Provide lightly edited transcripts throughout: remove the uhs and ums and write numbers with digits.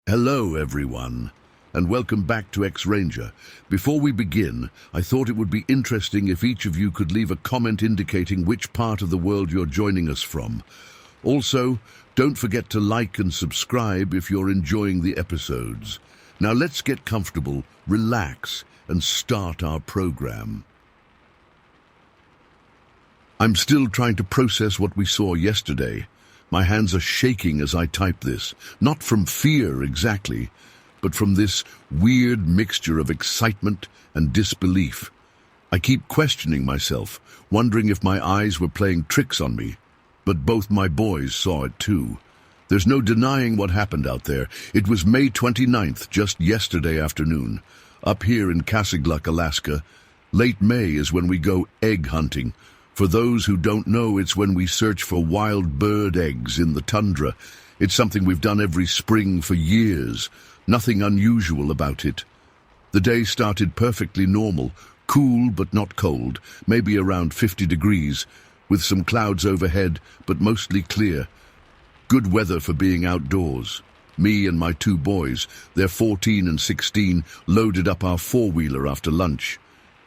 Hello, everyone, and welcome back to X-Ranger. Before we begin, I thought it would be interesting if each of you could leave a comment indicating which part of the world you're joining us from. Also, don't forget to like and subscribe if you're enjoying the episodes. Now let's get comfortable, relax, and start our program. I'm still trying to process what we saw yesterday. My hands are shaking as I type this, not from fear exactly, but from this weird mixture of excitement and disbelief. I keep questioning myself, wondering if my eyes were playing tricks on me. But both my boys saw it too. There's no denying what happened out there. It was May 29th, just yesterday afternoon. Up here in Casagluck, Alaska, late May is when we go egg hunting. For those who don't know, it's when we search for wild bird eggs in the tundra. It's something we've done every spring for years. Nothing unusual about it. The day started perfectly normal, cool but not cold, maybe around 50 degrees, with some clouds overhead, but mostly clear. Good weather for being outdoors. Me and my two boys, they're 14 and 16, loaded up our four-wheeler after lunch.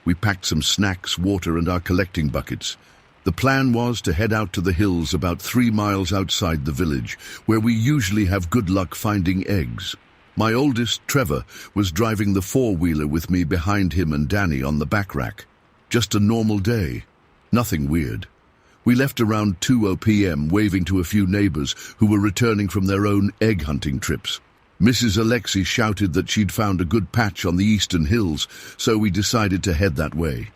We packed some snacks, water, and our collecting buckets. The plan was to head out to the hills about 3 miles outside the village, where we usually have good luck finding eggs. My oldest, Trevor, was driving the four-wheeler with me behind him and Danny on the back rack. Just a normal day. Nothing weird. We left around 2 p.m., waving to a few neighbors who were returning from their own egg hunting trips. Mrs. Alexi shouted that she'd found a good patch on the eastern hills, so we decided to head that way.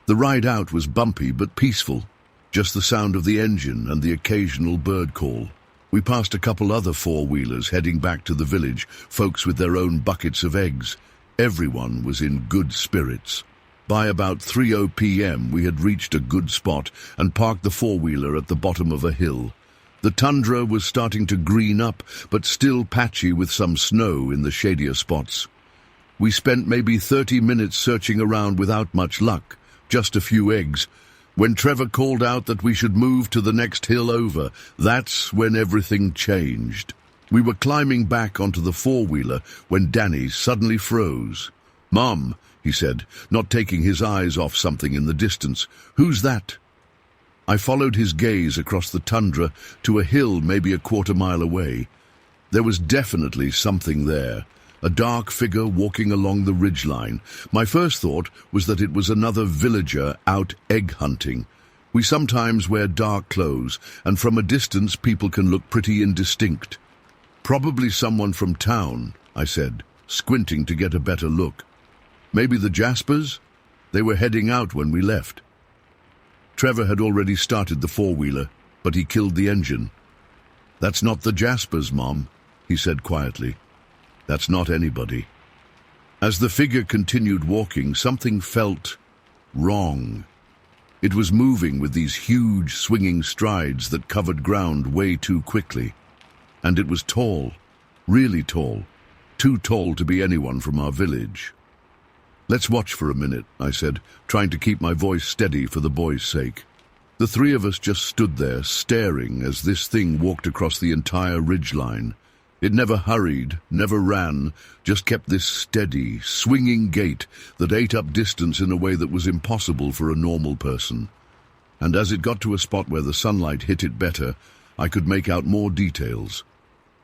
The ride out was bumpy but peaceful, just the sound of the engine and the occasional bird call. We passed a couple other four-wheelers heading back to the village, folks with their own buckets of eggs. Everyone was in good spirits. By about 3 p.m. we had reached a good spot and parked the four-wheeler at the bottom of a hill. The tundra was starting to green up, but still patchy with some snow in the shadier spots. We spent maybe 30 minutes searching around without much luck, just a few eggs. When Trevor called out that we should move to the next hill over, that's when everything changed. We were climbing back onto the four-wheeler when Danny suddenly froze. "Mom," he said, not taking his eyes off something in the distance. "Who's that?" I followed his gaze across the tundra to a hill maybe a quarter-mile away. There was definitely something there, a dark figure walking along the ridgeline. My first thought was that it was another villager out egg hunting. We sometimes wear dark clothes, and from a distance people can look pretty indistinct. "Probably someone from town," I said, squinting to get a better look. "Maybe the Jaspers? They were heading out when we left." Trevor had already started the four-wheeler, but he killed the engine. "That's not the Jaspers, Mom," he said quietly. "That's not anybody." As the figure continued walking, something felt wrong. It was moving with these huge, swinging strides that covered ground way too quickly. And it was tall, really tall, too tall to be anyone from our village. "Let's watch for a minute," I said, trying to keep my voice steady for the boys' sake. The three of us just stood there, staring as this thing walked across the entire ridgeline. It never hurried, never ran, just kept this steady, swinging gait that ate up distance in a way that was impossible for a normal person. And as it got to a spot where the sunlight hit it better, I could make out more details.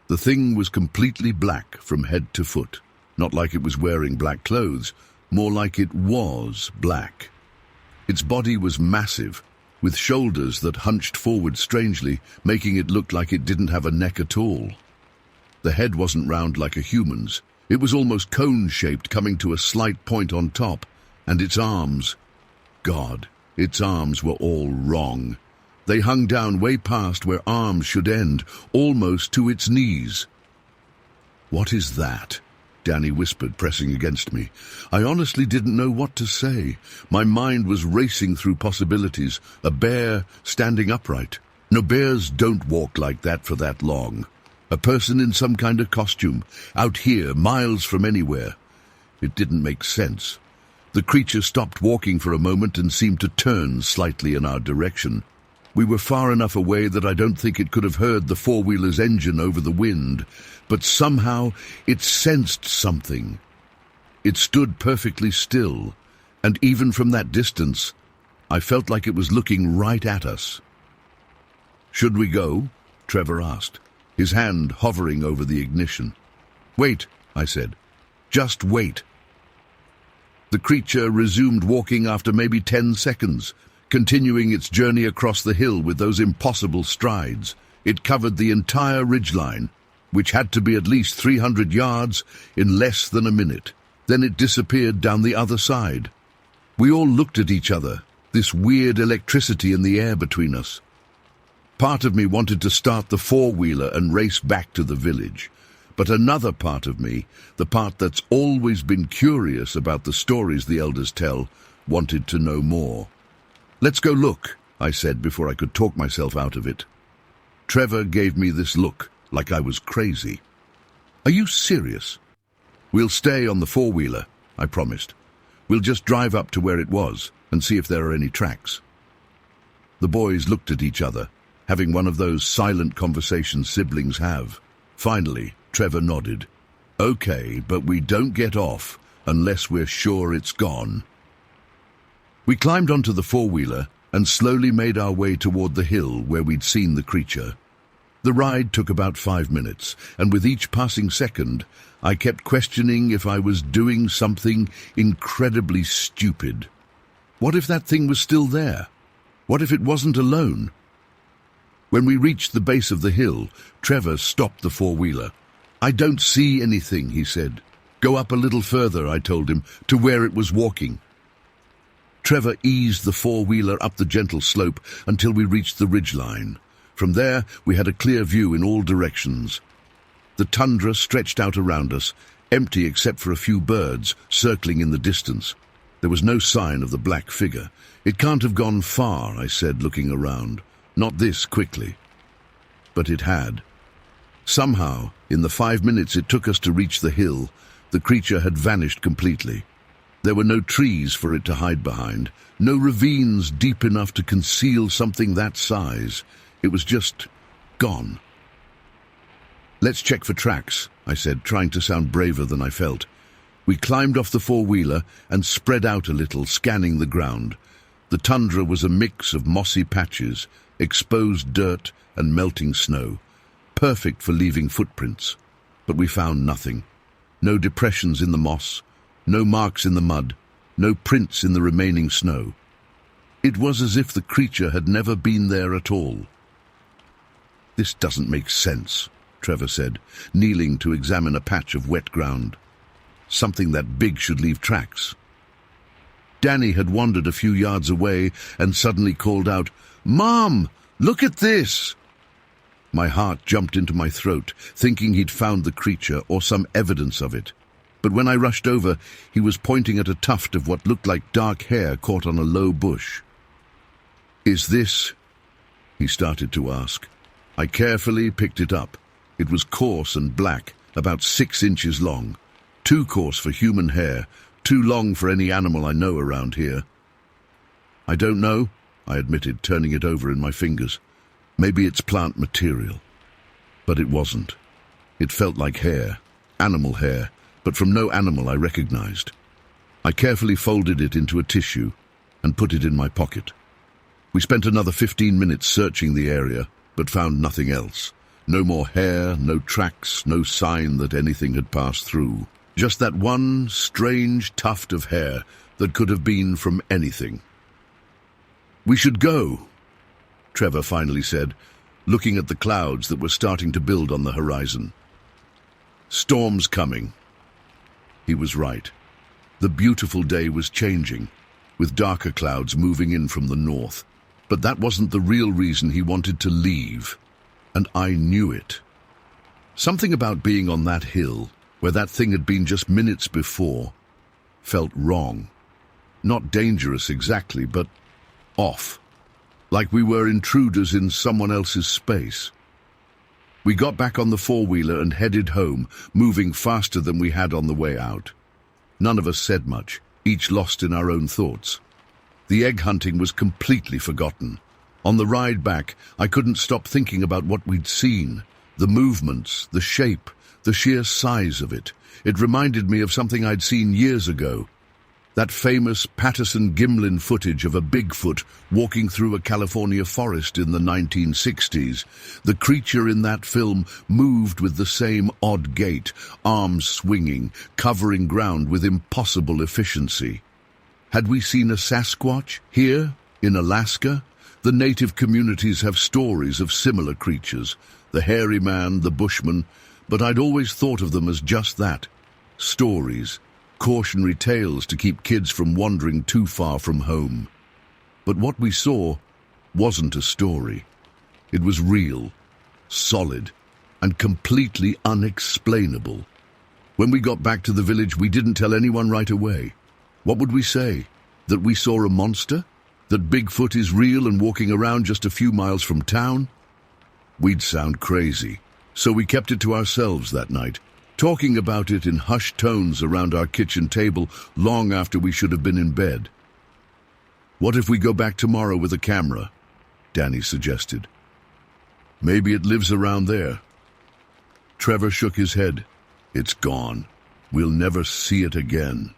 The thing was completely black from head to foot, not like it was wearing black clothes, more like it was black. Its body was massive, with shoulders that hunched forward strangely, making it look like it didn't have a neck at all. The head wasn't round like a human's. It was almost cone-shaped, coming to a slight point on top. And its arms, God, its arms were all wrong. They hung down way past where arms should end, almost to its knees. "What is that?" Danny whispered, pressing against me. I honestly didn't know what to say. My mind was racing through possibilities. A bear standing upright. No, bears don't walk like that for that long. A person in some kind of costume, out here, miles from anywhere. It didn't make sense. The creature stopped walking for a moment and seemed to turn slightly in our direction. We were far enough away that I don't think it could have heard the four-wheeler's engine over the wind, but somehow it sensed something. It stood perfectly still, and even from that distance, I felt like it was looking right at us. "Should we go?" Trevor asked, his hand hovering over the ignition. "Wait," I said. "Just wait." The creature resumed walking after maybe 10 seconds, continuing its journey across the hill with those impossible strides. It covered the entire ridgeline, which had to be at least 300 yards, in less than a minute. Then it disappeared down the other side. We all looked at each other, this weird electricity in the air between us. Part of me wanted to start the four-wheeler and race back to the village, but another part of me, the part that's always been curious about the stories the elders tell, wanted to know more. "Let's go look," I said before I could talk myself out of it. Trevor gave me this look, like I was crazy. "Are you serious?" "We'll stay on the four-wheeler," I promised. "We'll just drive up to where it was and see if there are any tracks." The boys looked at each other, having one of those silent conversations siblings have. Finally, Trevor nodded. "Okay, but we don't get off unless we're sure it's gone." We climbed onto the four-wheeler and slowly made our way toward the hill where we'd seen the creature. The ride took about 5 minutes, and with each passing second, I kept questioning if I was doing something incredibly stupid. What if that thing was still there? What if it wasn't alone? When we reached the base of the hill, Trevor stopped the four-wheeler. "I don't see anything," he said. "Go up a little further," I told him, "to where it was walking." Trevor eased the four-wheeler up the gentle slope until we reached the ridgeline. From there, we had a clear view in all directions. The tundra stretched out around us, empty except for a few birds circling in the distance. There was no sign of the black figure. "It can't have gone far," I said, looking around. "Not this quickly." But it had. Somehow, in the 5 minutes it took us to reach the hill, the creature had vanished completely. There were no trees for it to hide behind, no ravines deep enough to conceal something that size. It was just gone. "Let's check for tracks," I said, trying to sound braver than I felt. We climbed off the four-wheeler and spread out a little, scanning the ground. The tundra was a mix of mossy patches, exposed dirt and melting snow, perfect for leaving footprints. But we found nothing. No depressions in the moss, no marks in the mud, no prints in the remaining snow. It was as if the creature had never been there at all. "This doesn't make sense," Trevor said, kneeling to examine a patch of wet ground. "Something that big should leave tracks." Danny had wandered a few yards away and suddenly called out, "Mom, look at this!" My heart jumped into my throat, thinking he'd found the creature or some evidence of it. But when I rushed over, he was pointing at a tuft of what looked like dark hair caught on a low bush. "Is this—" he started to ask. I carefully picked it up. It was coarse and black, about 6 inches long. Too coarse for human hair, too long for any animal I know around here. "I don't know," I admitted, turning it over in my fingers. "Maybe it's plant material." But it wasn't. It felt like hair, animal hair, but from no animal I recognized. I carefully folded it into a tissue and put it in my pocket. We spent another 15 minutes searching the area, but found nothing else. No more hair, no tracks, no sign that anything had passed through. Just that one strange tuft of hair that could have been from anything. "We should go," Trevor finally said, looking at the clouds that were starting to build on the horizon. "Storm's coming." He was right. The beautiful day was changing, with darker clouds moving in from the north. But that wasn't the real reason he wanted to leave, and I knew it. Something about being on that hill, where that thing had been just minutes before, felt wrong. Not dangerous exactly, but off. Like we were intruders in someone else's space. We got back on the four-wheeler and headed home, moving faster than we had on the way out. None of us said much, each lost in our own thoughts. The egg hunting was completely forgotten. On the ride back, I couldn't stop thinking about what we'd seen. The movements, the shape, the sheer size of it. It reminded me of something I'd seen years ago. That famous Patterson-Gimlin footage of a Bigfoot walking through a California forest in the 1960s. The creature in that film moved with the same odd gait, arms swinging, covering ground with impossible efficiency. Had we seen a Sasquatch here, in Alaska? The native communities have stories of similar creatures, the hairy man, the bushman, but I'd always thought of them as just that, stories. Cautionary tales to keep kids from wandering too far from home. But what we saw wasn't a story. It was real, solid, and completely unexplainable. When we got back to the village, we didn't tell anyone right away. What would we say? That we saw a monster? That Bigfoot is real and walking around just a few miles from town? We'd sound crazy, so we kept it to ourselves that night, talking about it in hushed tones around our kitchen table long after we should have been in bed. "What if we go back tomorrow with a camera?" Danny suggested. "Maybe it lives around there." Trevor shook his head. "It's gone. We'll never see it again."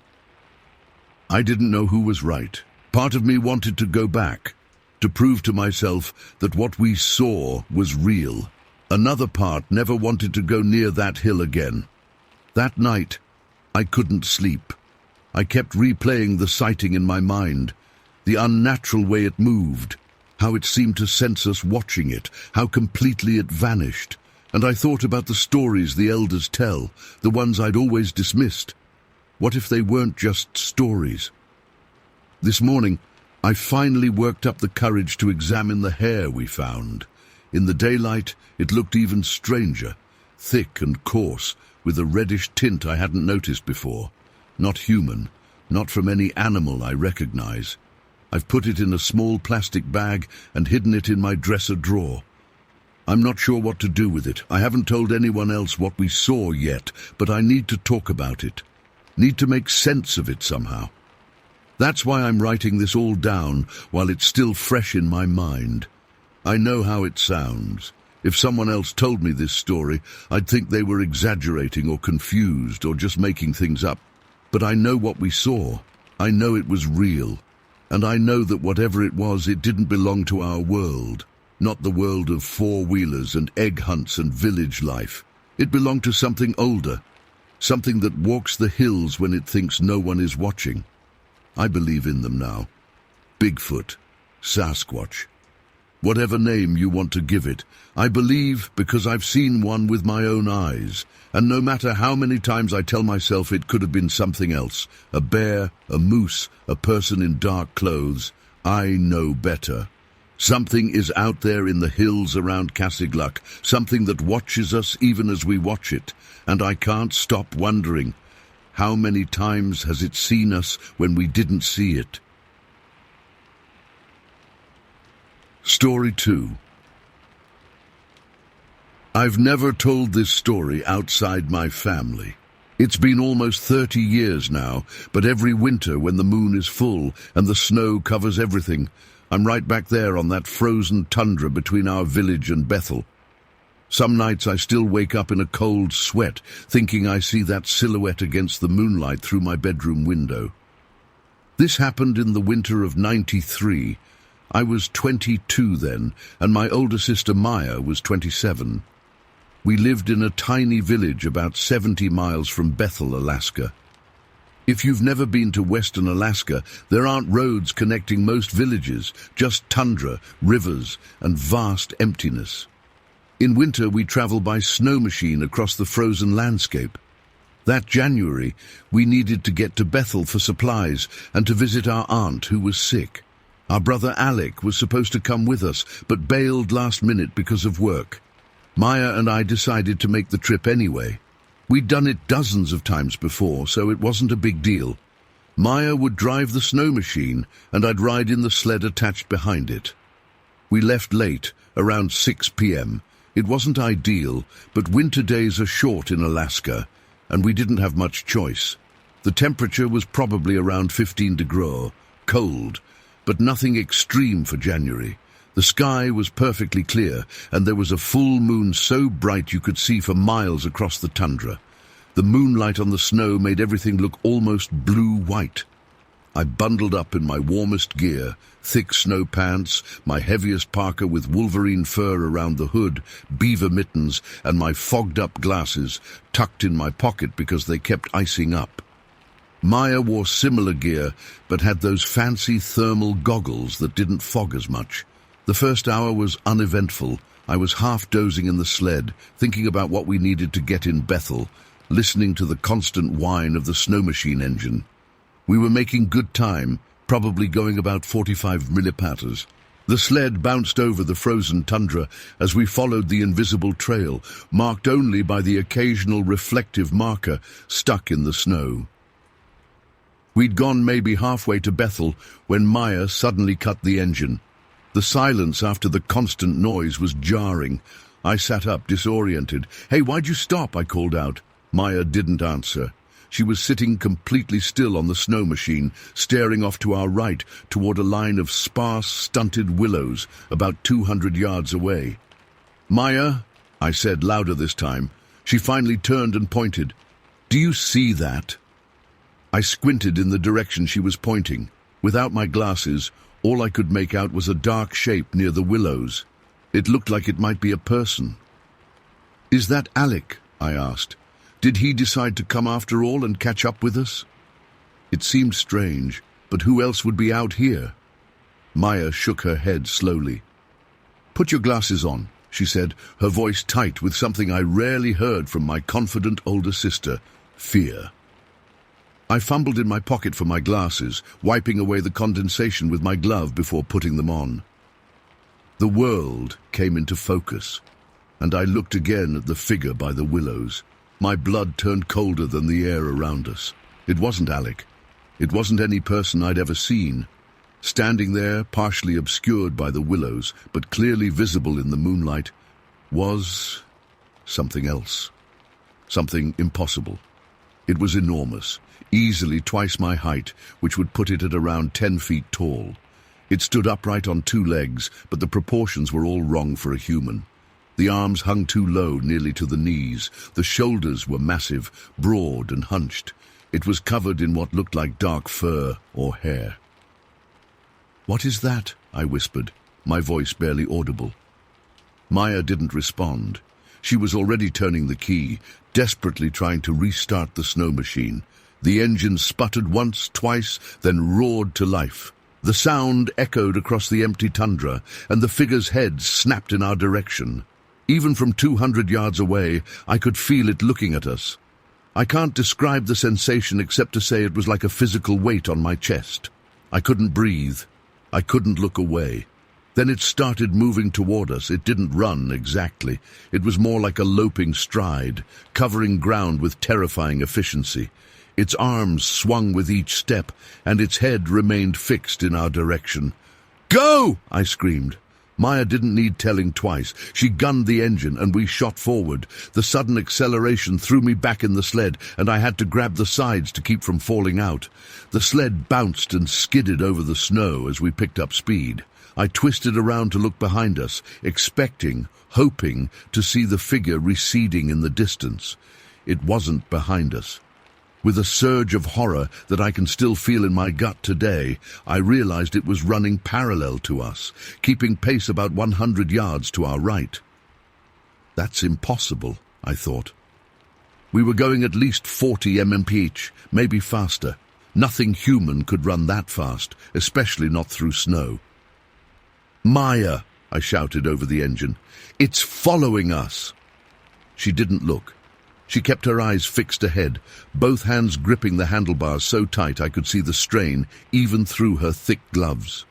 I didn't know who was right. Part of me wanted to go back, to prove to myself that what we saw was real. Another part never wanted to go near that hill again. That night, I couldn't sleep. I kept replaying the sighting in my mind, the unnatural way it moved, how it seemed to sense us watching it, how completely it vanished. And I thought about the stories the elders tell, the ones I'd always dismissed. What if they weren't just stories? This morning, I finally worked up the courage to examine the hair we found. In the daylight, it looked even stranger, thick and coarse, with a reddish tint I hadn't noticed before. Not human, not from any animal I recognize. I've put it in a small plastic bag and hidden it in my dresser drawer. I'm not sure what to do with it. I haven't told anyone else what we saw yet, but I need to talk about it. Need to make sense of it somehow. That's why I'm writing this all down while it's still fresh in my mind. I know how it sounds. If someone else told me this story, I'd think they were exaggerating or confused or just making things up. But I know what we saw. I know it was real. And I know that whatever it was, it didn't belong to our world. Not the world of four-wheelers and egg hunts and village life. It belonged to something older. Something that walks the hills when it thinks no one is watching. I believe in them now. Bigfoot, Sasquatch. Whatever name you want to give it, I believe because I've seen one with my own eyes, and no matter how many times I tell myself it could have been something else, a bear, a moose, a person in dark clothes, I know better. Something is out there in the hills around Casigluck, something that watches us even as we watch it, and I can't stop wondering, how many times has it seen us when we didn't see it? Story 2. I've never told this story outside my family. It's been almost 30 years now, but every winter when the moon is full and the snow covers everything, I'm right back there on that frozen tundra between our village and Bethel. Some nights I still wake up in a cold sweat, thinking I see that silhouette against the moonlight through my bedroom window. This happened in the winter of '93. I was 22 then, and my older sister Maya was 27. We lived in a tiny village about 70 miles from Bethel, Alaska. If you've never been to western Alaska, there aren't roads connecting most villages, just tundra, rivers, and vast emptiness. In winter, we travel by snow machine across the frozen landscape. That January, we needed to get to Bethel for supplies and to visit our aunt who was sick. Our brother Alec was supposed to come with us, but bailed last minute because of work. Maya and I decided to make the trip anyway. We'd done it dozens of times before, so it wasn't a big deal. Maya would drive the snow machine, and I'd ride in the sled attached behind it. We left late, around 6 p.m. It wasn't ideal, but winter days are short in Alaska, and we didn't have much choice. The temperature was probably around 15 degrees, cold, but nothing extreme for January. The The sky was perfectly clear, and there was a full moon so bright you could see for miles across the tundra. The moonlight on the snow made everything look almost blue-white. I bundled up in my warmest gear, thick snow pants, my heaviest parka with wolverine fur around the hood, beaver mittens, and my fogged-up glasses, tucked in my pocket because they kept icing up. Maya wore similar gear, but had those fancy thermal goggles that didn't fog as much. The first hour was uneventful. I was half dozing in the sled, thinking about what we needed to get in Bethel, listening to the constant whine of the snow machine engine. We were making good time, probably going about 45 millipatters. The sled bounced over the frozen tundra as we followed the invisible trail, marked only by the occasional reflective marker stuck in the snow. We'd gone maybe halfway to Bethel when Maya suddenly cut the engine. The silence after the constant noise was jarring. I sat up, disoriented. "Hey, why'd you stop?" I called out. Maya didn't answer. She was sitting completely still on the snow machine, staring off to our right toward a line of sparse, stunted willows about 200 yards away. "Maya," I said louder this time. She finally turned and pointed. "Do you see that?" I squinted in the direction she was pointing. Without my glasses, all I could make out was a dark shape near the willows. It looked like it might be a person. "Is that Alec?" I asked. "Did he decide to come after all and catch up with us?" It seemed strange, but who else would be out here? Maya shook her head slowly. "Put your glasses on," she said, her voice tight with something I rarely heard from my confident older sister, fear. I fumbled in my pocket for my glasses, wiping away the condensation with my glove before putting them on. The world came into focus, and I looked again at the figure by the willows. My blood turned colder than the air around us. It wasn't Alec. It wasn't any person I'd ever seen. Standing there, partially obscured by the willows, but clearly visible in the moonlight, was something else. Something impossible. It was enormous, easily twice my height, which would put it at around 10 feet tall. It stood upright on two legs, but the proportions were all wrong for a human. The arms hung too low, nearly to the knees. The shoulders were massive, broad and hunched. It was covered in what looked like dark fur or hair. "What is that?" I whispered, my voice barely audible. Maya didn't respond. She was already turning the key, desperately trying to restart the snow machine. The engine sputtered once, twice, then roared to life. The sound echoed across the empty tundra, and the figure's head snapped in our direction. Even from 200 yards away, I could feel it looking at us. I can't describe the sensation except to say it was like a physical weight on my chest. I couldn't breathe. I couldn't look away. Then it started moving toward us. It didn't run exactly. It was more like a loping stride, covering ground with terrifying efficiency. Its arms swung with each step, and its head remained fixed in our direction. "Go!" I screamed. Maya didn't need telling twice. She gunned the engine, and we shot forward. The sudden acceleration threw me back in the sled, and I had to grab the sides to keep from falling out. The sled bounced and skidded over the snow as we picked up speed. I twisted around to look behind us, expecting, hoping, to see the figure receding in the distance. It wasn't behind us. With a surge of horror that I can still feel in my gut today, I realized it was running parallel to us, keeping pace about 100 yards to our right. That's impossible, I thought. We were going at least 40 mph, maybe faster. Nothing human could run that fast, especially not through snow. "Maya!" I shouted over the engine. "It's following us!" She didn't look. She kept her eyes fixed ahead, both hands gripping the handlebars so tight I could see the strain even through her thick gloves.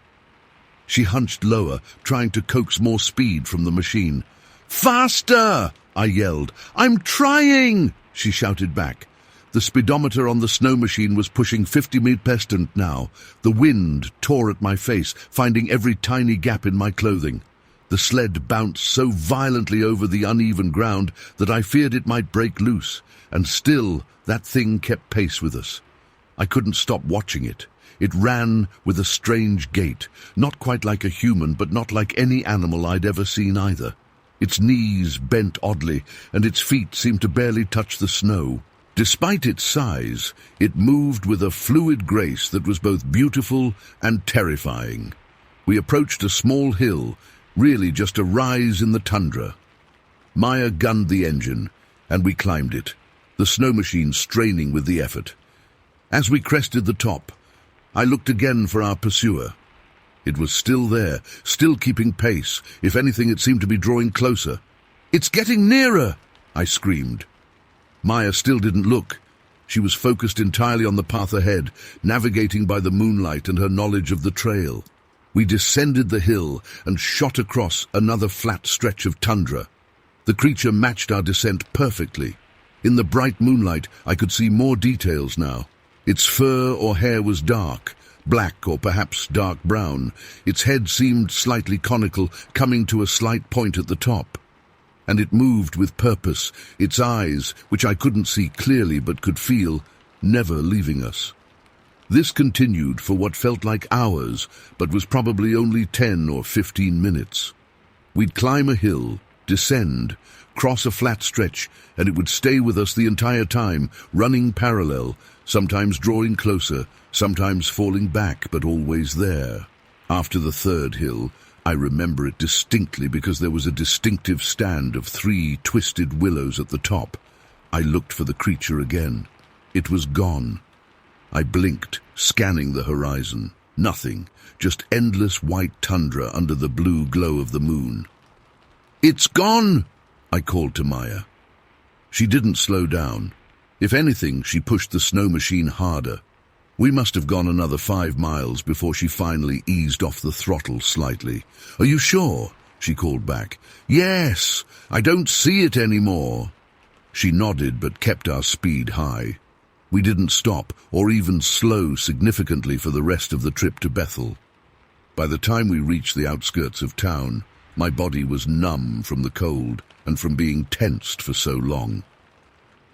She hunched lower, trying to coax more speed from the machine. "Faster!" I yelled. "I'm trying!" she shouted back. The speedometer on the snow machine was pushing 50 mph now. The wind tore at my face, finding every tiny gap in my clothing. The sled bounced so violently over the uneven ground that I feared it might break loose, and still that thing kept pace with us. I couldn't stop watching it. It ran with a strange gait, not quite like a human, but not like any animal I'd ever seen either. Its knees bent oddly, and its feet seemed to barely touch the snow. Despite its size, it moved with a fluid grace that was both beautiful and terrifying. We approached a small hill, really just a rise in the tundra. Maya gunned the engine, and we climbed it, the snow machine straining with the effort. As we crested the top, I looked again for our pursuer. It was still there, still keeping pace. If anything, it seemed to be drawing closer. "It's getting nearer!" I screamed. Maya still didn't look. She was focused entirely on the path ahead, navigating by the moonlight and her knowledge of the trail. We descended the hill and shot across another flat stretch of tundra. The creature matched our descent perfectly. In the bright moonlight, I could see more details now. Its fur or hair was dark, black or perhaps dark brown. Its head seemed slightly conical, coming to a slight point at the top. And it moved with purpose, its eyes, which I couldn't see clearly but could feel, never leaving us. This continued for what felt like hours, but was probably only 10 or 15 minutes. We'd climb a hill, descend, cross a flat stretch, and it would stay with us the entire time, running parallel, sometimes drawing closer, sometimes falling back, but always there. After the third hill, I remember it distinctly because there was a distinctive stand of 3 twisted willows at the top. I looked for the creature again. It was gone. I blinked, scanning the horizon. Nothing, just endless white tundra under the blue glow of the moon. "It's gone!" I called to Maya. She didn't slow down. If anything, she pushed the snow machine harder. We must have gone another 5 miles before she finally eased off the throttle slightly. "Are you sure?" she called back. "Yes, I don't see it anymore." She nodded but kept our speed high. We didn't stop or even slow significantly for the rest of the trip to Bethel. By the time we reached the outskirts of town, my body was numb from the cold and from being tensed for so long.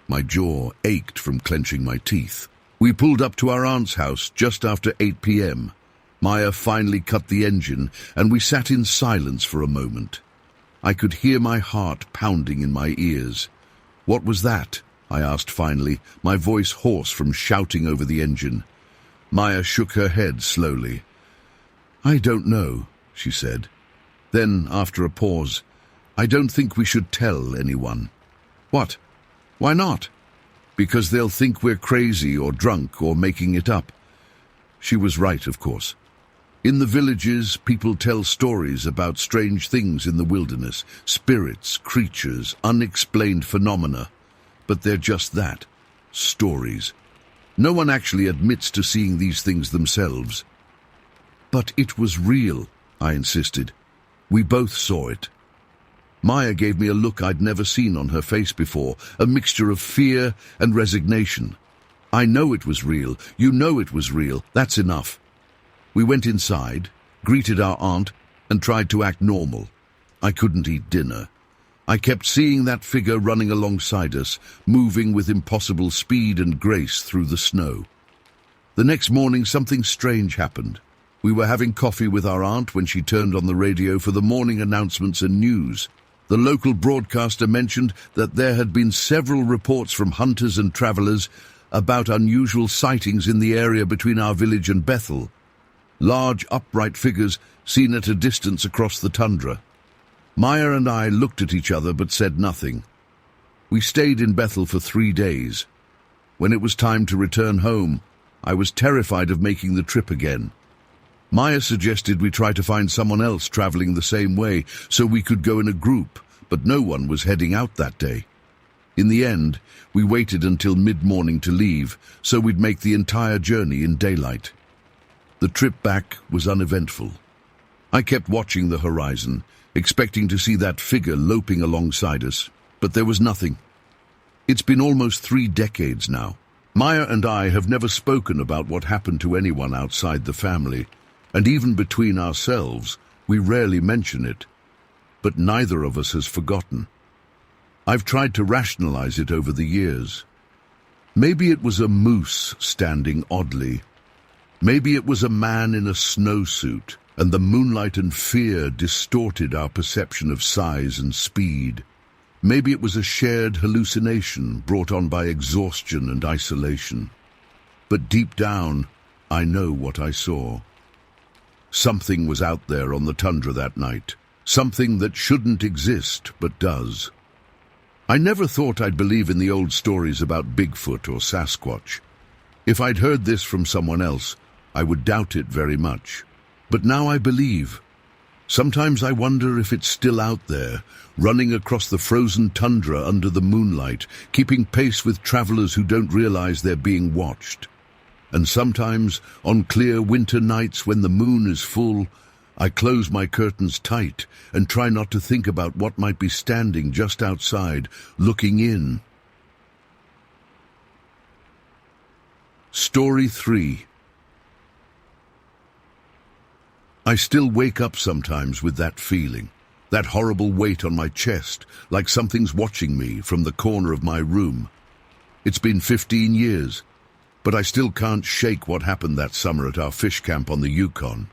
My jaw ached from clenching my teeth. We pulled up to our aunt's house just after 8 p.m. Maya finally cut the engine, and we sat in silence for a moment. I could hear my heart pounding in my ears. "What was that?" I asked finally, my voice hoarse from shouting over the engine. Maya shook her head slowly. "I don't know," she said. Then, after a pause, "I don't think we should tell anyone." "What? Why not?" "Because they'll think we're crazy or drunk or making it up." She was right, of course. In the villages, people tell stories about strange things in the wilderness, spirits, creatures, unexplained phenomena. But they're just that, stories. No one actually admits to seeing these things themselves. "But it was real," I insisted. "We both saw it." Maya gave me a look I'd never seen on her face before, a mixture of fear and resignation. "I know it was real. You know it was real. That's enough." We went inside, greeted our aunt, and tried to act normal. I couldn't eat dinner. I kept seeing that figure running alongside us, moving with impossible speed and grace through the snow. The next morning, something strange happened. We were having coffee with our aunt when she turned on the radio for the morning announcements and news. The local broadcaster mentioned that there had been several reports from hunters and travelers about unusual sightings in the area between our village and Bethel. Large, upright figures seen at a distance across the tundra. Maya and I looked at each other but said nothing. We stayed in Bethel for 3 days. When it was time to return home, I was terrified of making the trip again. Maya suggested we try to find someone else traveling the same way so we could go in a group, but no one was heading out that day. In the end, we waited until mid-morning to leave, so we'd make the entire journey in daylight. The trip back was uneventful. I kept watching the horizon, expecting to see that figure loping alongside us, but there was nothing. It's been almost 3 decades now. Maya and I have never spoken about what happened to anyone outside the family, and even between ourselves, we rarely mention it. But neither of us has forgotten. I've tried to rationalize it over the years. Maybe it was a moose standing oddly. Maybe it was a man in a snowsuit, and the moonlight and fear distorted our perception of size and speed. Maybe it was a shared hallucination brought on by exhaustion and isolation. But deep down, I know what I saw. Something was out there on the tundra that night. Something that shouldn't exist, but does. I never thought I'd believe in the old stories about Bigfoot or Sasquatch. If I'd heard this from someone else, I would doubt it very much. But now I believe. Sometimes I wonder if it's still out there, running across the frozen tundra under the moonlight, keeping pace with travelers who don't realize they're being watched. And sometimes, on clear winter nights when the moon is full, I close my curtains tight and try not to think about what might be standing just outside, looking in. Story 3. I still wake up sometimes with that feeling, that horrible weight on my chest, like something's watching me from the corner of my room. It's been 15 years, but I still can't shake what happened that summer at our fish camp on the Yukon.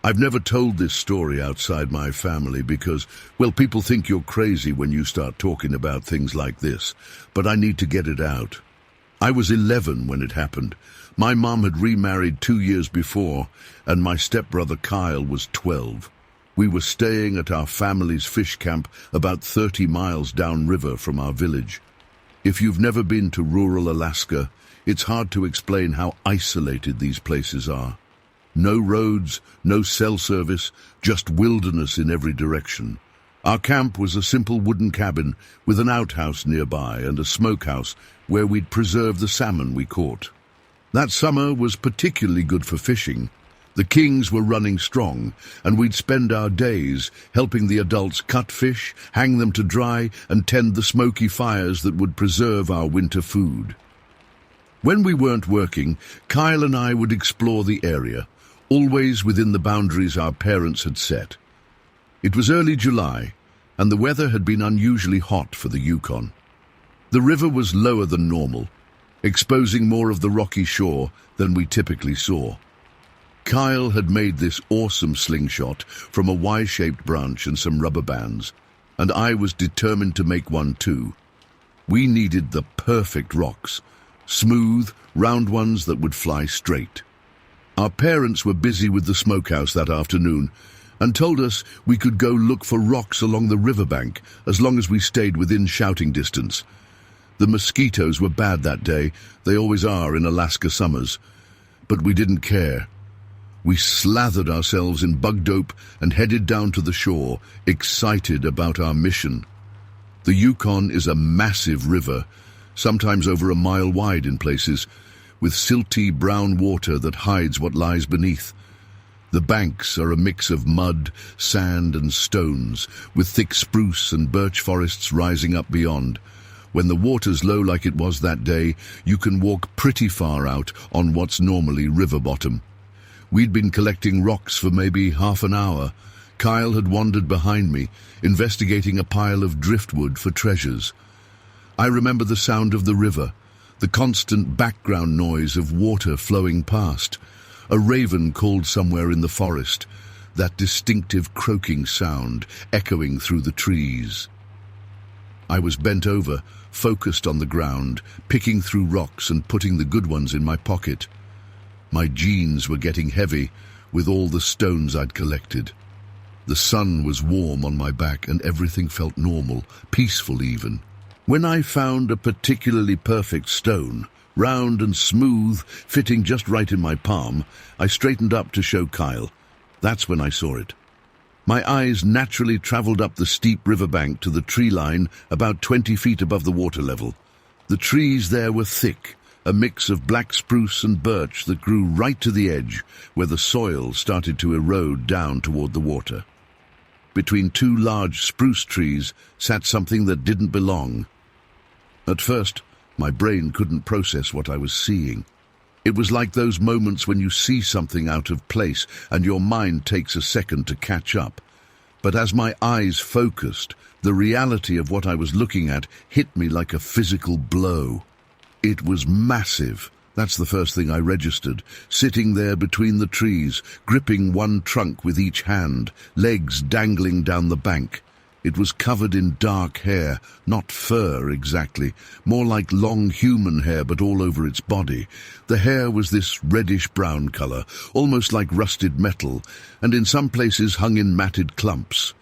I've never told this story outside my family because, well, people think you're crazy when you start talking about things like this, but I need to get it out. I was 11 when it happened. My mom had remarried 2 years before, and my stepbrother Kyle was 12. We were staying at our family's fish camp about 30 miles downriver from our village. If you've never been to rural Alaska, it's hard to explain how isolated these places are. No roads, no cell service, just wilderness in every direction. Our camp was a simple wooden cabin with an outhouse nearby and a smokehouse where we'd preserve the salmon we caught. That summer was particularly good for fishing. The kings were running strong, and we'd spend our days helping the adults cut fish, hang them to dry, and tend the smoky fires that would preserve our winter food. When we weren't working, Kyle and I would explore the area, always within the boundaries our parents had set. It was early July, and the weather had been unusually hot for the Yukon. The river was lower than normal, exposing more of the rocky shore than we typically saw. Kyle had made this awesome slingshot from a Y-shaped branch and some rubber bands, and I was determined to make one too. We needed the perfect rocks, smooth, round ones that would fly straight. Our parents were busy with the smokehouse that afternoon and told us we could go look for rocks along the riverbank as long as we stayed within shouting distance. The mosquitoes were bad that day, they always are in Alaska summers, but we didn't care. We slathered ourselves in bug dope and headed down to the shore, excited about our mission. The Yukon is a massive river, sometimes over a mile wide in places, with silty brown water that hides what lies beneath. The banks are a mix of mud, sand and stones, with thick spruce and birch forests rising up beyond. When the water's low like it was that day, you can walk pretty far out on what's normally river bottom. We'd been collecting rocks for maybe half an hour. Kyle had wandered behind me, investigating a pile of driftwood for treasures. I remember the sound of the river, the constant background noise of water flowing past. A raven called somewhere in the forest, that distinctive croaking sound echoing through the trees. I was bent over, focused on the ground, picking through rocks and putting the good ones in my pocket. My jeans were getting heavy with all the stones I'd collected. The sun was warm on my back and everything felt normal, peaceful even. When I found a particularly perfect stone, round and smooth, fitting just right in my palm, I straightened up to show Kyle. That's when I saw it. My eyes naturally traveled up the steep riverbank to the tree line about 20 feet above the water level. The trees there were thick, a mix of black spruce and birch that grew right to the edge, where the soil started to erode down toward the water. Between two large spruce trees sat something that didn't belong. At first, my brain couldn't process what I was seeing. It was like those moments when you see something out of place and your mind takes a second to catch up. But as my eyes focused, the reality of what I was looking at hit me like a physical blow. It was massive. That's the first thing I registered, sitting there between the trees, gripping one trunk with each hand, legs dangling down the bank. It was covered in dark hair, not fur exactly, more like long human hair but all over its body. The hair was this reddish-brown color, almost like rusted metal, and in some places hung in matted clumps.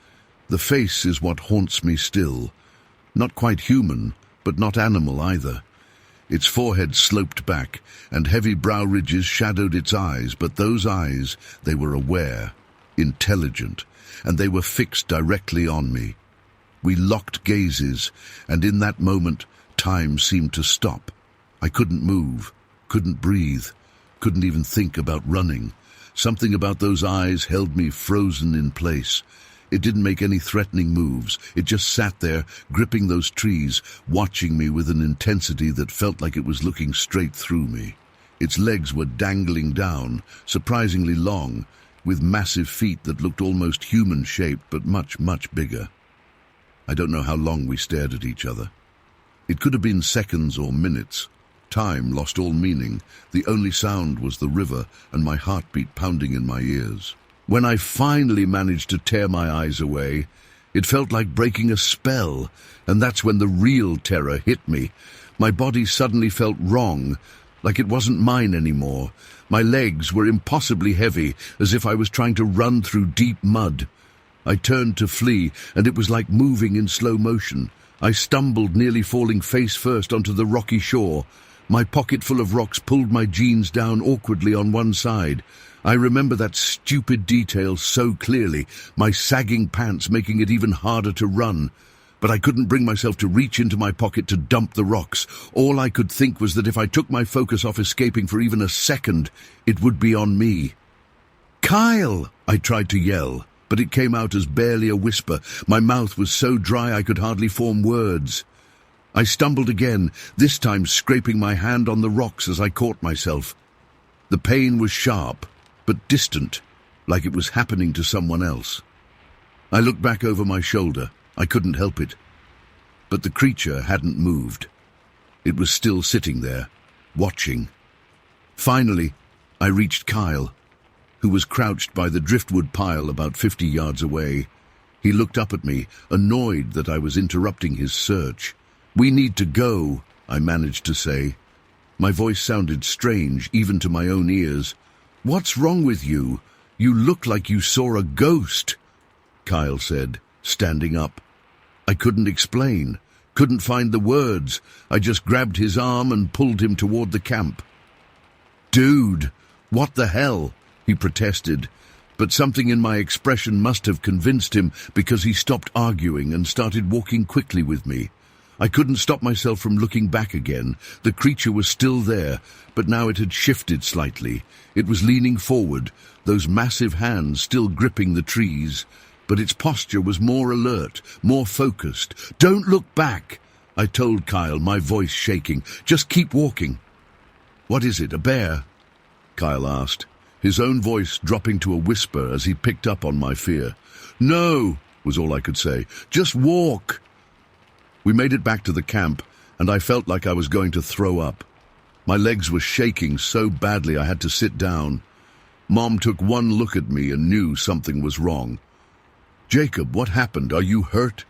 The face is what haunts me still. Not quite human, but not animal either. Its forehead sloped back, and heavy brow ridges shadowed its eyes, but those eyes, they were aware, intelligent, and they were fixed directly on me. We locked gazes, and in that moment, time seemed to stop. I couldn't move, couldn't breathe, couldn't even think about running. Something about those eyes held me frozen in place. It didn't make any threatening moves. It just sat there, gripping those trees, watching me with an intensity that felt like it was looking straight through me. Its legs were dangling down, surprisingly long, with massive feet that looked almost human-shaped but much, much bigger. I don't know how long we stared at each other. It could have been seconds or minutes. Time lost all meaning. The only sound was the river and my heartbeat pounding in my ears. When I finally managed to tear my eyes away, it felt like breaking a spell, and that's when the real terror hit me. My body suddenly felt wrong, like it wasn't mine anymore. My legs were impossibly heavy, as if I was trying to run through deep mud. I turned to flee, and it was like moving in slow motion. I stumbled, nearly falling face first onto the rocky shore. My pocket full of rocks pulled my jeans down awkwardly on one side. I remember that stupid detail so clearly, my sagging pants making it even harder to run. But I couldn't bring myself to reach into my pocket to dump the rocks. All I could think was that if I took my focus off escaping for even a second, it would be on me. "Kyle!" I tried to yell, but it came out as barely a whisper. My mouth was so dry I could hardly form words. I stumbled again, this time scraping my hand on the rocks as I caught myself. The pain was sharp, but distant, like it was happening to someone else. I looked back over my shoulder. I couldn't help it. But the creature hadn't moved. It was still sitting there, watching. Finally, I reached Kyle, who was crouched by the driftwood pile about 50 yards away. He looked up at me, annoyed that I was interrupting his search. "We need to go," I managed to say. My voice sounded strange, even to my own ears. "What's wrong with you? You look like you saw a ghost," Kyle said, standing up. I couldn't explain, couldn't find the words. I just grabbed his arm and pulled him toward the camp. "Dude, what the hell?" he protested, but something in my expression must have convinced him, because he stopped arguing and started walking quickly with me. I couldn't stop myself from looking back again. The creature was still there, but now it had shifted slightly. It was leaning forward, those massive hands still gripping the trees, but its posture was more alert, more focused. "Don't look back," I told Kyle, my voice shaking. "Just keep walking." "What is it, a bear?" Kyle asked, his own voice dropping to a whisper as he picked up on my fear. "No," was all I could say. "Just walk." We made it back to the camp, and I felt like I was going to throw up. My legs were shaking so badly I had to sit down. Mom took one look at me and knew something was wrong. "Jacob, what happened? Are you hurt?"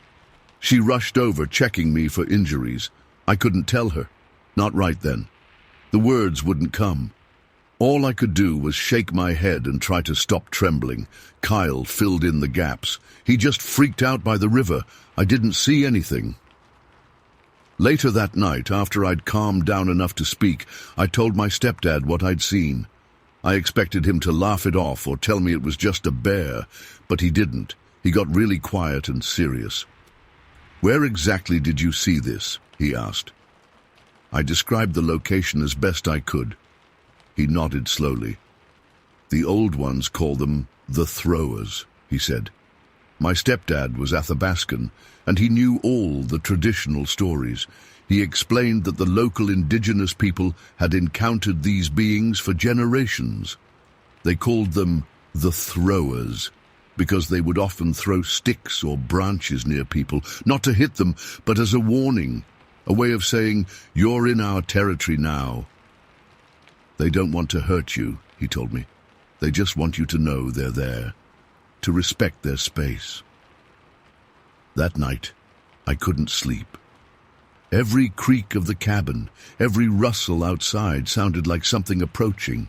She rushed over, checking me for injuries. I couldn't tell her. Not right then. The words wouldn't come. All I could do was shake my head and try to stop trembling. Kyle filled in the gaps. He just freaked out by the river. I didn't see anything. Later that night, after I'd calmed down enough to speak, I told my stepdad what I'd seen. I expected him to laugh it off or tell me it was just a bear, but he didn't. He got really quiet and serious. "Where exactly did you see this?" he asked. I described the location as best I could. He nodded slowly. "The old ones call them the throwers," he said. My stepdad was Athabascan, and he knew all the traditional stories. He explained that the local indigenous people had encountered these beings for generations. They called them the throwers, because they would often throw sticks or branches near people, not to hit them, but as a warning. a way of saying, "You're in our territory now." "They don't want to hurt you," he told me. "They just want you to know they're there, to respect their space." That night, I couldn't sleep. Every creak of the cabin, every rustle outside sounded like something approaching.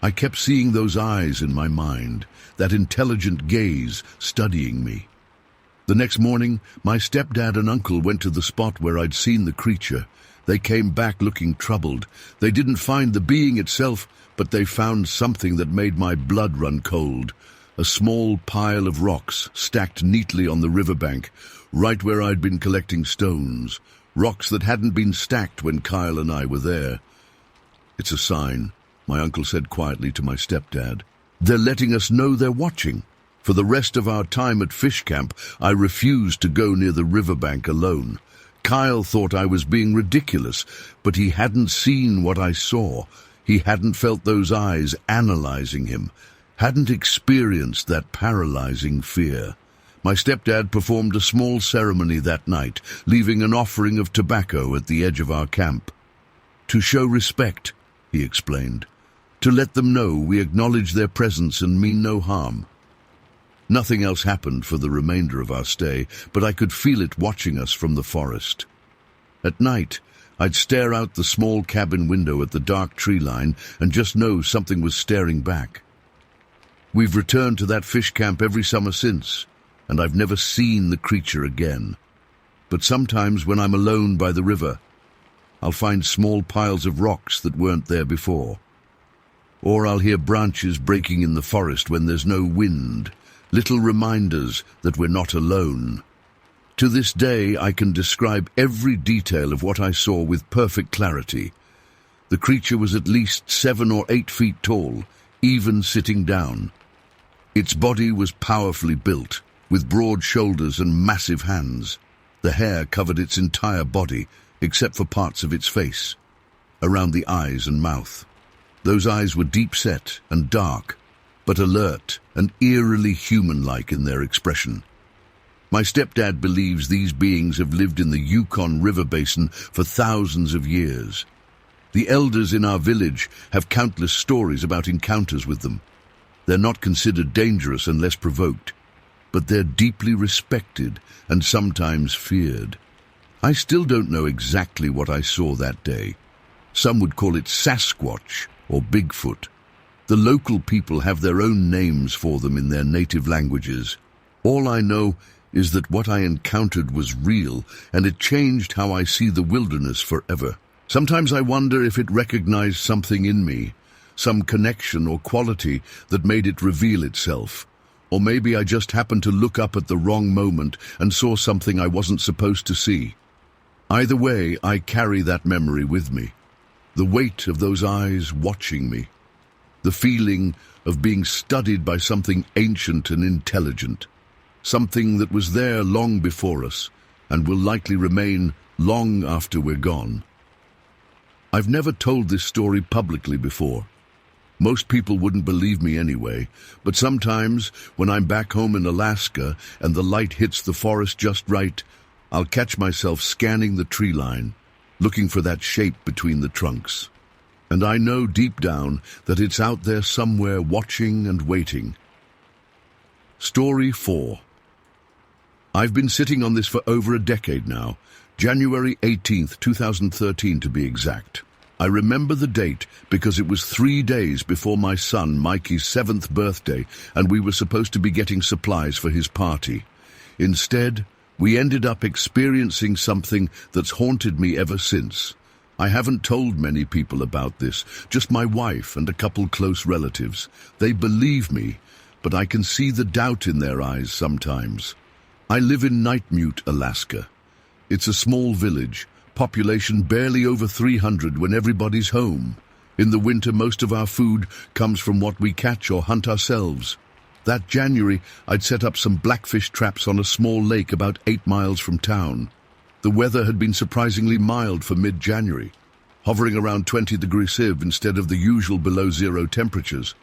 I kept seeing those eyes in my mind, that intelligent gaze studying me. The next morning, my stepdad and uncle went to the spot where I'd seen the creature. They came back looking troubled. They didn't find the being itself, but they found something that made my blood run cold. A small pile of rocks stacked neatly on the riverbank, right where I'd been collecting stones. Rocks that hadn't been stacked when Kyle and I were there. "It's a sign," my uncle said quietly to my stepdad. "They're letting us know they're watching." For the rest of our time at fish camp, I refused to go near the riverbank alone. Kyle thought I was being ridiculous, but he hadn't seen what I saw. He hadn't felt those eyes analyzing him, hadn't experienced that paralyzing fear. My stepdad performed a small ceremony that night, leaving an offering of tobacco at the edge of our camp. "To show respect," he explained. "To let them know we acknowledge their presence and mean no harm." Nothing else happened for the remainder of our stay, but I could feel it watching us from the forest. At night, I'd stare out the small cabin window at the dark tree line and just know something was staring back. We've returned to that fish camp every summer since, and I've never seen the creature again. But sometimes when I'm alone by the river, I'll find small piles of rocks that weren't there before. Or I'll hear branches breaking in the forest when there's no wind, little reminders that we're not alone. To this day, I can describe every detail of what I saw with perfect clarity. The creature was at least 7 or 8 feet tall, even sitting down. Its body was powerfully built, with broad shoulders and massive hands. The hair covered its entire body, except for parts of its face, around the eyes and mouth. Those eyes were deep-set and dark, but alert and eerily human-like in their expression. My stepdad believes these beings have lived in the Yukon River basin for thousands of years. The elders in our village have countless stories about encounters with them. They're not considered dangerous unless provoked, but they're deeply respected and sometimes feared. I still don't know exactly what I saw that day. Some would call it Sasquatch or Bigfoot. The local people have their own names for them in their native languages. All I know is that what I encountered was real, and it changed how I see the wilderness forever. Sometimes I wonder if it recognized something in me, some connection or quality that made it reveal itself. Or maybe I just happened to look up at the wrong moment and saw something I wasn't supposed to see. Either way, I carry that memory with me. The weight of those eyes watching me. The feeling of being studied by something ancient and intelligent. Something that was there long before us and will likely remain long after we're gone. I've never told this story publicly before. Most people wouldn't believe me anyway, but sometimes, when I'm back home in Alaska and the light hits the forest just right, I'll catch myself scanning the tree line, looking for that shape between the trunks. And I know deep down that it's out there somewhere watching and waiting. Story 4. I've been sitting on this for over a decade now, January 18th, 2013 to be exact. I remember the date because it was 3 days before my son Mikey's 7th birthday, and we were supposed to be getting supplies for his party. Instead, we ended up experiencing something that's haunted me ever since. I haven't told many people about this, just my wife and a couple close relatives. They believe me, but I can see the doubt in their eyes sometimes. I live in Nightmute, Alaska. It's a small village, population barely over 300 when everybody's home. In the winter, most of our food comes from what we catch or hunt ourselves. That January, I'd set up some blackfish traps on a small lake about 8 miles from town. The weather had been surprisingly mild for mid-January, hovering around 20 degrees Civ instead of the usual below-zero temperatures.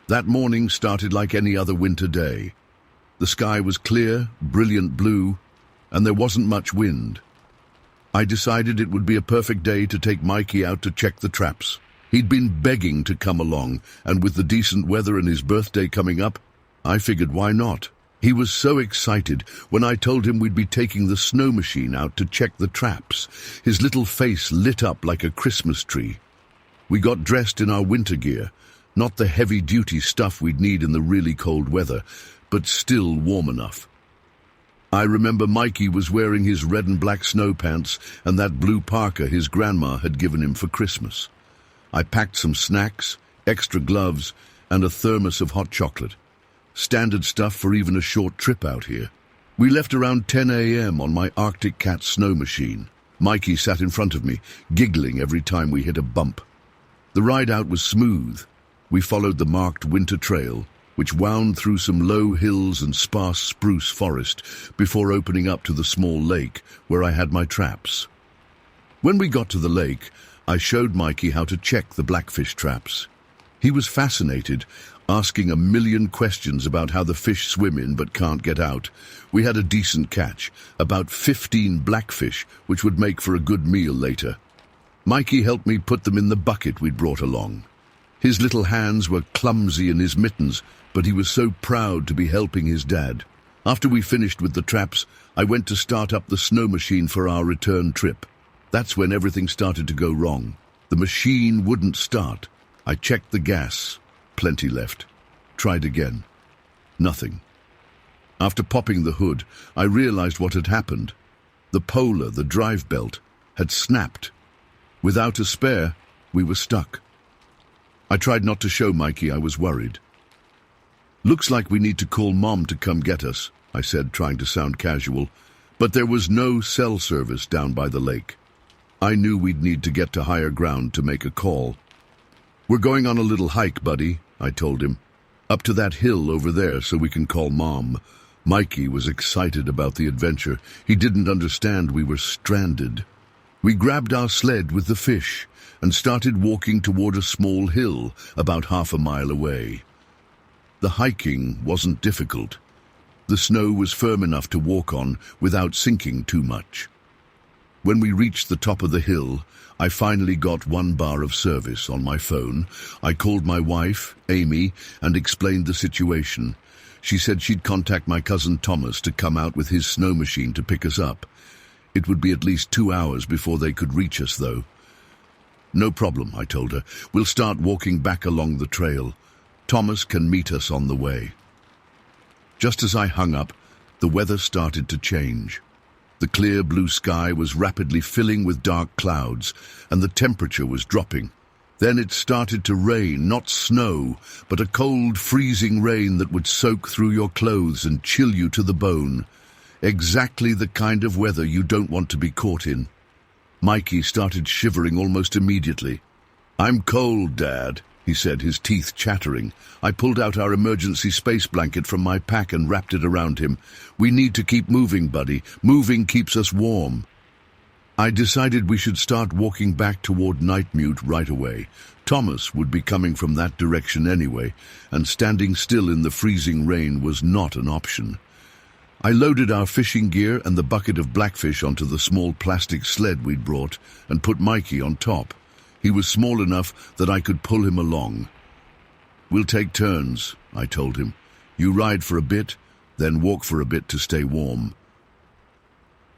That morning started like any other winter day. The sky was clear, brilliant blue, and there wasn't much wind. I decided it would be a perfect day to take Mikey out to check the traps. He'd been begging to come along, and with the decent weather and his birthday coming up, I figured why not. He was so excited when I told him we'd be taking the snow machine out to check the traps. His little face lit up like a Christmas tree. We got dressed in our winter gear, not the heavy-duty stuff we'd need in the really cold weather, but still warm enough. I remember Mikey was wearing his red and black snow pants and that blue parka his grandma had given him for Christmas. I packed some snacks, extra gloves, and a thermos of hot chocolate. Standard stuff for even a short trip out here. We left around 10 a.m. on my Arctic Cat snow machine. Mikey sat in front of me, giggling every time we hit a bump. The ride out was smooth. We followed the marked winter trail, which wound through some low hills and sparse spruce forest before opening up to the small lake where I had my traps. When we got to the lake, I showed Mikey how to check the blackfish traps. He was fascinated, asking a million questions about how the fish swim in but can't get out. We had a decent catch, about 15 blackfish, which would make for a good meal later. Mikey helped me put them in the bucket we'd brought along. His little hands were clumsy in his mittens, but he was so proud to be helping his dad. After we finished with the traps, I went to start up the snow machine for our return trip. That's when everything started to go wrong. The machine wouldn't start. I checked the gas. Plenty left. Tried again. Nothing. After popping the hood, I realized what had happened. The polar, the drive belt, had snapped. Without a spare, we were stuck. I tried not to show Mikey I was worried. "Looks like we need to call Mom to come get us," I said, trying to sound casual, but there was no cell service down by the lake. I knew we'd need to get to higher ground to make a call. "We're going on a little hike, buddy," I told him. "Up to that hill over there so we can call Mom." Mikey was excited about the adventure. He didn't understand we were stranded. We grabbed our sled with the fish and started walking toward a small hill about half a mile away. The hiking wasn't difficult. The snow was firm enough to walk on without sinking too much. When we reached the top of the hill, I finally got 1 bar of service on my phone. I called my wife, Amy, and explained the situation. She said she'd contact my cousin Thomas to come out with his snow machine to pick us up. It would be at least 2 hours before they could reach us, though. "No problem," I told her. "We'll start walking back along the trail. Thomas can meet us on the way." Just as I hung up, the weather started to change. The clear blue sky was rapidly filling with dark clouds, and the temperature was dropping. Then it started to rain, not snow, but a cold, freezing rain that would soak through your clothes and chill you to the bone. Exactly the kind of weather you don't want to be caught in. Mikey started shivering almost immediately. "I'm cold, Dad," he said, his teeth chattering. I pulled out our emergency space blanket from my pack and wrapped it around him. "We need to keep moving, buddy. Moving keeps us warm." I decided we should start walking back toward Nightmute right away. Thomas would be coming from that direction anyway, and standing still in the freezing rain was not an option. I loaded our fishing gear and the bucket of blackfish onto the small plastic sled we'd brought and put Mikey on top. He was small enough that I could pull him along. "We'll take turns," I told him. "You ride for a bit, then walk for a bit to stay warm."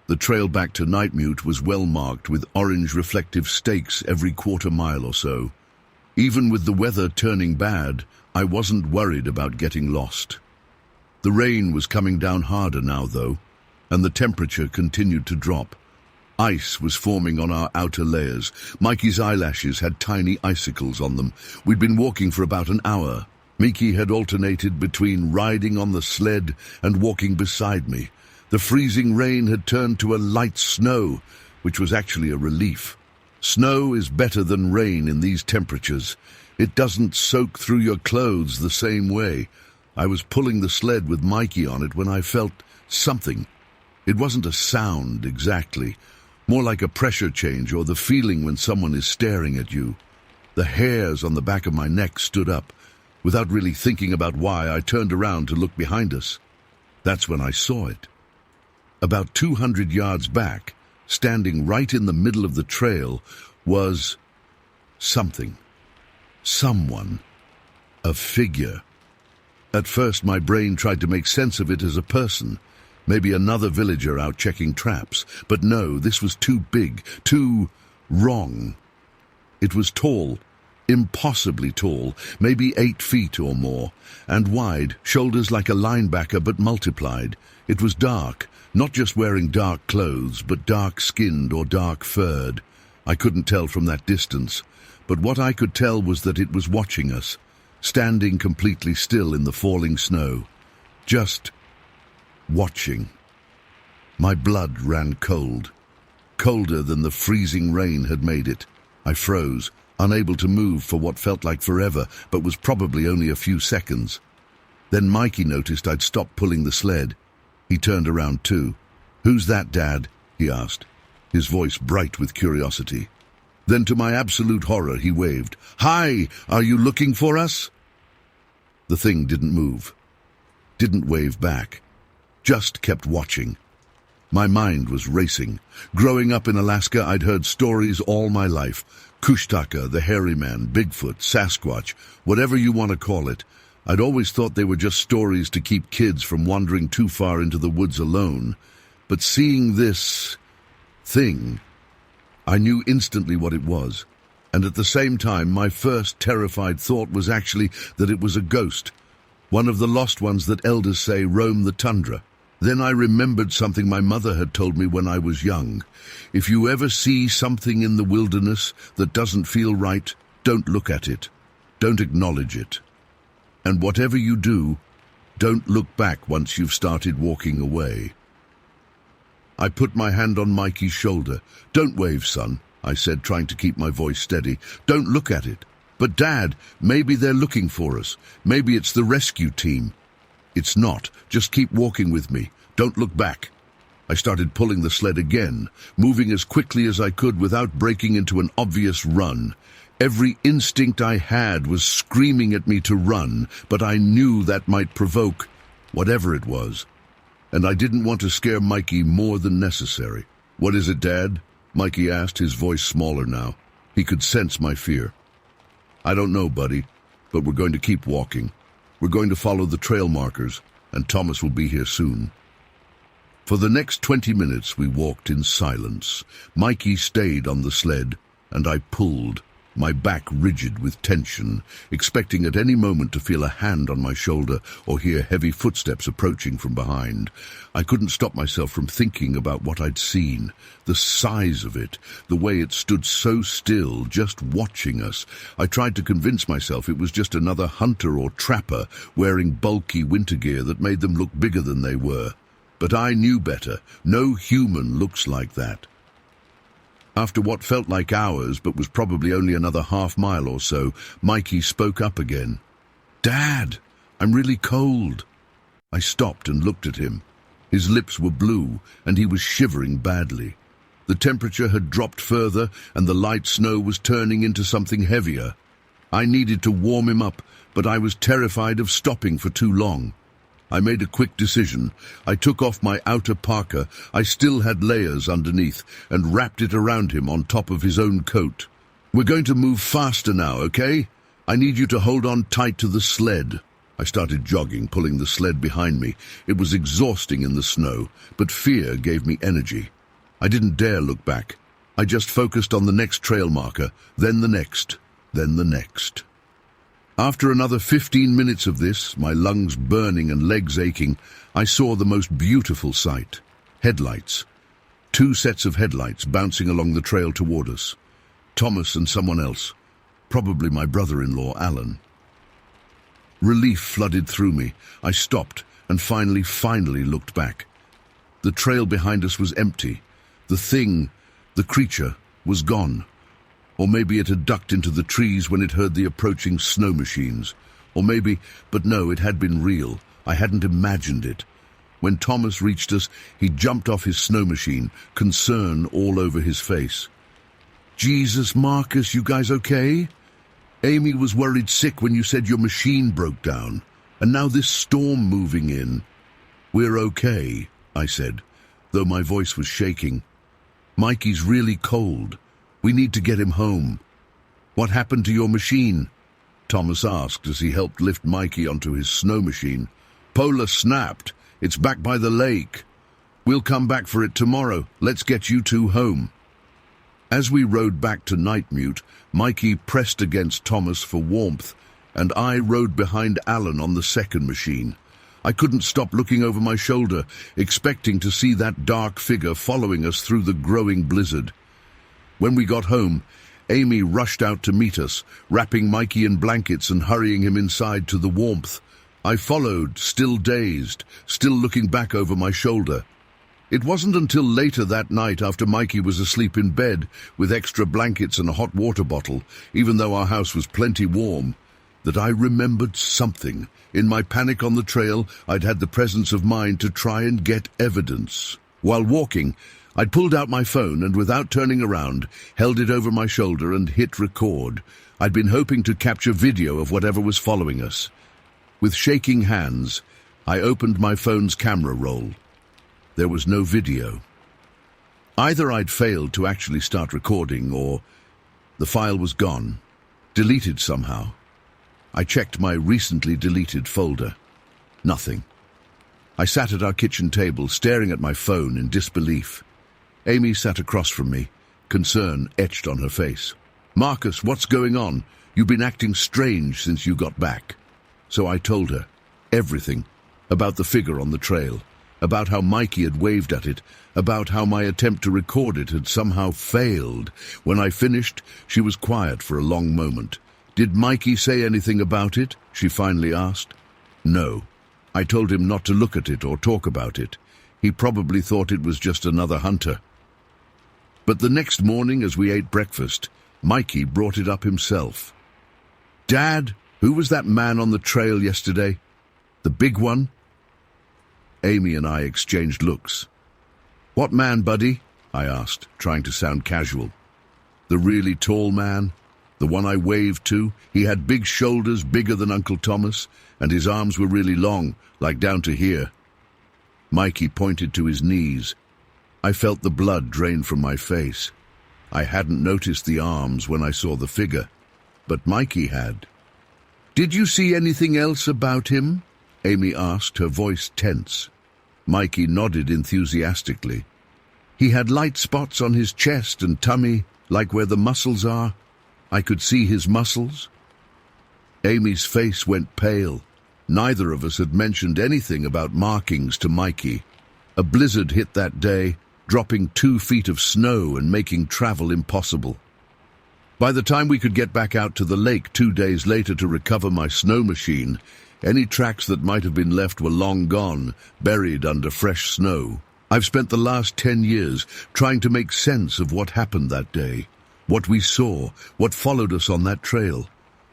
The trail back to Nightmute was well marked with orange reflective stakes every quarter mile or so. Even with the weather turning bad, I wasn't worried about getting lost. The rain was coming down harder now, though, and the temperature continued to drop. Ice was forming on our outer layers. Mikey's eyelashes had tiny icicles on them. We'd been walking for about an hour. Mikey had alternated between riding on the sled and walking beside me. The freezing rain had turned to a light snow, which was actually a relief. Snow is better than rain in these temperatures. It doesn't soak through your clothes the same way. I was pulling the sled with Mikey on it when I felt something. It wasn't a sound exactly, more like a pressure change or the feeling when someone is staring at you. The hairs on the back of my neck stood up. Without really thinking about why, I turned around to look behind us. That's when I saw it. About 200 yards back, Standing right in the middle of the trail was something, someone, a figure. At first my brain tried to make sense of it as a person, maybe another villager out checking traps, but no, this was too big, too wrong. It was tall, impossibly tall, maybe 8 feet or more, and wide, shoulders like a linebacker but multiplied. It was dark, not just wearing dark clothes, but dark-skinned or dark-furred. I couldn't tell from that distance, but what I could tell was that it was watching us, standing completely still in the falling snow, just watching. My blood ran cold, colder than the freezing rain had made it. I froze, unable to move for what felt like forever, but was probably only a few seconds. Then Mikey noticed I'd stopped pulling the sled. He turned around too. "Who's that, Dad?" he asked, his voice bright with curiosity. Then to my absolute horror he waved. "Hi, are you looking for us?" The thing didn't move, didn't wave back, just kept watching. My mind was racing. Growing up in Alaska, I'd heard stories all my life. Kushtaka, the hairy man, Bigfoot, Sasquatch, whatever you want to call it. I'd always thought they were just stories to keep kids from wandering too far into the woods alone. But seeing this thing, I knew instantly what it was. And at the same time, my first terrified thought was actually that it was a ghost, one of the lost ones that elders say roam the tundra. Then I remembered something my mother had told me when I was young. If you ever see something in the wilderness that doesn't feel right, don't look at it. Don't acknowledge it. And whatever you do, don't look back once you've started walking away. I put my hand on Mikey's shoulder. "Don't wave, son," I said, trying to keep my voice steady. "Don't look at it." "But Dad, maybe they're looking for us. Maybe it's the rescue team." "It's not. Just keep walking with me. Don't look back." I started pulling the sled again, moving as quickly as I could without breaking into an obvious run. Every instinct I had was screaming at me to run, but I knew that might provoke whatever it was. And I didn't want to scare Mikey more than necessary. "What is it, Dad?" Mikey asked, his voice smaller now. He could sense my fear. "I don't know, buddy, but we're going to keep walking. We're going to follow the trail markers, and Thomas will be here soon." For the next 20 minutes we walked in silence. Mikey stayed on the sled, and I pulled, my back rigid with tension, expecting at any moment to feel a hand on my shoulder or hear heavy footsteps approaching from behind. I couldn't stop myself from thinking about what I'd seen, the size of it, the way it stood so still, just watching us. I tried to convince myself it was just another hunter or trapper wearing bulky winter gear that made them look bigger than they were. But I knew better. No human looks like that. After what felt like hours, but was probably only another half-mile or so, Mikey spoke up again. "Dad, I'm really cold." I stopped and looked at him. His lips were blue, and he was shivering badly. The temperature had dropped further, and the light snow was turning into something heavier. I needed to warm him up, but I was terrified of stopping for too long. I made a quick decision. I took off my outer parka, I still had layers underneath, and wrapped it around him on top of his own coat. "We're going to move faster now, okay? I need you to hold on tight to the sled." I started jogging, pulling the sled behind me. It was exhausting in the snow, but fear gave me energy. I didn't dare look back. I just focused on the next trail marker, then the next, then the next. After another 15 minutes of this, my lungs burning and legs aching, I saw the most beautiful sight. Headlights. 2 sets of headlights bouncing along the trail toward us. Thomas and someone else. Probably my brother-in-law, Alan. Relief flooded through me. I stopped and finally looked back. The trail behind us was empty. The thing, the creature, was gone. Or maybe it had ducked into the trees when it heard the approaching snow machines. Or maybe, but no, it had been real. I hadn't imagined it. When Thomas reached us, he jumped off his snow machine, concern all over his face. "Jesus, Marcus, you guys okay? Amy was worried sick when you said your machine broke down. And now this storm moving in." "We're okay," I said, though my voice was shaking. Mikey's really cold. We need to get him home. What happened to your machine? Thomas asked as he helped lift Mikey onto his snow machine. Polar snapped. It's back by the lake. We'll come back for it tomorrow. Let's get you two home. As we rode back to Nightmute, Mikey pressed against Thomas for warmth, and I rode behind Alan on the second machine. I couldn't stop looking over my shoulder, expecting to see that dark figure following us through the growing blizzard. When we got home, Amy rushed out to meet us, wrapping Mikey in blankets and hurrying him inside to the warmth. I followed, still dazed, still looking back over my shoulder. It wasn't until later that night, after Mikey was asleep in bed with extra blankets and a hot water bottle, even though our house was plenty warm, that I remembered something. In my panic on the trail, I'd had the presence of mind to try and get evidence. While walking, I'd pulled out my phone and, without turning around, held it over my shoulder and hit record. I'd been hoping to capture video of whatever was following us. With shaking hands, I opened my phone's camera roll. There was no video. Either I'd failed to actually start recording, or the file was gone, deleted somehow. I checked my recently deleted folder. Nothing. I sat at our kitchen table, staring at my phone in disbelief. Amy sat across from me, concern etched on her face. Marcus, what's going on? You've been acting strange since you got back. So I told her everything about the figure on the trail, about how Mikey had waved at it, about how my attempt to record it had somehow failed. When I finished, she was quiet for a long moment. Did Mikey say anything about it? She finally asked. No. I told him not to look at it or talk about it. He probably thought it was just another hunter. But the next morning, as we ate breakfast, Mikey brought it up himself. Dad, who was that man on the trail yesterday? The big one? Amy and I exchanged looks. What man, buddy? I asked, trying to sound casual. The really tall man? The one I waved to? He had big shoulders, bigger than Uncle Thomas, and his arms were really long, like down to here. Mikey pointed to his knees. I felt the blood drain from my face. I hadn't noticed the arms when I saw the figure, but Mikey had. Did you see anything else about him? Amy asked, her voice tense. Mikey nodded enthusiastically. He had light spots on his chest and tummy, like where the muscles are. I could see his muscles. Amy's face went pale. Neither of us had mentioned anything about markings to Mikey. A blizzard hit that day, dropping 2 feet of snow and making travel impossible. By the time we could get back out to the lake 2 days later to recover my snow machine, any tracks that might have been left were long gone, buried under fresh snow. I've spent the last 10 years trying to make sense of what happened that day, what we saw, what followed us on that trail.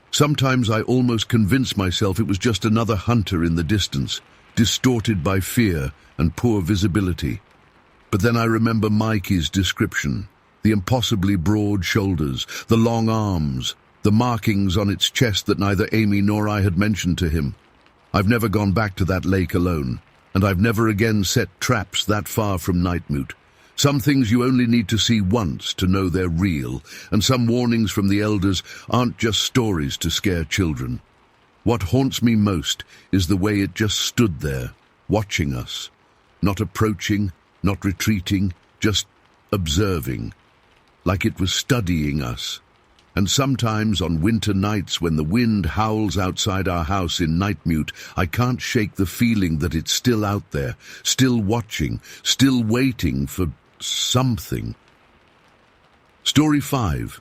Sometimes I almost convince myself it was just another hunter in the distance, distorted by fear and poor visibility. But then I remember Mikey's description, the impossibly broad shoulders, the long arms, the markings on its chest that neither Amy nor I had mentioned to him. I've never gone back to that lake alone, and I've never again set traps that far from Nightmute. Some things you only need to see once to know they're real, and some warnings from the elders aren't just stories to scare children. What haunts me most is the way it just stood there, watching us, not approaching, not retreating, just observing, like it was studying us. And sometimes on winter nights when the wind howls outside our house in Nightmute, I can't shake the feeling that it's still out there, still watching, still waiting for something. Story 5.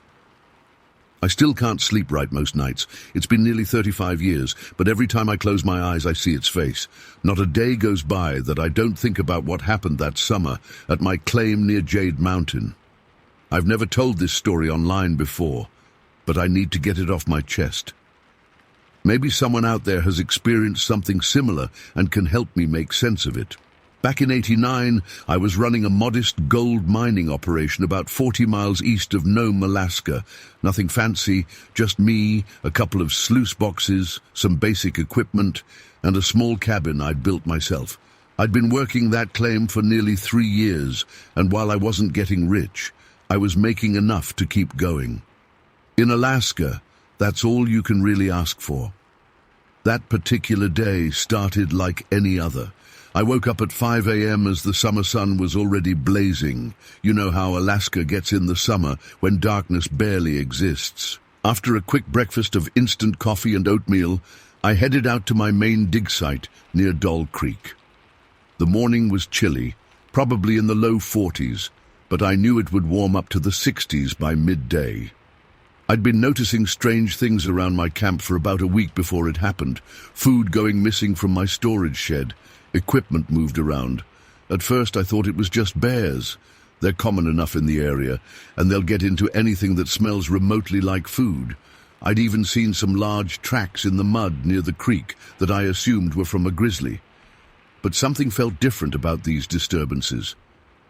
I still can't sleep right most nights. It's been nearly 35 years, but every time I close my eyes I see its face. Not a day goes by that I don't think about what happened that summer at my claim near Jade Mountain. I've never told this story online before, but I need to get it off my chest. Maybe someone out there has experienced something similar and can help me make sense of it. Back in '89, I was running a modest gold mining operation about 40 miles east of Nome, Alaska. Nothing fancy, just me, a couple of sluice boxes, some basic equipment, and a small cabin I'd built myself. I'd been working that claim for nearly 3 years, and while I wasn't getting rich, I was making enough to keep going. In Alaska, that's all you can really ask for. That particular day started like any other. I woke up at 5 a.m. as the summer sun was already blazing. You know how Alaska gets in the summer when darkness barely exists. After a quick breakfast of instant coffee and oatmeal, I headed out to my main dig site near Donk Creek. The morning was chilly, probably in the low 40s, but I knew it would warm up to the 60s by midday. I'd been noticing strange things around my camp for about a week before it happened. Food going missing from my storage shed. Equipment moved around. At first I thought it was just bears. They're common enough in the area, and they'll get into anything that smells remotely like food. I'd even seen some large tracks in the mud near the creek that I assumed were from a grizzly. But something felt different about these disturbances.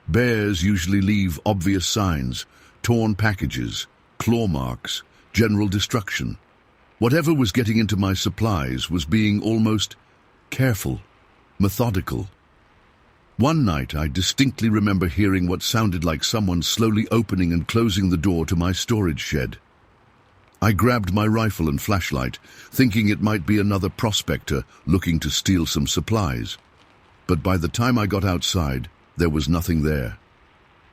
Bears usually leave obvious signs, torn packages, claw marks, general destruction. Whatever was getting into my supplies was being almost careful, methodical. One night I distinctly remember hearing what sounded like someone slowly opening and closing the door to my storage shed. I grabbed my rifle and flashlight, thinking it might be another prospector looking to steal some supplies. But by the time I got outside, there was nothing there.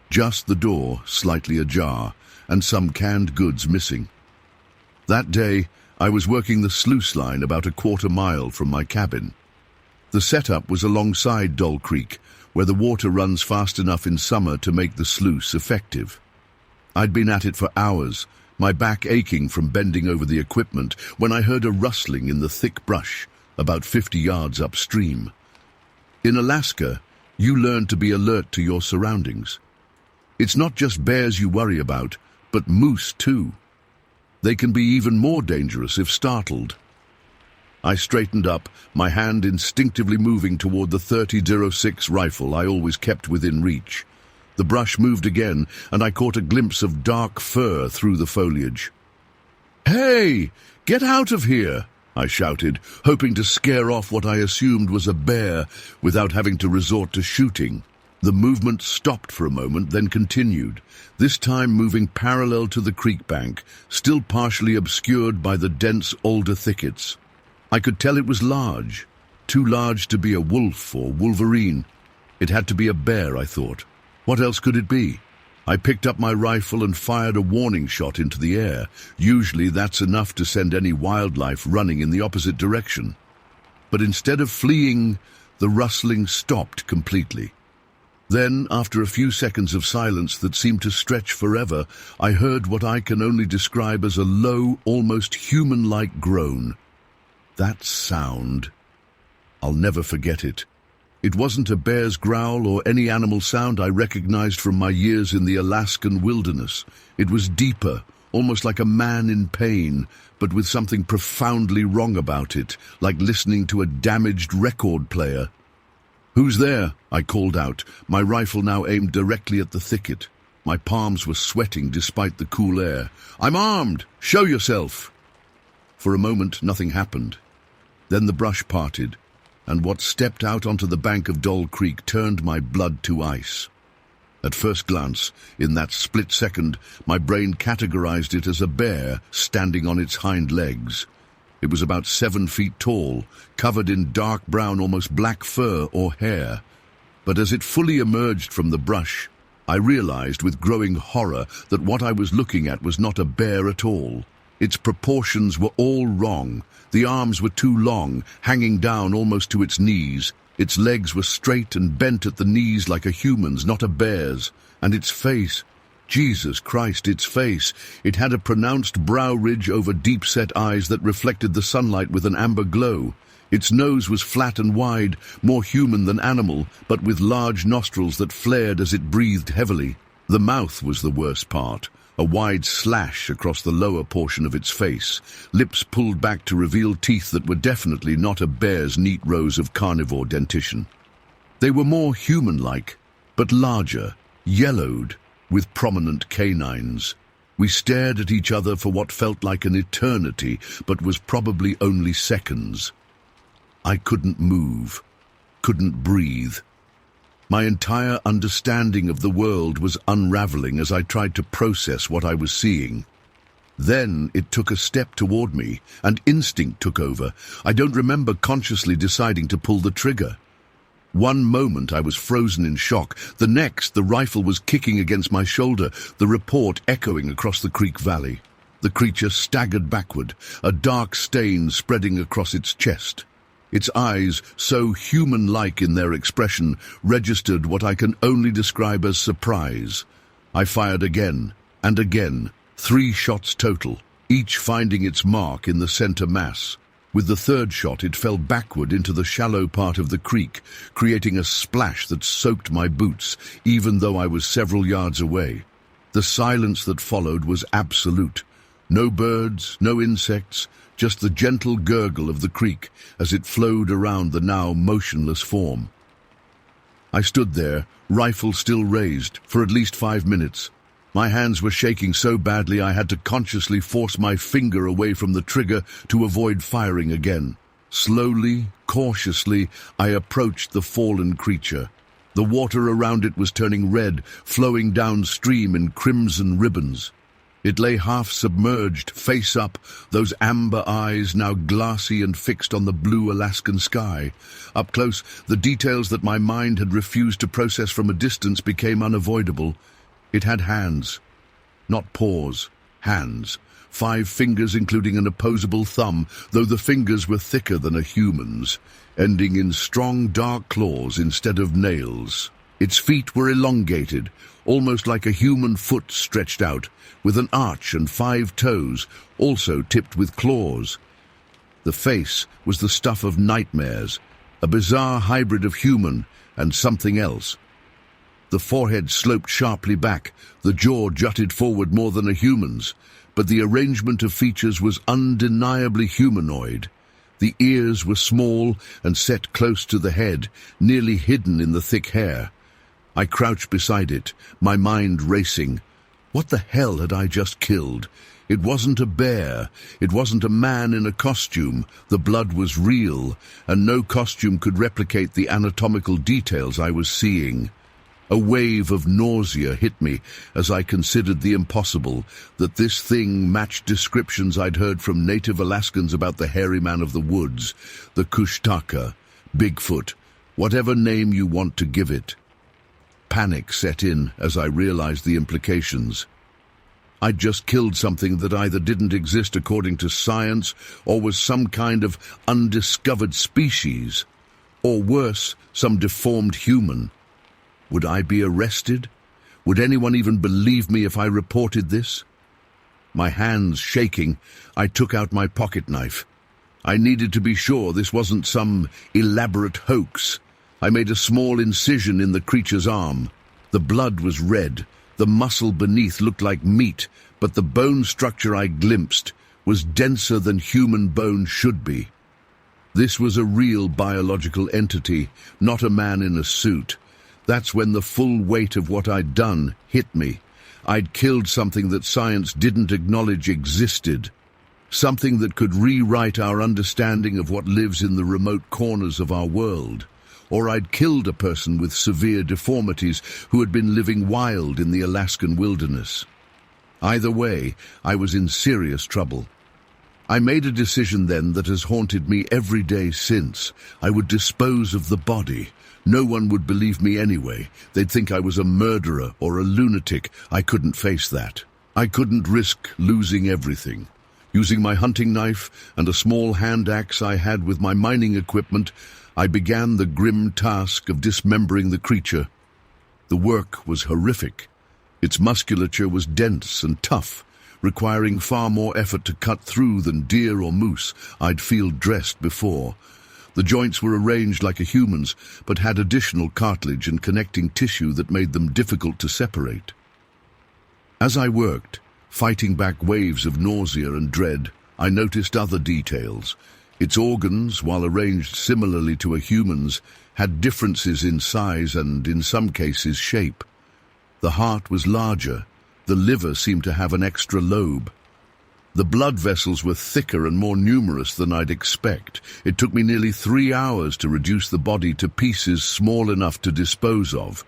Just the door slightly ajar, and some canned goods missing. That day, I was working the sluice line about a quarter mile from my cabin. The setup was alongside Donk Creek, where the water runs fast enough in summer to make the sluice effective. I'd been at it for hours, my back aching from bending over the equipment, when I heard a rustling in the thick brush, about 50 yards upstream. In Alaska, you learn to be alert to your surroundings. It's not just bears you worry about, but moose too. They can be even more dangerous if startled. I straightened up, my hand instinctively moving toward the .30-06 rifle I always kept within reach. The brush moved again, and I caught a glimpse of dark fur through the foliage. "Hey, get out of here!" I shouted, hoping to scare off what I assumed was a bear without having to resort to shooting. The movement stopped for a moment, then continued, this time moving parallel to the creek bank, still partially obscured by the dense alder thickets. I could tell it was large, too large to be a wolf or wolverine. It had to be a bear, I thought. What else could it be? I picked up my rifle and fired a warning shot into the air. Usually that's enough to send any wildlife running in the opposite direction. But instead of fleeing, the rustling stopped completely. Then, after a few seconds of silence that seemed to stretch forever, I heard what I can only describe as a low, almost human-like groan. That sound, I'll never forget it. It wasn't a bear's growl or any animal sound I recognized from my years in the Alaskan wilderness. It was deeper, almost like a man in pain, but with something profoundly wrong about it, like listening to a damaged record player. "Who's there?" I called out, my rifle now aimed directly at the thicket. My palms were sweating despite the cool air. "I'm armed! Show yourself!" For a moment, nothing happened. Then the brush parted, and what stepped out onto the bank of Donk Creek turned my blood to ice. At first glance, in that split second, my brain categorized it as a bear standing on its hind legs. It was about 7 feet tall, covered in dark brown, almost black fur or hair. But as it fully emerged from the brush, I realized with growing horror that what I was looking at was not a bear at all. Its proportions were all wrong. The arms were too long, hanging down almost to its knees. Its legs were straight and bent at the knees like a human's, not a bear's. And its face, Jesus Christ, its face. It had a pronounced brow ridge over deep-set eyes that reflected the sunlight with an amber glow. Its nose was flat and wide, more human than animal, but with large nostrils that flared as it breathed heavily. The mouth was the worst part. A wide slash across the lower portion of its face, lips pulled back to reveal teeth that were definitely not a bear's neat rows of carnivore dentition. They were more human-like, but larger, yellowed, with prominent canines. We stared at each other for what felt like an eternity, but was probably only seconds. I couldn't move. couldn't breathe. My entire understanding of the world was unraveling as I tried to process what I was seeing. Then it took a step toward me, and instinct took over. I don't remember consciously deciding to pull the trigger. One moment I was frozen in shock. The next, the rifle was kicking against my shoulder, the report echoing across the creek valley. The creature staggered backward, a dark stain spreading across its chest. Its eyes, so human-like in their expression, registered what I can only describe as surprise. I fired again, and again, 3 shots total, each finding its mark in the center mass. With the third shot, it fell backward into the shallow part of the creek, creating a splash that soaked my boots, even though I was several yards away. The silence that followed was absolute. No birds, no insects, just the gentle gurgle of the creek as it flowed around the now motionless form. I stood there, rifle still raised, for at least 5 minutes. My hands were shaking so badly I had to consciously force my finger away from the trigger to avoid firing again. Slowly, cautiously, I approached the fallen creature. The water around it was turning red, flowing downstream in crimson ribbons. It lay half submerged, face up, those amber eyes now glassy and fixed on the blue Alaskan sky. Up close, the details that my mind had refused to process from a distance became unavoidable. It had hands. Not paws, hands. 5 fingers including an opposable thumb, though the fingers were thicker than a human's, ending in strong dark claws instead of nails. Its feet were elongated, almost like a human foot stretched out, with an arch and 5 toes, also tipped with claws. The face was the stuff of nightmares, a bizarre hybrid of human and something else. The forehead sloped sharply back, the jaw jutted forward more than a human's, but the arrangement of features was undeniably humanoid. The ears were small and set close to the head, nearly hidden in the thick hair. I crouched beside it, my mind racing. What the hell had I just killed? It wasn't a bear. It wasn't a man in a costume. The blood was real, and no costume could replicate the anatomical details I was seeing. A wave of nausea hit me as I considered the impossible, that this thing matched descriptions I'd heard from native Alaskans about the hairy man of the woods, the Kushtaka, Bigfoot, whatever name you want to give it. Panic set in as I realized the implications. I'd just killed something that either didn't exist according to science or was some kind of undiscovered species, or worse, some deformed human. Would I be arrested? Would anyone even believe me if I reported this? My hands shaking, I took out my pocket knife. I needed to be sure this wasn't some elaborate hoax. I made a small incision in the creature's arm. The blood was red. The muscle beneath looked like meat, but the bone structure I glimpsed was denser than human bone should be. This was a real biological entity, not a man in a suit. That's when the full weight of what I'd done hit me. I'd killed something that science didn't acknowledge existed. Something that could rewrite our understanding of what lives in the remote corners of our world. Or I'd killed a person with severe deformities who had been living wild in the Alaskan wilderness. Either way, I was in serious trouble. I made a decision then that has haunted me every day since. I would dispose of the body. No one would believe me anyway. They'd think I was a murderer or a lunatic. I couldn't face that. I couldn't risk losing everything. Using my hunting knife and a small hand axe I had with my mining equipment, I began the grim task of dismembering the creature. The work was horrific. Its musculature was dense and tough, requiring far more effort to cut through than deer or moose I'd field dressed before. The joints were arranged like a human's, but had additional cartilage and connecting tissue that made them difficult to separate. As I worked, fighting back waves of nausea and dread, I noticed other details. Its organs, while arranged similarly to a human's, had differences in size and, in some cases, shape. The heart was larger. The liver seemed to have an extra lobe. The blood vessels were thicker and more numerous than I'd expect. It took me nearly 3 hours to reduce the body to pieces small enough to dispose of.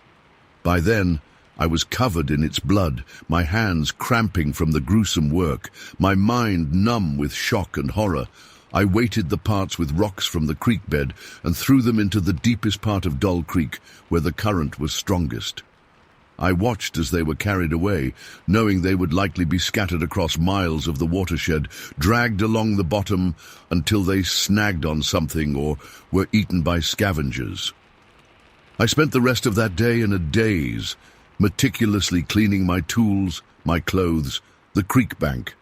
By then, I was covered in its blood, my hands cramping from the gruesome work, my mind numb with shock and horror. I weighted the parts with rocks from the creek bed and threw them into the deepest part of Dull Creek, where the current was strongest. I watched as they were carried away, knowing they would likely be scattered across miles of the watershed, dragged along the bottom until they snagged on something or were eaten by scavengers. I spent the rest of that day in a daze, meticulously cleaning my tools, my clothes, the creek bank.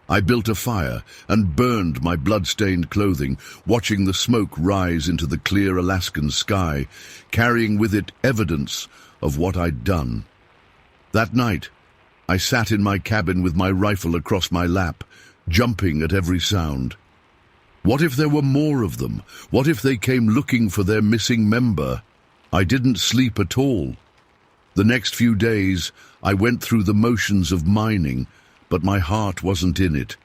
I built a fire and burned my blood-stained clothing, watching the smoke rise into the clear Alaskan sky, carrying with it evidence of what I'd done. That night, I sat in my cabin with my rifle across my lap, jumping at every sound. What if there were more of them? What if they came looking for their missing member? I didn't sleep at all. The next few days, I went through the motions of mining, but my heart wasn't in it.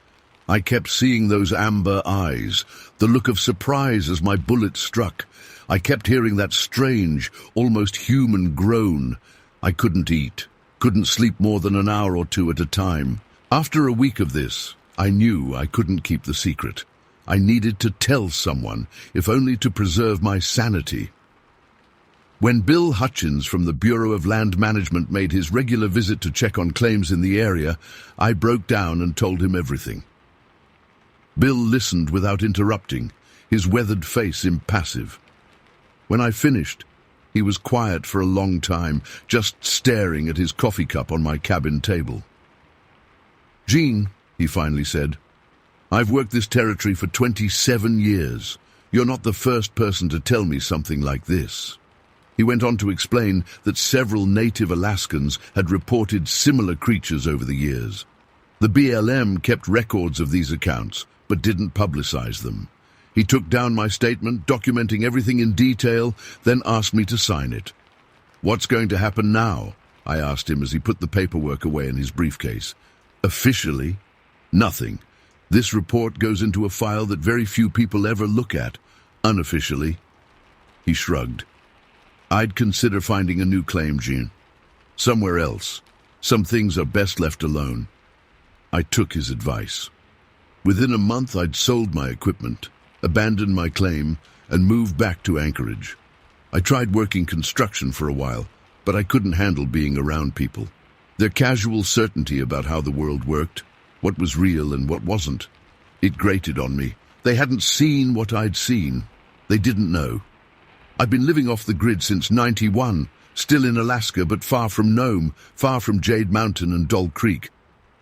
I kept seeing those amber eyes, the look of surprise as my bullet struck. I kept hearing that strange, almost human groan. I couldn't eat, couldn't sleep more than an hour or two at a time. After a week of this, I knew I couldn't keep the secret. I needed to tell someone, if only to preserve my sanity. When Bill Hutchins from the Bureau of Land Management made his regular visit to check on claims in the area, I broke down and told him everything. Bill listened without interrupting, his weathered face impassive. When I finished, he was quiet for a long time, just staring at his coffee cup on my cabin table. "Gene," he finally said, "I've worked this territory for 27 years. You're not the first person to tell me something like this." He went on to explain that several native Alaskans had reported similar creatures over the years. The BLM kept records of these accounts, but didn't publicize them. He took down my statement, documenting everything in detail, then asked me to sign it. "What's going to happen now?" I asked him as he put the paperwork away in his briefcase. "Officially, nothing. This report goes into a file that very few people ever look at. Unofficially." He shrugged. "I'd consider finding a new claim, Gene. Somewhere else. Some things are best left alone." I took his advice. Within a month, I'd sold my equipment, abandoned my claim, and moved back to Anchorage. I tried working construction for a while, but I couldn't handle being around people. Their casual certainty about how the world worked, what was real and what wasn't. It grated on me. They hadn't seen what I'd seen. They didn't know. I've been living off the grid since '91, still in Alaska but far from Nome, far from Jade Mountain and Dull Creek.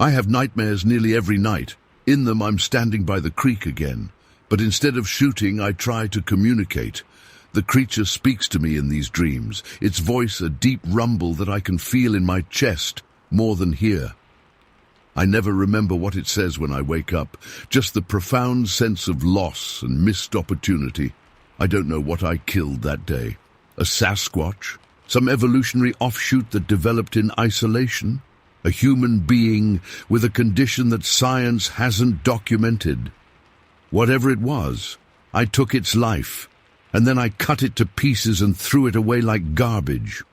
I have nightmares nearly every night. In them I'm standing by the creek again. But instead of shooting, I try to communicate. The creature speaks to me in these dreams, its voice a deep rumble that I can feel in my chest more than hear. I never remember what it says when I wake up, just the profound sense of loss and missed opportunity. I don't know what I killed that day. A Sasquatch? Some evolutionary offshoot that developed in isolation? A human being with a condition that science hasn't documented? Whatever it was, I took its life, and then I cut it to pieces and threw it away like garbage.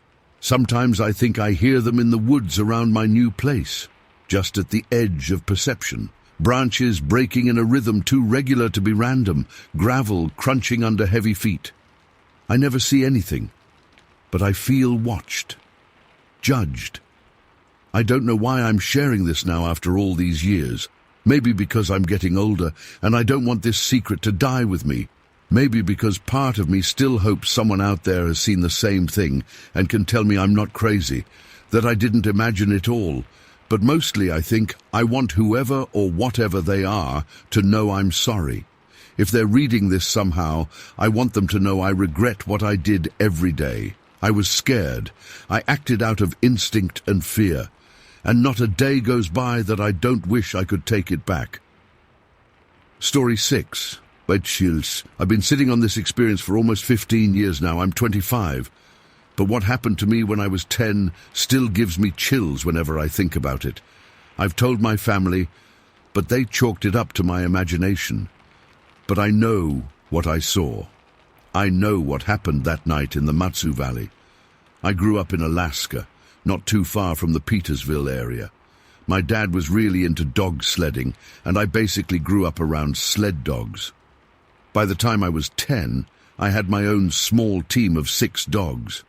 Sometimes I think I hear them in the woods around my new place, just at the edge of perception. Branches breaking in a rhythm too regular to be random, gravel crunching under heavy feet. I never see anything, but I feel watched, judged. I don't know why I'm sharing this now after all these years. Maybe because I'm getting older and I don't want this secret to die with me. Maybe because part of me still hopes someone out there has seen the same thing and can tell me I'm not crazy, that I didn't imagine it all. But mostly I think I want whoever or whatever they are to know I'm sorry. If they're reading this somehow, I want them to know I regret what I did every day. I was scared. I acted out of instinct and fear. And not a day goes by that I don't wish I could take it back. Story 6. By Chills. I've been sitting on this experience for almost 15 years now. I'm 25. But what happened to me when I was 10 still gives me chills whenever I think about it. I've told my family, but they chalked it up to my imagination. But I know what I saw. I know what happened that night in the Matsu Valley. I grew up in Alaska, not too far from the Petersville area. My dad was really into dog sledding, and I basically grew up around sled dogs. By the time I was 10, I had my own small team of 6 dogs.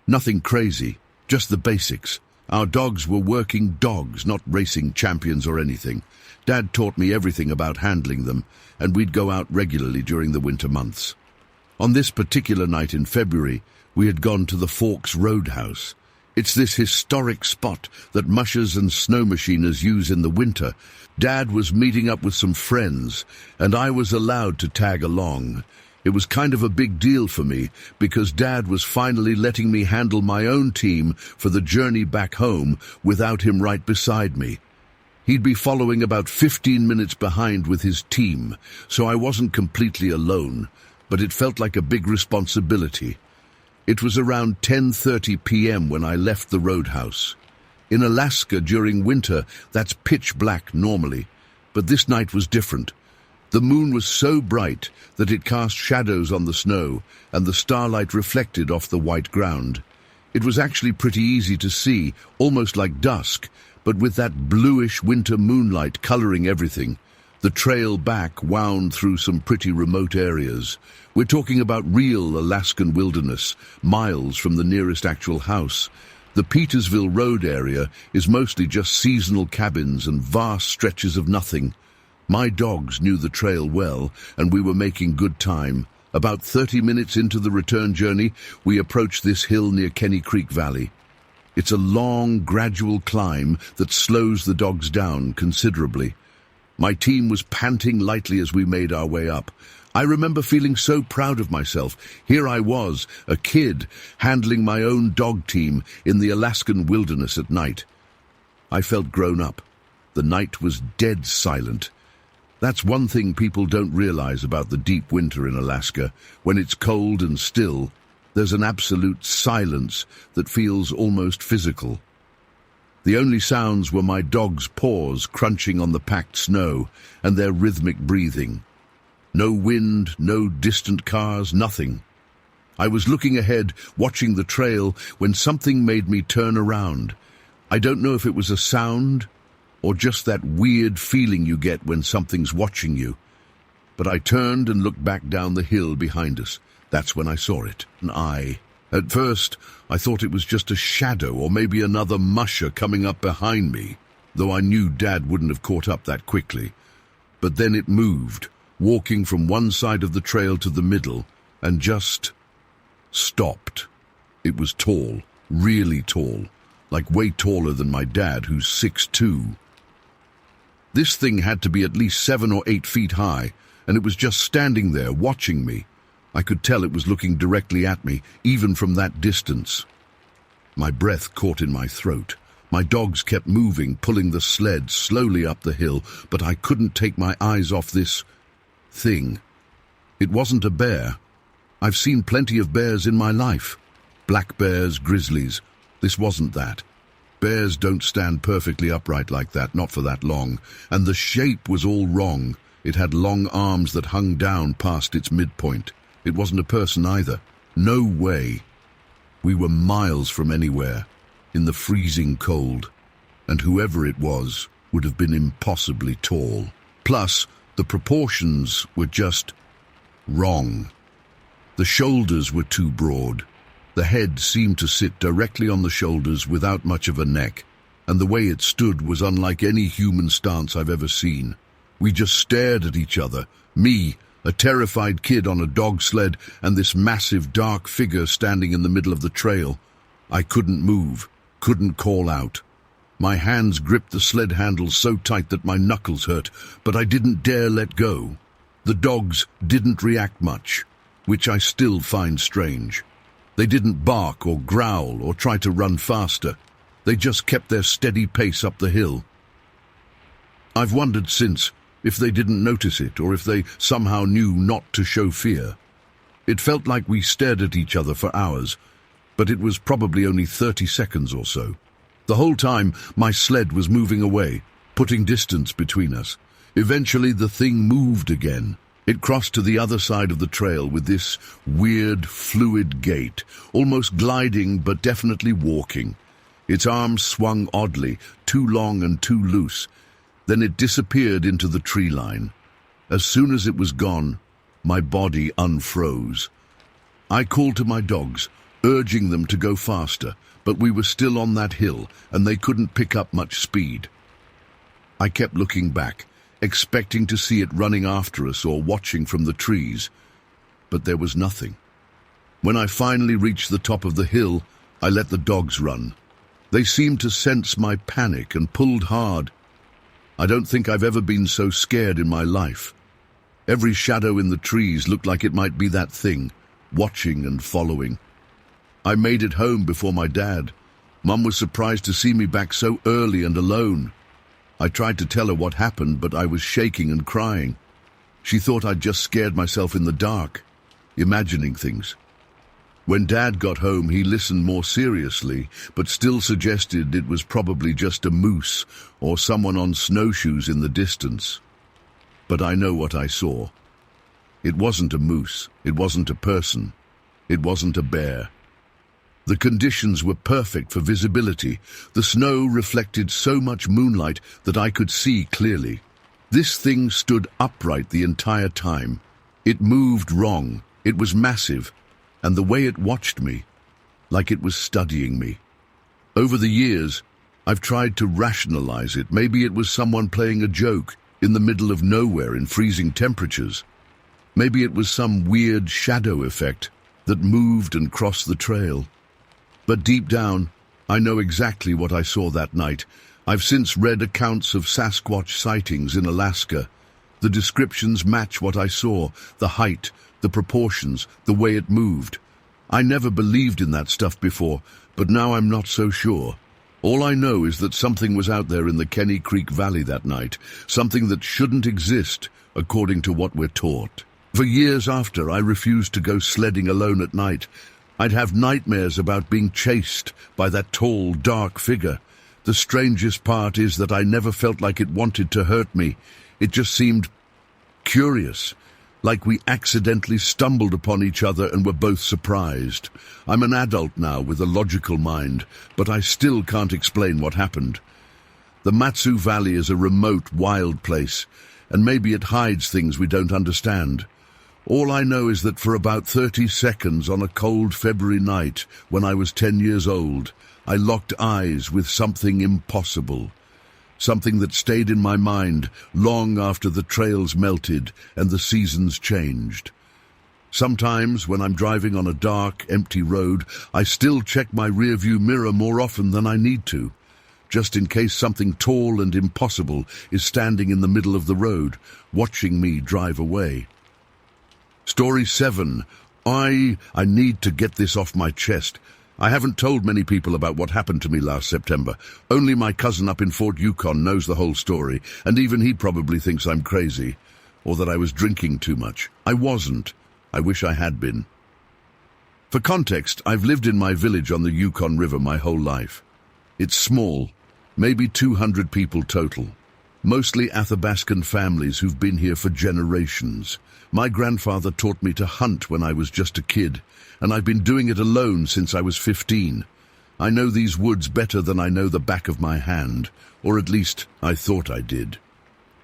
Nothing crazy, just the basics. Our dogs were working dogs, not racing champions or anything. Dad taught me everything about handling them, and we'd go out regularly during the winter months. On this particular night in February, we had gone to the Forks Roadhouse. It's this historic spot that mushers and snow machiners use in the winter. Dad was meeting up with some friends, and I was allowed to tag along. It was kind of a big deal for me, because Dad was finally letting me handle my own team for the journey back home without him right beside me. He'd be following about 15 minutes behind with his team, so I wasn't completely alone, but it felt like a big responsibility. It was around 10:30 p.m. when I left the roadhouse. In Alaska during winter, that's pitch black normally, but this night was different. The moon was so bright that it cast shadows on the snow, and the starlight reflected off the white ground. It was actually pretty easy to see, almost like dusk, but with that bluish winter moonlight coloring everything. The trail back wound through some pretty remote areas. We're talking about real Alaskan wilderness, miles from the nearest actual house. The Petersville Road area is mostly just seasonal cabins and vast stretches of nothing. My dogs knew the trail well, and we were making good time. About 30 minutes into the return journey, we approached this hill near Kenny Creek Valley. It's a long, gradual climb that slows the dogs down considerably. My team was panting lightly as we made our way up. I remember feeling so proud of myself. Here I was, a kid, handling my own dog team in the Alaskan wilderness at night. I felt grown up. The night was dead silent. That's one thing people don't realize about the deep winter in Alaska. When it's cold and still, there's an absolute silence that feels almost physical. The only sounds were my dog's paws crunching on the packed snow and their rhythmic breathing. No wind, no distant cars, nothing. I was looking ahead, watching the trail, when something made me turn around. I don't know if it was a sound or just that weird feeling you get when something's watching you. But I turned and looked back down the hill behind us. That's when I saw it, an eye. At first, I thought it was just a shadow or maybe another musher coming up behind me, though I knew Dad wouldn't have caught up that quickly. But then it moved, walking from one side of the trail to the middle, and just stopped. It was tall, really tall, like way taller than my dad, who's 6'2". This thing had to be at least 7 or 8 feet high, and it was just standing there, watching me. I could tell it was looking directly at me, even from that distance. My breath caught in my throat. My dogs kept moving, pulling the sled slowly up the hill, but I couldn't take my eyes off this thing. It wasn't a bear. I've seen plenty of bears in my life. Black bears, grizzlies. This wasn't that. Bears don't stand perfectly upright like that, not for that long. And the shape was all wrong. It had long arms that hung down past its midpoint. It wasn't a person either. No way. We were miles from anywhere, in the freezing cold. And whoever it was would have been impossibly tall. Plus, the proportions were just wrong. The shoulders were too broad. The head seemed to sit directly on the shoulders without much of a neck, and the way it stood was unlike any human stance I've ever seen. We just stared at each other, me, a terrified kid on a dog sled, and this massive dark figure standing in the middle of the trail. I couldn't move, couldn't call out. My hands gripped the sled handles so tight that my knuckles hurt, but I didn't dare let go. The dogs didn't react much, which I still find strange. They didn't bark or growl or try to run faster. They just kept their steady pace up the hill. I've wondered since if they didn't notice it or if they somehow knew not to show fear. It felt like we stared at each other for hours, but it was probably only 30 seconds or so. The whole time, my sled was moving away, putting distance between us. Eventually the thing moved again. It crossed to the other side of the trail with this weird, fluid gait, almost gliding but definitely walking. Its arms swung oddly, too long and too loose. Then it disappeared into the tree line. As soon as it was gone, my body unfroze. I called to my dogs, urging them to go faster, but we were still on that hill and they couldn't pick up much speed. I kept looking back, expecting to see it running after us or watching from the trees, but there was nothing. When I finally reached the top of the hill, I let the dogs run. They seemed to sense my panic and pulled hard. I don't think I've ever been so scared in my life. Every shadow in the trees looked like it might be that thing, watching and following. I made it home before my dad. Mum was surprised to see me back so early and alone. I tried to tell her what happened, but I was shaking and crying. She thought I'd just scared myself in the dark, imagining things. When Dad got home, he listened more seriously, but still suggested it was probably just a moose or someone on snowshoes in the distance. But I know what I saw. It wasn't a moose, it wasn't a person, it wasn't a bear. The conditions were perfect for visibility. The snow reflected so much moonlight that I could see clearly. This thing stood upright the entire time. It moved wrong, it was massive, and the way it watched me, like it was studying me. Over the years, I've tried to rationalize it. Maybe it was someone playing a joke in the middle of nowhere in freezing temperatures. Maybe it was some weird shadow effect that moved and crossed the trail. But deep down, I know exactly what I saw that night. I've since read accounts of Sasquatch sightings in Alaska. The descriptions match what I saw, the height, the proportions, the way it moved. I never believed in that stuff before, but now I'm not so sure. All I know is that something was out there in the Kenny Creek Valley that night, something that shouldn't exist, according to what we're taught. For years after, I refused to go sledding alone at night. I'd have nightmares about being chased by that tall, dark figure. The strangest part is that I never felt like it wanted to hurt me. It just seemed curious, like we accidentally stumbled upon each other and were both surprised. I'm an adult now with a logical mind, but I still can't explain what happened. The Matsu Valley is a remote, wild place, and maybe it hides things we don't understand. All I know is that for about 30 seconds on a cold February night, when I was 10 years old, I locked eyes with something impossible. Something that stayed in my mind long after the trails melted and the seasons changed. Sometimes, when I'm driving on a dark, empty road, I still check my rearview mirror more often than I need to, just in case something tall and impossible is standing in the middle of the road, watching me drive away. Story 7. I need to get this off my chest. I haven't told many people about what happened to me last September. Only my cousin up in Fort Yukon knows the whole story, and even he probably thinks I'm crazy, or that I was drinking too much. I wasn't. I wish I had been. For context, I've lived in my village on the Yukon River my whole life. It's small, maybe 200 people total. Mostly Athabascan families who've been here for generations. My grandfather taught me to hunt when I was just a kid, and I've been doing it alone since I was 15. I know these woods better than I know the back of my hand, or at least I thought I did.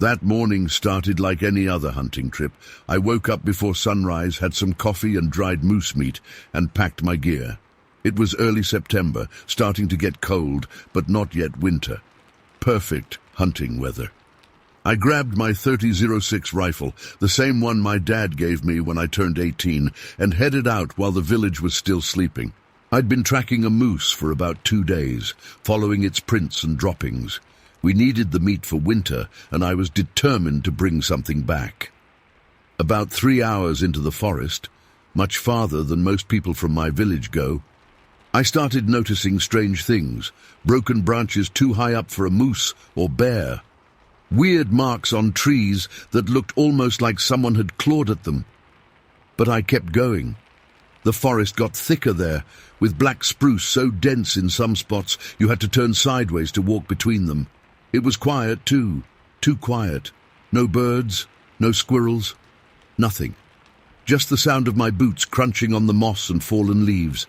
That morning started like any other hunting trip. I woke up before sunrise, had some coffee and dried moose meat, and packed my gear. It was early September, starting to get cold, but not yet winter. Perfect hunting weather. I grabbed my .30-06 rifle, the same one my dad gave me when I turned 18, and headed out while the village was still sleeping. I'd been tracking a moose for about 2 days, following its prints and droppings. We needed the meat for winter, and I was determined to bring something back. About 3 hours into the forest, much farther than most people from my village go, I started noticing strange things, broken branches too high up for a moose or bear. Weird marks on trees that looked almost like someone had clawed at them. But I kept going. The forest got thicker there, with black spruce so dense in some spots you had to turn sideways to walk between them. It was quiet too quiet. No birds, no squirrels, nothing. Just the sound of my boots crunching on the moss and fallen leaves.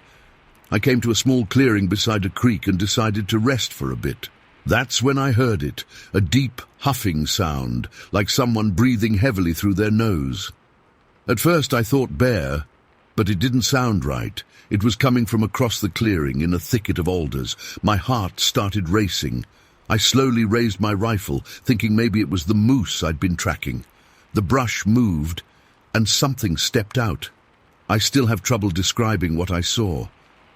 I came to a small clearing beside a creek and decided to rest for a bit. That's when I heard it, a deep, huffing sound, like someone breathing heavily through their nose. At first I thought bear, but it didn't sound right. It was coming from across the clearing in a thicket of alders. My heart started racing. I slowly raised my rifle, thinking maybe it was the moose I'd been tracking. The brush moved, and something stepped out. I still have trouble describing what I saw.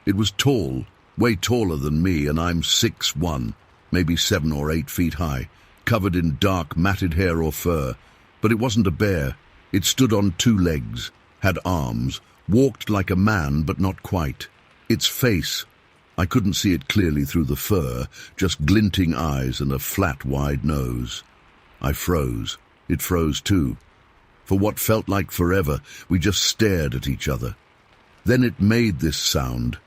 It was tall, way taller than me, and I'm 6'1", maybe 7 or 8 feet high, covered in dark, matted hair or fur. But it wasn't a bear. It stood on 2 legs, had arms, walked like a man, but not quite. Its face, I couldn't see it clearly through the fur, just glinting eyes and a flat, wide nose. I froze. It froze too. For what felt like forever, we just stared at each other. Then it made this sound.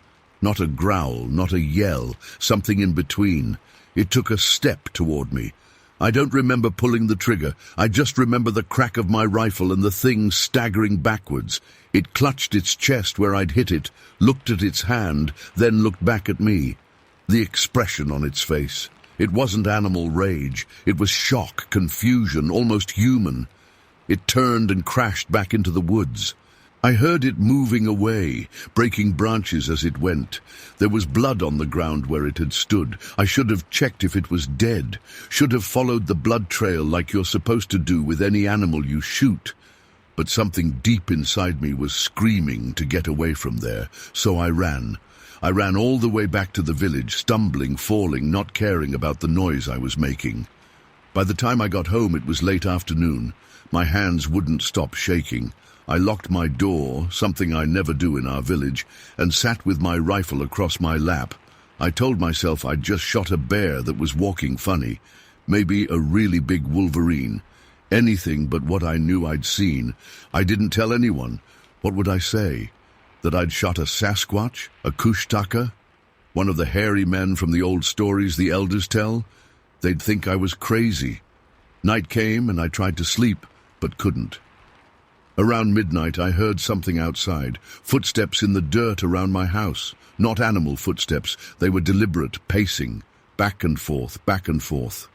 Not a growl, not a yell, something in between. It took a step toward me. I don't remember pulling the trigger. I just remember the crack of my rifle and the thing staggering backwards. It clutched its chest where I'd hit it, looked at its hand, then looked back at me. The expression on its face. It wasn't animal rage. It was shock, confusion, almost human. It turned and crashed back into the woods. I heard it moving away, breaking branches as it went. There was blood on the ground where it had stood. I should have checked if it was dead, should have followed the blood trail like you're supposed to do with any animal you shoot. But something deep inside me was screaming to get away from there, so I ran. I ran all the way back to the village, stumbling, falling, not caring about the noise I was making. By the time I got home, it was late afternoon. My hands wouldn't stop shaking. I locked my door, something I never do in our village, and sat with my rifle across my lap. I told myself I'd just shot a bear that was walking funny, maybe a really big wolverine. Anything but what I knew I'd seen. I didn't tell anyone. What would I say? That I'd shot a Sasquatch, a Kushtaka, one of the hairy men from the old stories the elders tell? They'd think I was crazy. Night came and I tried to sleep, but couldn't. Around midnight I heard something outside, footsteps in the dirt around my house. Not animal footsteps, they were deliberate, pacing, back and forth, back and forth.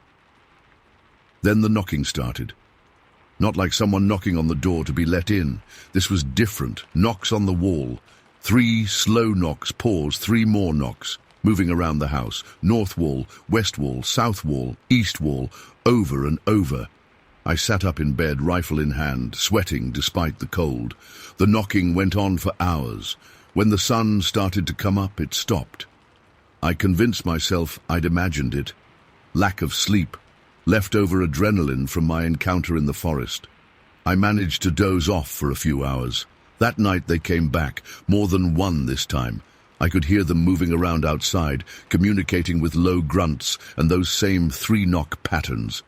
Then the knocking started. Not like someone knocking on the door to be let in. This was different, knocks on the wall. 3 slow knocks, pause, 3 more knocks, moving around the house. North wall, west wall, south wall, east wall, over and over. I sat up in bed, rifle in hand, sweating despite the cold. The knocking went on for hours. When the sun started to come up, it stopped. I convinced myself I'd imagined it. Lack of sleep, leftover adrenaline from my encounter in the forest. I managed to doze off for a few hours. That night they came back, more than one this time. I could hear them moving around outside, communicating with low grunts and those same 3-knock patterns.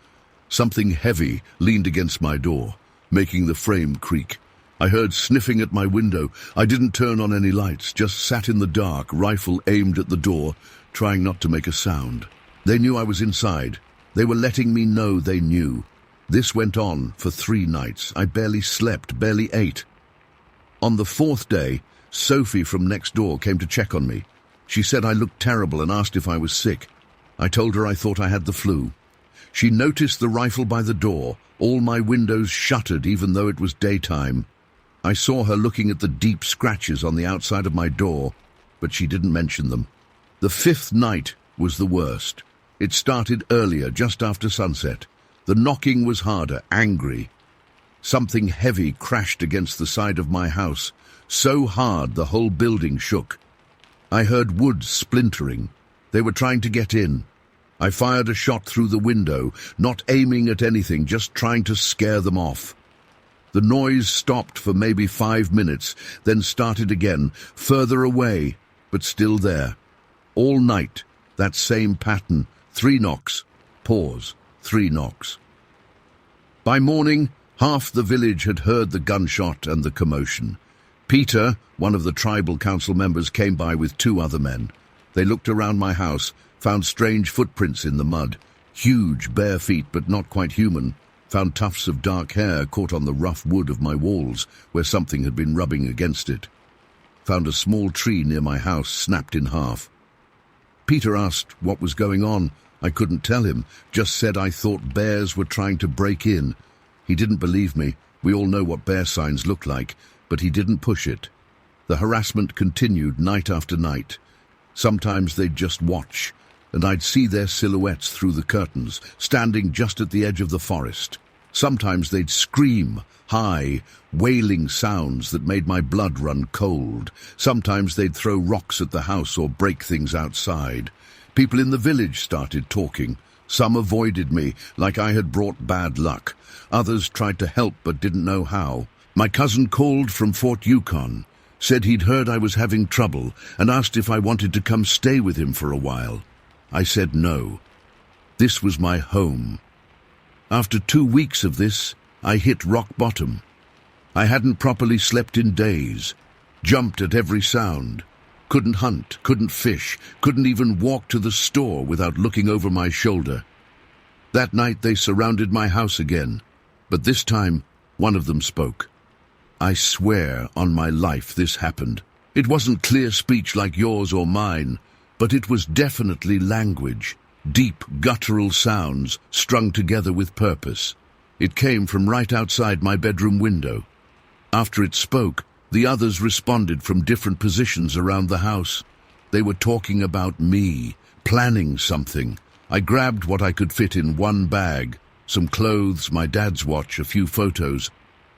Something heavy leaned against my door, making the frame creak. I heard sniffing at my window. I didn't turn on any lights, just sat in the dark, rifle aimed at the door, trying not to make a sound. They knew I was inside. They were letting me know they knew. This went on for 3 nights. I barely slept, barely ate. On the 4th day, Sophie from next door came to check on me. She said I looked terrible and asked if I was sick. I told her I thought I had the flu. She noticed the rifle by the door, all my windows shuttered even though it was daytime. I saw her looking at the deep scratches on the outside of my door, but she didn't mention them. The 5th night was the worst. It started earlier, just after sunset. The knocking was harder, angry. Something heavy crashed against the side of my house, so hard the whole building shook. I heard wood splintering. They were trying to get in. I fired a shot through the window, not aiming at anything, just trying to scare them off. The noise stopped for maybe 5 minutes, then started again, further away, but still there. All night, that same pattern, 3 knocks, pause, 3 knocks. By morning, half the village had heard the gunshot and the commotion. Peter, one of the tribal council members, came by with 2 other men. They looked around my house, found strange footprints in the mud, huge bare feet but not quite human. Found tufts of dark hair caught on the rough wood of my walls where something had been rubbing against it. Found a small tree near my house snapped in half. Peter asked what was going on. I couldn't tell him, just said I thought bears were trying to break in. He didn't believe me. We all know what bear signs look like, but he didn't push it. The harassment continued night after night. Sometimes they'd just watch, and I'd see their silhouettes through the curtains, standing just at the edge of the forest. Sometimes they'd scream, high, wailing sounds that made my blood run cold. Sometimes they'd throw rocks at the house or break things outside. People in the village started talking. Some avoided me, like I had brought bad luck. Others tried to help but didn't know how. My cousin called from Fort Yukon, said he'd heard I was having trouble, and asked if I wanted to come stay with him for a while. I said no. This was my home. After 2 weeks of this, I hit rock bottom. I hadn't properly slept in days, jumped at every sound, couldn't hunt, couldn't fish, couldn't even walk to the store without looking over my shoulder. That night they surrounded my house again, but this time one of them spoke. I swear on my life this happened. It wasn't clear speech like yours or mine, but it was definitely language, deep guttural sounds strung together with purpose. It came from right outside my bedroom window. After it spoke, the others responded from different positions around the house. They were talking about me, planning something. I grabbed what I could fit in one bag, some clothes, my dad's watch, a few photos,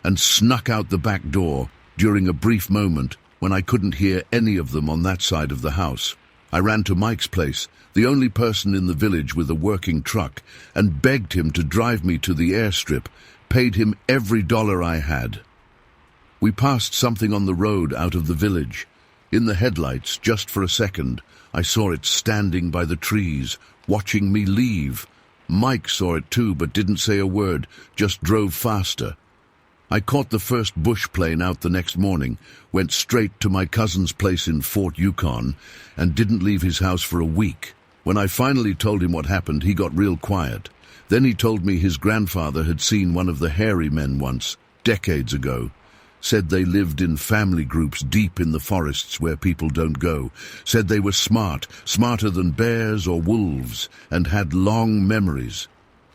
and snuck out the back door during a brief moment when I couldn't hear any of them on that side of the house. I ran to Mike's place, the only person in the village with a working truck, and begged him to drive me to the airstrip, paid him every dollar I had. We passed something on the road out of the village. In the headlights, just for a second, I saw it standing by the trees, watching me leave. Mike saw it too, but didn't say a word, just drove faster. I caught the first bush plane out the next morning, went straight to my cousin's place in Fort Yukon, and didn't leave his house for a week. When I finally told him what happened, he got real quiet. Then he told me his grandfather had seen one of the hairy men once, decades ago. Said they lived in family groups deep in the forests where people don't go. Said they were smart, smarter than bears or wolves, and had long memories.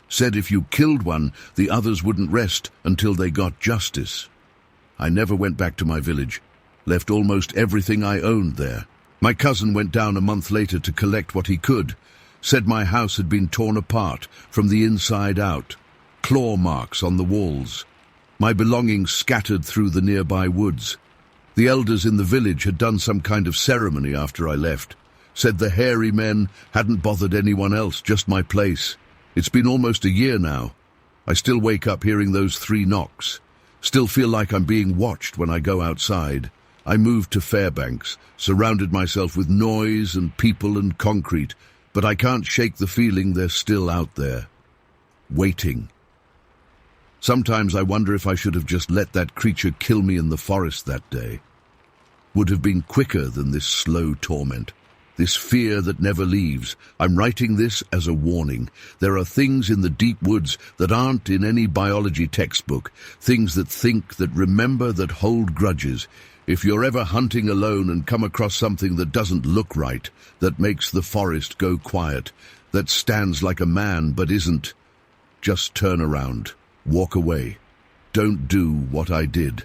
Said if you killed one, the others wouldn't rest until they got justice. I never went back to my village, left almost everything I owned there. My cousin went down a month later to collect what he could. Said my house had been torn apart from the inside out, claw marks on the walls. My belongings scattered through the nearby woods. The elders in the village had done some kind of ceremony after I left. Said the hairy men hadn't bothered anyone else, just my place. It's been almost a year now. I still wake up hearing those 3 knocks. Still feel like I'm being watched when I go outside. I moved to Fairbanks, surrounded myself with noise and people and concrete, but I can't shake the feeling they're still out there, waiting. Sometimes I wonder if I should have just let that creature kill me in the forest that day. Would have been quicker than this slow torment. This fear that never leaves. I'm writing this as a warning. There are things in the deep woods that aren't in any biology textbook, things that think, that remember, that hold grudges. If you're ever hunting alone and come across something that doesn't look right, that makes the forest go quiet, that stands like a man but isn't, just turn around, walk away. Don't do what I did,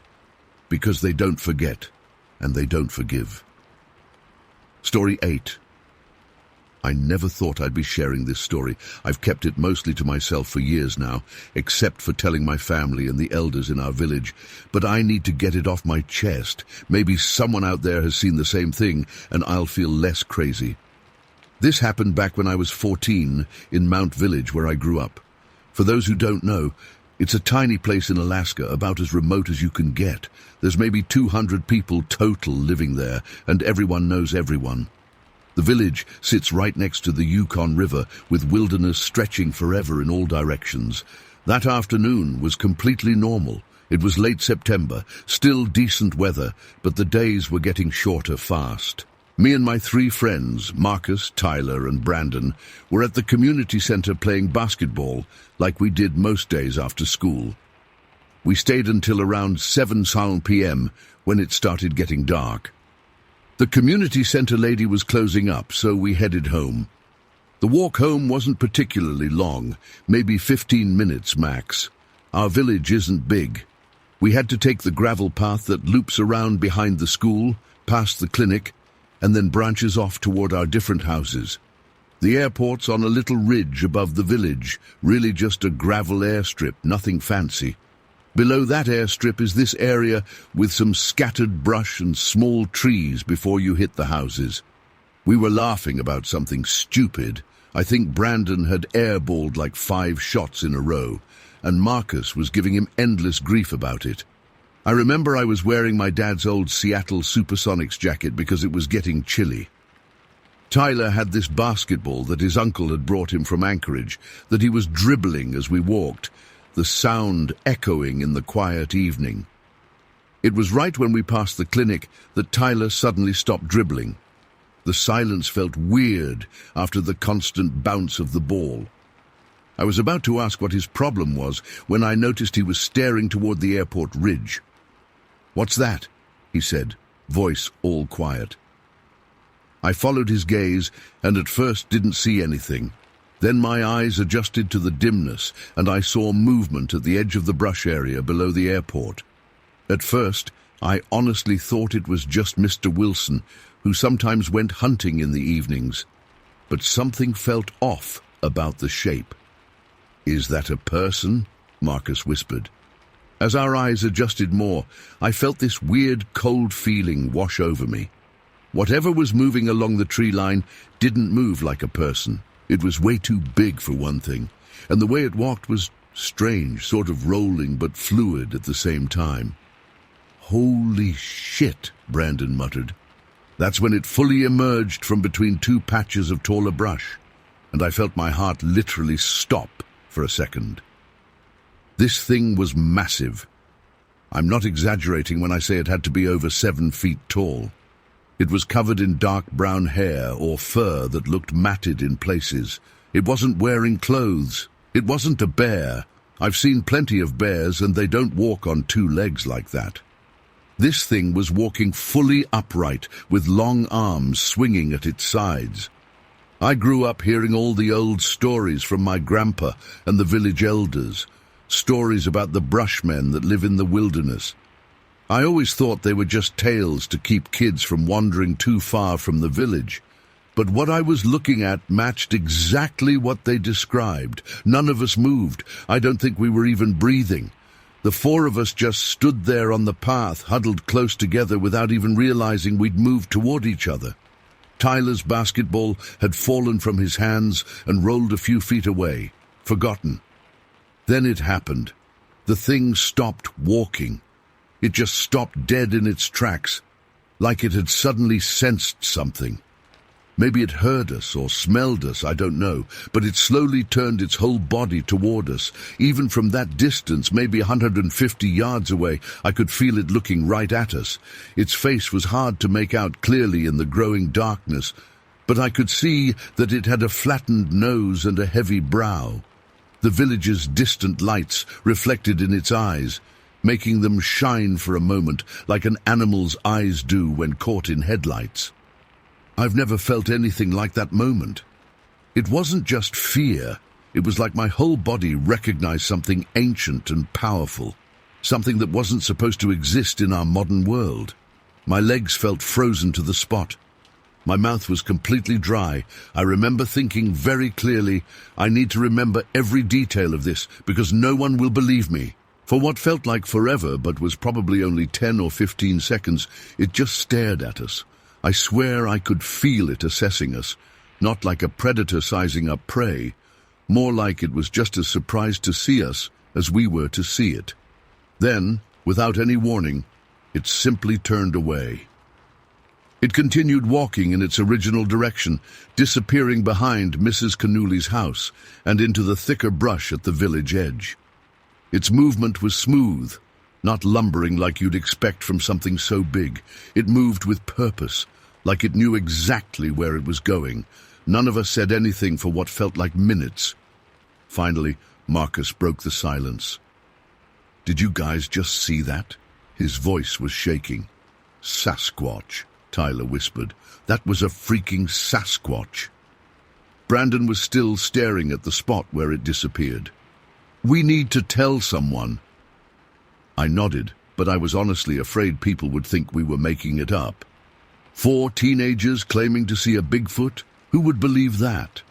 because they don't forget and they don't forgive. Story 8. I never thought I'd be sharing this story. I've kept it mostly to myself for years now, except for telling my family and the elders in our village. But I need to get it off my chest. Maybe someone out there has seen the same thing, and I'll feel less crazy. This happened back when I was 14 in Mount Village, where I grew up. For those who don't know, it's a tiny place in Alaska, about as remote as you can get. There's maybe 200 people total living there, and everyone knows everyone. The village sits right next to the Yukon River, with wilderness stretching forever in all directions. That afternoon was completely normal. It was late September, still decent weather, but the days were getting shorter fast. Me and my three friends, Marcus, Tyler, and Brandon, were at the community center playing basketball like we did most days after school. We stayed until around 7 p.m. when it started getting dark. The community center lady was closing up, so we headed home. The walk home wasn't particularly long, maybe 15 minutes max. Our village isn't big. We had to take the gravel path that loops around behind the school, past the clinic, and then branches off toward our different houses. The airport's on a little ridge above the village, really just a gravel airstrip, nothing fancy. Below that airstrip is this area with some scattered brush and small trees before you hit the houses. We were laughing about something stupid. I think Brandon had airballed like 5 shots in a row, and Marcus was giving him endless grief about it. I remember I was wearing my dad's old Seattle Supersonics jacket because it was getting chilly. Tyler had this basketball that his uncle had brought him from Anchorage that he was dribbling as we walked, the sound echoing in the quiet evening. It was right when we passed the clinic that Tyler suddenly stopped dribbling. The silence felt weird after the constant bounce of the ball. I was about to ask what his problem was when I noticed he was staring toward the airport ridge. "What's that?" he said, voice all quiet. I followed his gaze and at first didn't see anything. Then my eyes adjusted to the dimness and I saw movement at the edge of the brush area below the airport. At first, I honestly thought it was just Mr. Wilson, who sometimes went hunting in the evenings. But something felt off about the shape. "Is that a person?" Marcus whispered. As our eyes adjusted more, I felt this weird, cold feeling wash over me. Whatever was moving along the tree line didn't move like a person. It was way too big for one thing, and the way it walked was strange, sort of rolling but fluid at the same time. "Holy shit," Brandon muttered. That's when it fully emerged from between 2 patches of taller brush, and I felt my heart literally stop for a second. This thing was massive. I'm not exaggerating when I say it had to be over 7 feet tall. It was covered in dark brown hair or fur that looked matted in places. It wasn't wearing clothes. It wasn't a bear. I've seen plenty of bears and they don't walk on 2 legs like that. This thing was walking fully upright with long arms swinging at its sides. I grew up hearing all the old stories from my grandpa and the village elders. Stories about the Brushmen that live in the wilderness. I always thought they were just tales to keep kids from wandering too far from the village. But what I was looking at matched exactly what they described. None of us moved. I don't think we were even breathing. The 4 of us just stood there on the path, huddled close together without even realizing we'd moved toward each other. Tyler's basketball had fallen from his hands and rolled a few feet away, forgotten. Then it happened. The thing stopped walking. It just stopped dead in its tracks, like it had suddenly sensed something. Maybe it heard us or smelled us, I don't know, but it slowly turned its whole body toward us. Even from that distance, maybe 150 yards away, I could feel it looking right at us. Its face was hard to make out clearly in the growing darkness, but I could see that it had a flattened nose and a heavy brow. The village's distant lights reflected in its eyes, making them shine for a moment like an animal's eyes do when caught in headlights. I've never felt anything like that moment. It wasn't just fear, it was like my whole body recognized something ancient and powerful, something that wasn't supposed to exist in our modern world. My legs felt frozen to the spot. My mouth was completely dry. I remember thinking very clearly, I need to remember every detail of this because no one will believe me. For what felt like forever but was probably only 10 or 15 seconds, it just stared at us. I swear I could feel it assessing us, not like a predator sizing up prey, more like it was just as surprised to see us as we were to see it. Then, without any warning, it simply turned away. It continued walking in its original direction, disappearing behind Mrs. Canooly's house and into the thicker brush at the village edge. Its movement was smooth, not lumbering like you'd expect from something so big. It moved with purpose, like it knew exactly where it was going. None of us said anything for what felt like minutes. Finally, Marcus broke the silence. "Did you guys just see that?" His voice was shaking. "Sasquatch," Tyler whispered. "That was a freaking Sasquatch." Brandon was still staring at the spot where it disappeared. "We need to tell someone." I nodded, but I was honestly afraid people would think we were making it up. 4 teenagers claiming to see a Bigfoot? Who would believe that?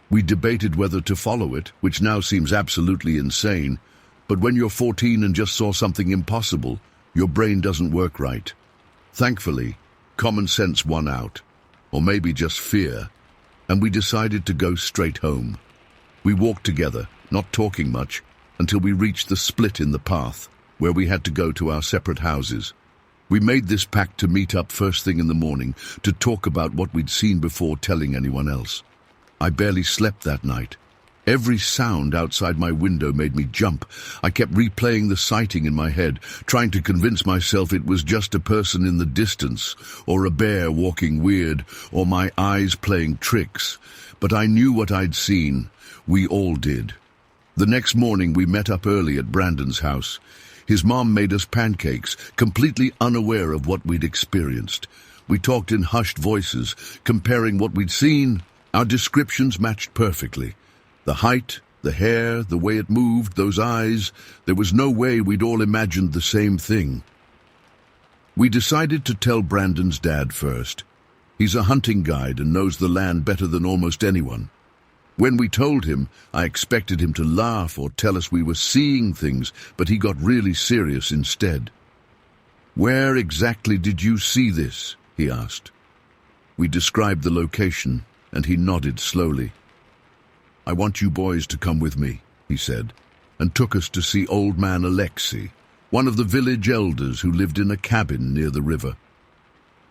We debated whether to follow it, which now seems absolutely insane, but when you're 14 and just saw something impossible, your brain doesn't work right. Thankfully, common sense won out, or maybe just fear, and we decided to go straight home. We walked together, not talking much, until we reached the split in the path, where we had to go to our separate houses. We made this pact to meet up first thing in the morning to talk about what we'd seen before telling anyone else. I barely slept that night. Every sound outside my window made me jump. I kept replaying the sighting in my head, trying to convince myself it was just a person in the distance, or a bear walking weird, or my eyes playing tricks. But I knew what I'd seen. We all did. The next morning we met up early at Brandon's house. His mom made us pancakes, completely unaware of what we'd experienced. We talked in hushed voices, comparing what we'd seen. Our descriptions matched perfectly. The height, the hair, the way it moved, those eyes. There was no way we'd all imagined the same thing. We decided to tell Brandon's dad first. He's a hunting guide and knows the land better than almost anyone. When we told him, I expected him to laugh or tell us we were seeing things, but he got really serious instead. "Where exactly did you see this?" he asked. We described the location, and he nodded slowly. "I want you boys to come with me," he said, and took us to see Old Man Alexei, one of the village elders who lived in a cabin near the river.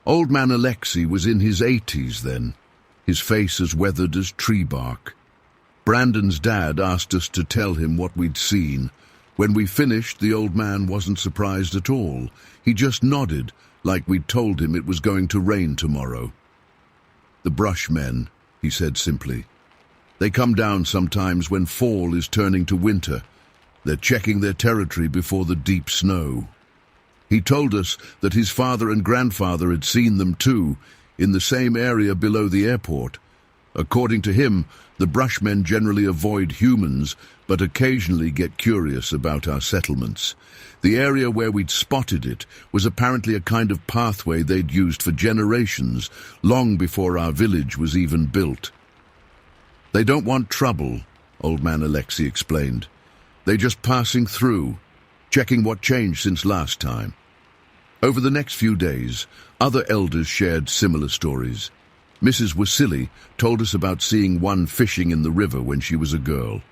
Old Man Alexei was in his 80s then, his face as weathered as tree bark. Brandon's dad asked us to tell him what we'd seen. When we finished, the old man wasn't surprised at all. He just nodded, like we'd told him it was going to rain tomorrow. "The Brushmen," he said simply. "They come down sometimes when fall is turning to winter. They're checking their territory before the deep snow." He told us that his father and grandfather had seen them too, in the same area below the airport. According to him, the Brushmen generally avoid humans, but occasionally get curious about our settlements. The area where we'd spotted it was apparently a kind of pathway they'd used for generations, long before our village was even built. "They don't want trouble," Old Man Alexei explained. "They're just passing through, checking what changed since last time." Over the next few days, other elders shared similar stories. Mrs. Wasili told us about seeing one fishing in the river when she was a girl.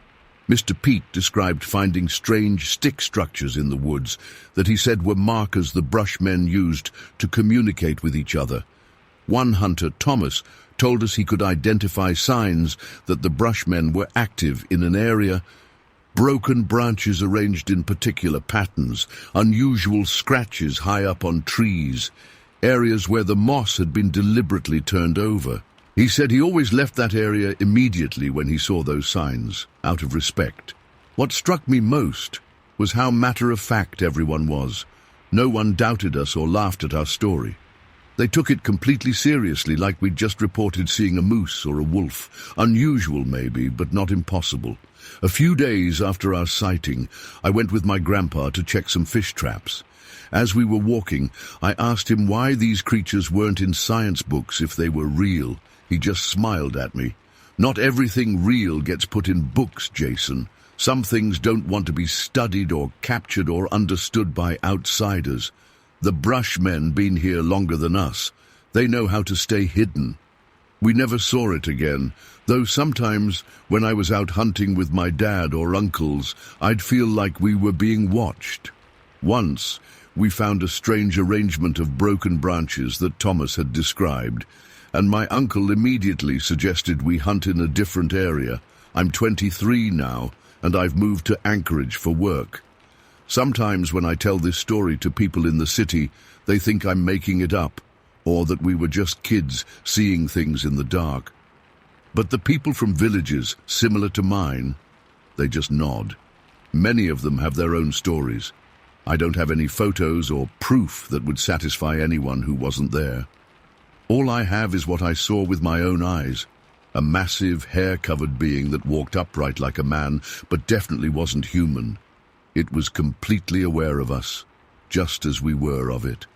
Mr. Pete described finding strange stick structures in the woods that he said were markers the Brushmen used to communicate with each other. One hunter, Thomas, told us he could identify signs that the Brushmen were active in an area: broken branches arranged in particular patterns, unusual scratches high up on trees, areas where the moss had been deliberately turned over. He said he always left that area immediately when he saw those signs, out of respect. What struck me most was how matter-of-fact everyone was. No one doubted us or laughed at our story. They took it completely seriously, like we'd just reported seeing a moose or a wolf. Unusual maybe, but not impossible. A few days after our sighting, I went with my grandpa to check some fish traps. As we were walking, I asked him why these creatures weren't in science books if they were real. He just smiled at me. "Not everything real gets put in books, Jason. Some things don't want to be studied or captured or understood by outsiders. The Brushmen been here longer than us. They know how to stay hidden." We never saw it again, though sometimes when I was out hunting with my dad or uncles, I'd feel like we were being watched. Once, we found a strange arrangement of broken branches that Thomas had described, and my uncle immediately suggested we hunt in a different area. I'm 23 now, and I've moved to Anchorage for work. Sometimes when I tell this story to people in the city, they think I'm making it up, or that we were just kids seeing things in the dark. But the people from villages similar to mine, they just nod. Many of them have their own stories. I don't have any photos or proof that would satisfy anyone who wasn't there. All I have is what I saw with my own eyes. A massive, hair-covered being that walked upright like a man, but definitely wasn't human. It was completely aware of us, just as we were of it.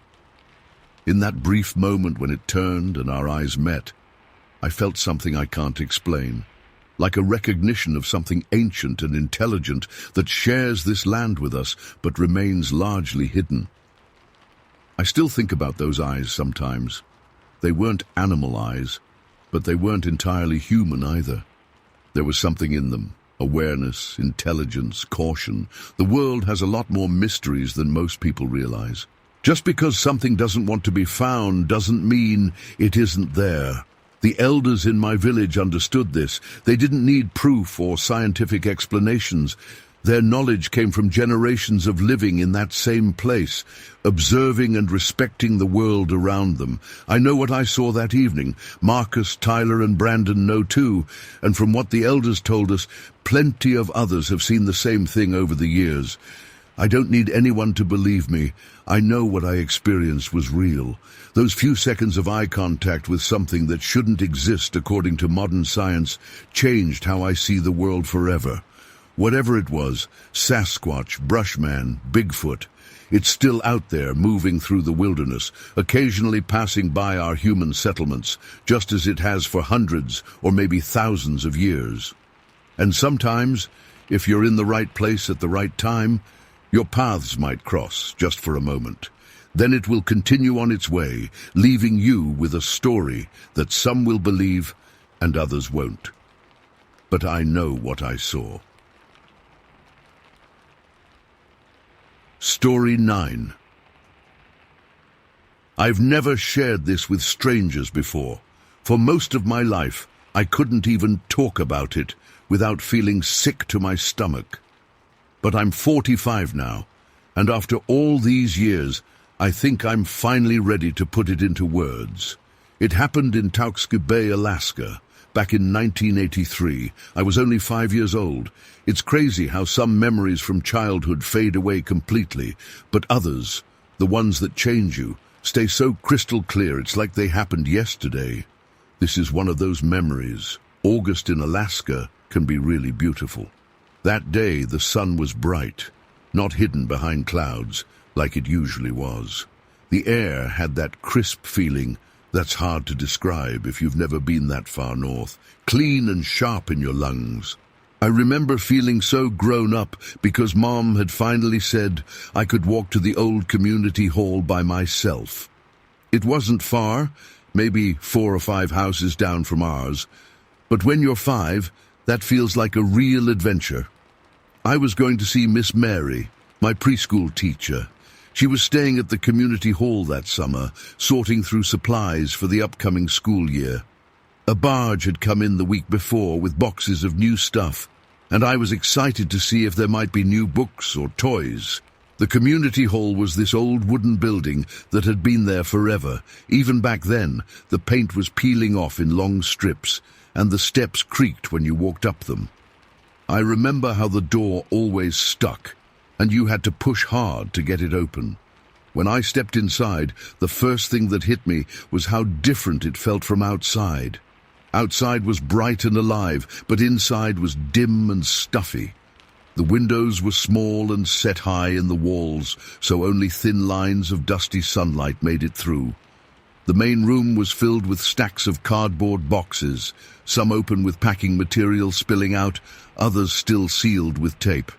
In that brief moment when it turned and our eyes met, I felt something I can't explain, like a recognition of something ancient and intelligent that shares this land with us, but remains largely hidden. I still think about those eyes sometimes. They weren't animal eyes, but they weren't entirely human either. There was something in them. Awareness, intelligence, caution. The world has a lot more mysteries than most people realize. Just because something doesn't want to be found doesn't mean it isn't there. The elders in my village understood this. They didn't need proof or scientific explanations. Their knowledge came from generations of living in that same place, observing and respecting the world around them. I know what I saw that evening. Marcus, Tyler, and Brandon know too, and from what the elders told us, plenty of others have seen the same thing over the years. I don't need anyone to believe me. I know what I experienced was real. Those few seconds of eye contact with something that shouldn't exist according to modern science changed how I see the world forever. Whatever it was, Sasquatch, Brushman, Bigfoot, it's still out there moving through the wilderness, occasionally passing by our human settlements, just as it has for hundreds or maybe thousands of years. And sometimes, if you're in the right place at the right time, your paths might cross just for a moment. Then it will continue on its way, leaving you with a story that some will believe and others won't. But I know what I saw. Story 9. I've never shared this with strangers before. For most of my life, I couldn't even talk about it without feeling sick to my stomach. But I'm 45 now, and after all these years, I think I'm finally ready to put it into words. It happened in Tauxky Bay, Alaska, back in 1983. I was only 5 years old. It's crazy how some memories from childhood fade away completely, but others, the ones that change you, stay so crystal clear it's like they happened yesterday. This is one of those memories. August in Alaska can be really beautiful. That day the sun was bright, not hidden behind clouds like it usually was. The air had that crisp feeling that's hard to describe if you've never been that far north, clean and sharp in your lungs. I remember feeling so grown up because Mom had finally said I could walk to the old community hall by myself. It wasn't far, maybe 4 or 5 houses down from ours, but when you're 5, that feels like a real adventure. I was going to see Miss Mary, my preschool teacher. She was staying at the community hall that summer, sorting through supplies for the upcoming school year. A barge had come in the week before with boxes of new stuff, and I was excited to see if there might be new books or toys. The community hall was this old wooden building that had been there forever. Even back then, the paint was peeling off in long strips, and the steps creaked when you walked up them. I remember how the door always stuck, and you had to push hard to get it open. When I stepped inside, the first thing that hit me was how different it felt from outside. Outside was bright and alive, but inside was dim and stuffy. The windows were small and set high in the walls, so only thin lines of dusty sunlight made it through. The main room was filled with stacks of cardboard boxes, some open with packing material spilling out, others still sealed with tape.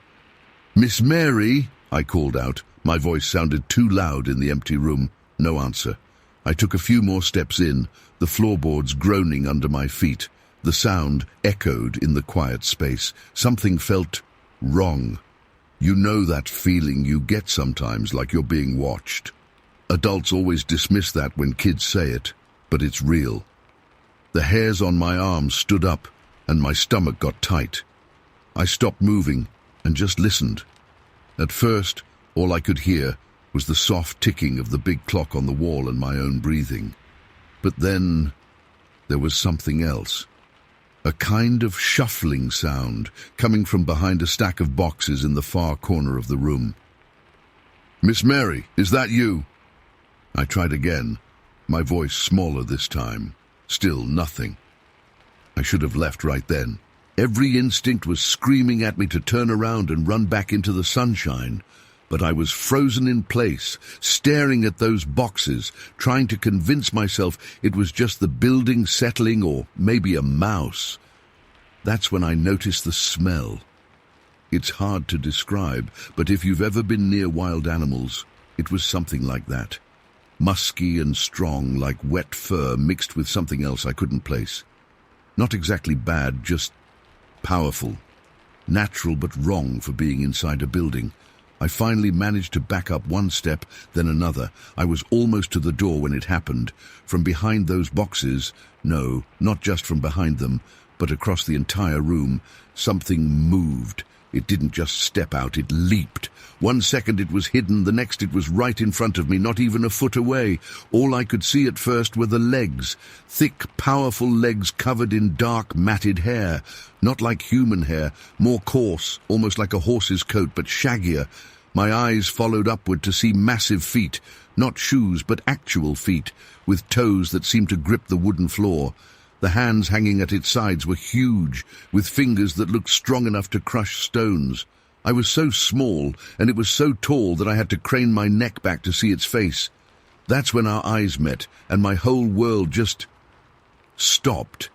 "Miss Mary," I called out. My voice sounded too loud in the empty room. No answer. I took a few more steps in, the floorboards groaning under my feet. The sound echoed in the quiet space. Something felt wrong. You know that feeling you get sometimes, like you're being watched. Adults always dismiss that when kids say it, but it's real. The hairs on my arms stood up, and my stomach got tight. I stopped moving and just listened. At first, all I could hear was the soft ticking of the big clock on the wall and my own breathing. But then there was something else. A kind of shuffling sound coming from behind a stack of boxes in the far corner of the room. "Miss Mary, is that you?" I tried again, my voice smaller this time. Still nothing. I should have left right then. Every instinct was screaming at me to turn around and run back into the sunshine, but I was frozen in place, staring at those boxes, trying to convince myself it was just the building settling or maybe a mouse. That's when I noticed the smell. It's hard to describe, but if you've ever been near wild animals, it was something like that. Musky and strong, like wet fur mixed with something else I couldn't place. Not exactly bad, just powerful. Natural but wrong for being inside a building. I finally managed to back up one step, then another. I was almost to the door when it happened. From behind those boxes, no, not just from behind them, but across the entire room, something moved. It didn't just step out, it leaped. 1 second it was hidden, the next it was right in front of me, not even a foot away. All I could see at first were the legs. Thick, powerful legs covered in dark, matted hair. Not like human hair, more coarse, almost like a horse's coat, but shaggier. My eyes followed upward to see massive feet, not shoes, but actual feet, with toes that seemed to grip the wooden floor. The hands hanging at its sides were huge, with fingers that looked strong enough to crush stones. I was so small, and it was so tall that I had to crane my neck back to see its face. That's when our eyes met, and my whole world just stopped.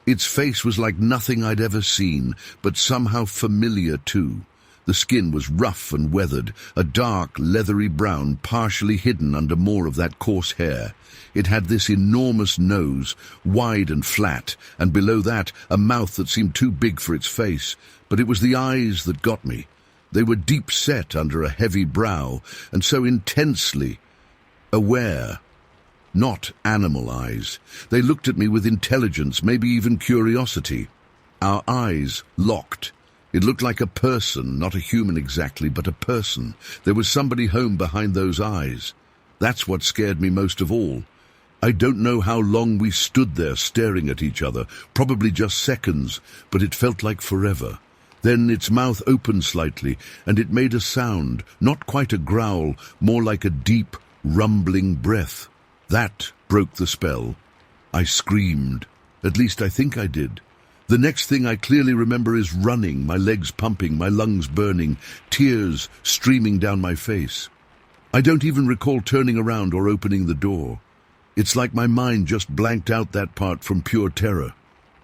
Its face was like nothing I'd ever seen, but somehow familiar too. The skin was rough and weathered, a dark, leathery brown, partially hidden under more of that coarse hair. It had this enormous nose, wide and flat, and below that a mouth that seemed too big for its face. But it was the eyes that got me. They were deep set under a heavy brow, and so intensely aware. Not animal eyes. They looked at me with intelligence, maybe even curiosity. Our eyes locked. It looked like a person, not a human exactly, but a person. There was somebody home behind those eyes. That's what scared me most of all. I don't know how long we stood there staring at each other, probably just seconds, but it felt like forever. Then its mouth opened slightly, and it made a sound, not quite a growl, more like a deep, rumbling breath. That broke the spell. I screamed. At least I think I did. The next thing I clearly remember is running, my legs pumping, my lungs burning, tears streaming down my face. I don't even recall turning around or opening the door. It's like my mind just blanked out that part from pure terror.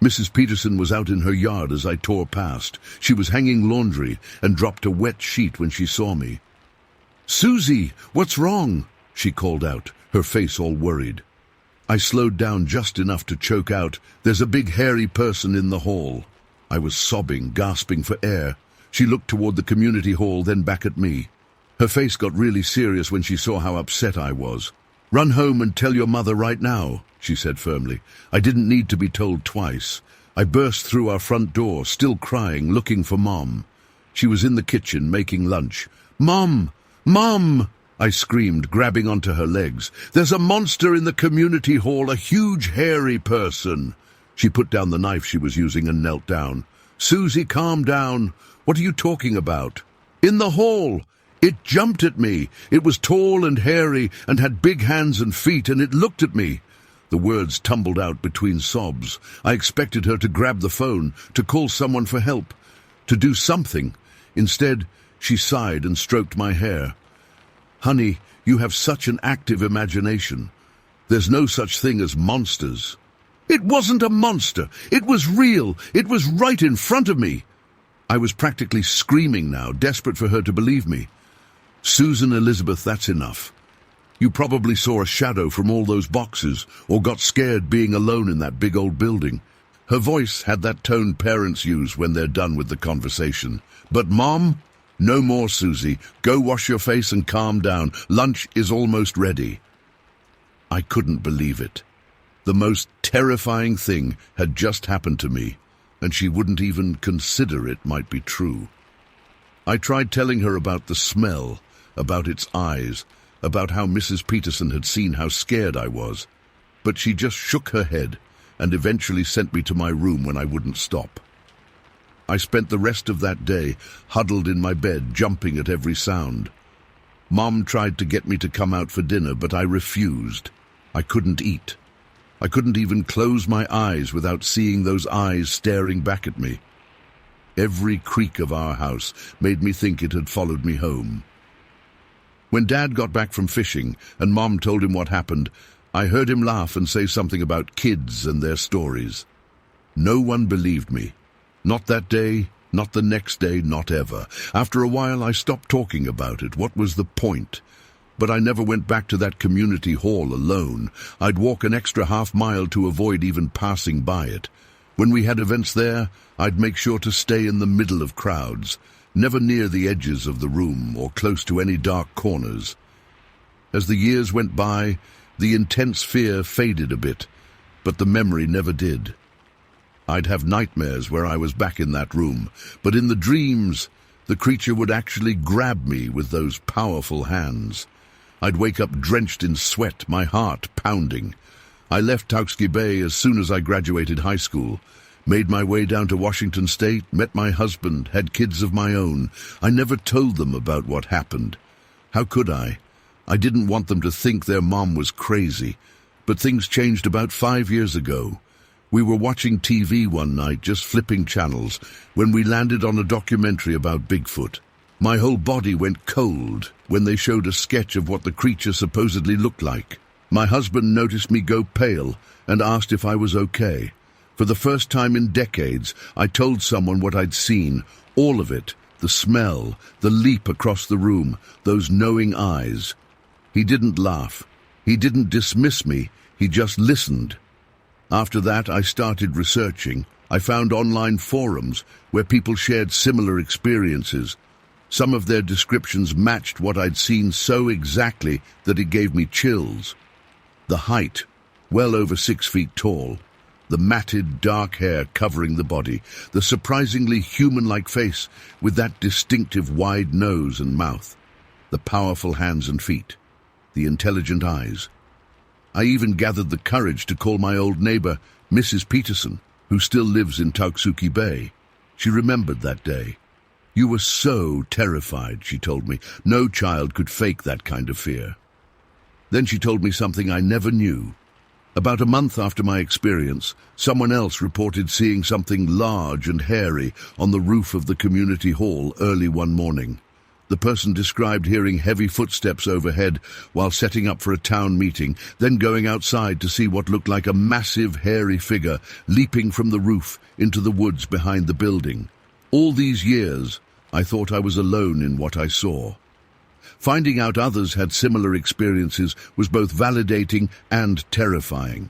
Mrs. Peterson was out in her yard as I tore past. She was hanging laundry and dropped a wet sheet when she saw me. "Susie, what's wrong?" she called out, her face all worried. I slowed down just enough to choke out, "There's a big hairy person in the hall." I was sobbing, gasping for air. She looked toward the community hall, then back at me. Her face got really serious when she saw how upset I was. "Run home and tell your mother right now," she said firmly. I didn't need to be told twice. I burst through our front door, still crying, looking for Mom. She was in the kitchen, making lunch. "Mom! Mom!" I screamed, grabbing onto her legs. "There's a monster in the community hall, a huge hairy person." She put down the knife she was using and knelt down. "Susie, calm down. What are you talking about?" "In the hall. It jumped at me. It was tall and hairy and had big hands and feet, and it looked at me." The words tumbled out between sobs. I expected her to grab the phone, to call someone for help, to do something. Instead, she sighed and stroked my hair. "Honey, you have such an active imagination. There's no such thing as monsters." "It wasn't a monster. It was real. It was right in front of me." I was practically screaming now, desperate for her to believe me. "Susan Elizabeth, that's enough. You probably saw a shadow from all those boxes, or got scared being alone in that big old building." Her voice had that tone parents use when they're done with the conversation. "But Mom? No more, Susie. Go wash your face and calm down. Lunch is almost ready." I couldn't believe it. The most terrifying thing had just happened to me, and she wouldn't even consider it might be true. I tried telling her about the smell, about its eyes, about how Mrs. Peterson had seen how scared I was. but she just shook her head and eventually sent me to my room when I wouldn't stop. I spent the rest of that day huddled in my bed, jumping at every sound. Mom tried to get me to come out for dinner, but I refused. I couldn't eat. I couldn't even close my eyes without seeing those eyes staring back at me. Every creak of our house made me think it had followed me home. When Dad got back from fishing and Mom told him what happened, I heard him laugh and say something about kids and their stories. No one believed me. Not that day, not the next day, not ever. After a while, I stopped talking about it. What was the point? But I never went back to that community hall alone. I'd walk an extra half-mile to avoid even passing by it. When we had events there, I'd make sure to stay in the middle of crowds, never near the edges of the room or close to any dark corners. As the years went by, the intense fear faded a bit, but the memory never did. I'd have nightmares where I was back in that room, but in the dreams, the creature would actually grab me with those powerful hands. I'd wake up drenched in sweat, my heart pounding. I left Tauxky Bay as soon as I graduated high school, made my way down to Washington State, met my husband, had kids of my own. I never told them about what happened. How could I? I didn't want them to think their mom was crazy. But things changed about 5 years ago. We were watching TV one night, just flipping channels, when we landed on a documentary about Bigfoot. My whole body went cold when they showed a sketch of what the creature supposedly looked like. My husband noticed me go pale and asked if I was okay. For the first time in decades, I told someone what I'd seen, all of it, the smell, the leap across the room, those knowing eyes. He didn't laugh. He didn't dismiss me. He just listened. After that, I started researching. I found online forums where people shared similar experiences. Some of their descriptions matched what I'd seen so exactly that it gave me chills. The height, well over 6 feet tall. The matted, dark hair covering the body. The surprisingly human-like face with that distinctive wide nose and mouth. The powerful hands and feet. The intelligent eyes. I even gathered the courage to call my old neighbor, Mrs. Peterson, who still lives in Tauxky Bay. She remembered that day. "You were so terrified," she told me. "No child could fake that kind of fear." Then she told me something I never knew. About a month after my experience, someone else reported seeing something large and hairy on the roof of the community hall early one morning. The person described hearing heavy footsteps overhead while setting up for a town meeting, then going outside to see what looked like a massive, hairy figure leaping from the roof into the woods behind the building. All these years, I thought I was alone in what I saw. Finding out others had similar experiences was both validating and terrifying.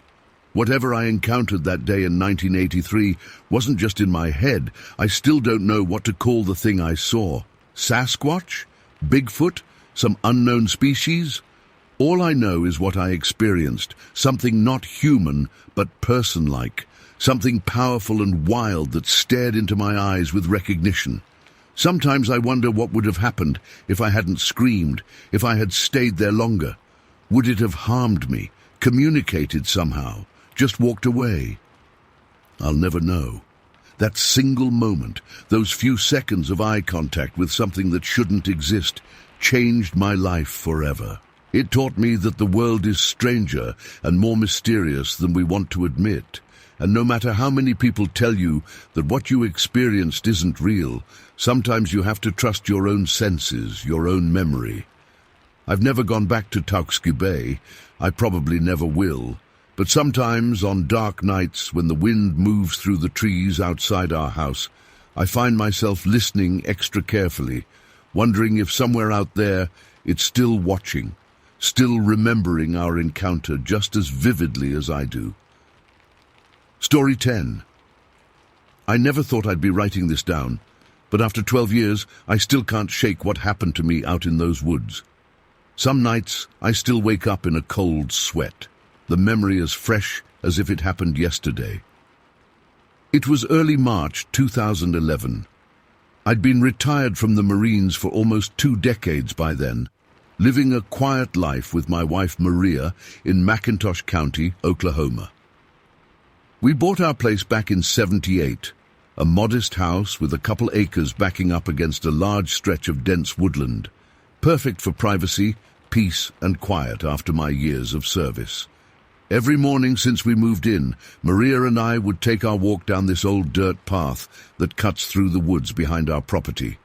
Whatever I encountered that day in 1983 wasn't just in my head. I still don't know what to call the thing I saw. Sasquatch? Bigfoot? Some unknown species? All I know is what I experienced, something not human, but person-like, something powerful and wild that stared into my eyes with recognition. Sometimes I wonder what would have happened if I hadn't screamed, if I had stayed there longer. Would it have harmed me, communicated somehow, just walked away? I'll never know. That single moment, those few seconds of eye contact with something that shouldn't exist, changed my life forever. It taught me that the world is stranger and more mysterious than we want to admit. And no matter how many people tell you that what you experienced isn't real, sometimes you have to trust your own senses, your own memory. I've never gone back to Tauxky Bay. I probably never will. But sometimes, on dark nights, when the wind moves through the trees outside our house, I find myself listening extra carefully, wondering if somewhere out there it's still watching, still remembering our encounter just as vividly as I do. Story 10. I never thought I'd be writing this down, but after 12 years, I still can't shake what happened to me out in those woods. Some nights, I still wake up in a cold sweat, the memory as fresh as if it happened yesterday. It was early March 2011. I'd been retired from the Marines for almost 2 decades by then, living a quiet life with my wife Maria in McIntosh County, Oklahoma. We bought our place back in '78, a modest house with a couple acres backing up against a large stretch of dense woodland, perfect for privacy, peace and quiet after my years of service. Every morning since we moved in, Maria and I would take our walk down this old dirt path that cuts through the woods behind our property.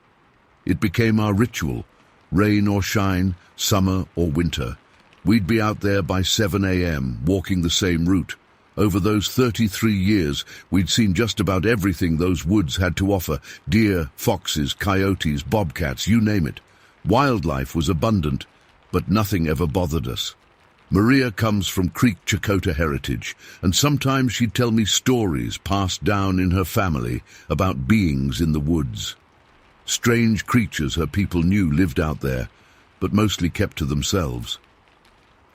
It became our ritual. Rain or shine, summer or winter, we'd be out there by 7 a.m. walking the same route. Over those 33 years, we'd seen just about everything those woods had to offer: deer, foxes, coyotes, bobcats, you name it. Wildlife was abundant, but nothing ever bothered us. Maria comes from Creek Chakota heritage, and sometimes she'd tell me stories passed down in her family about beings in the woods. Strange creatures her people knew lived out there, but mostly kept to themselves.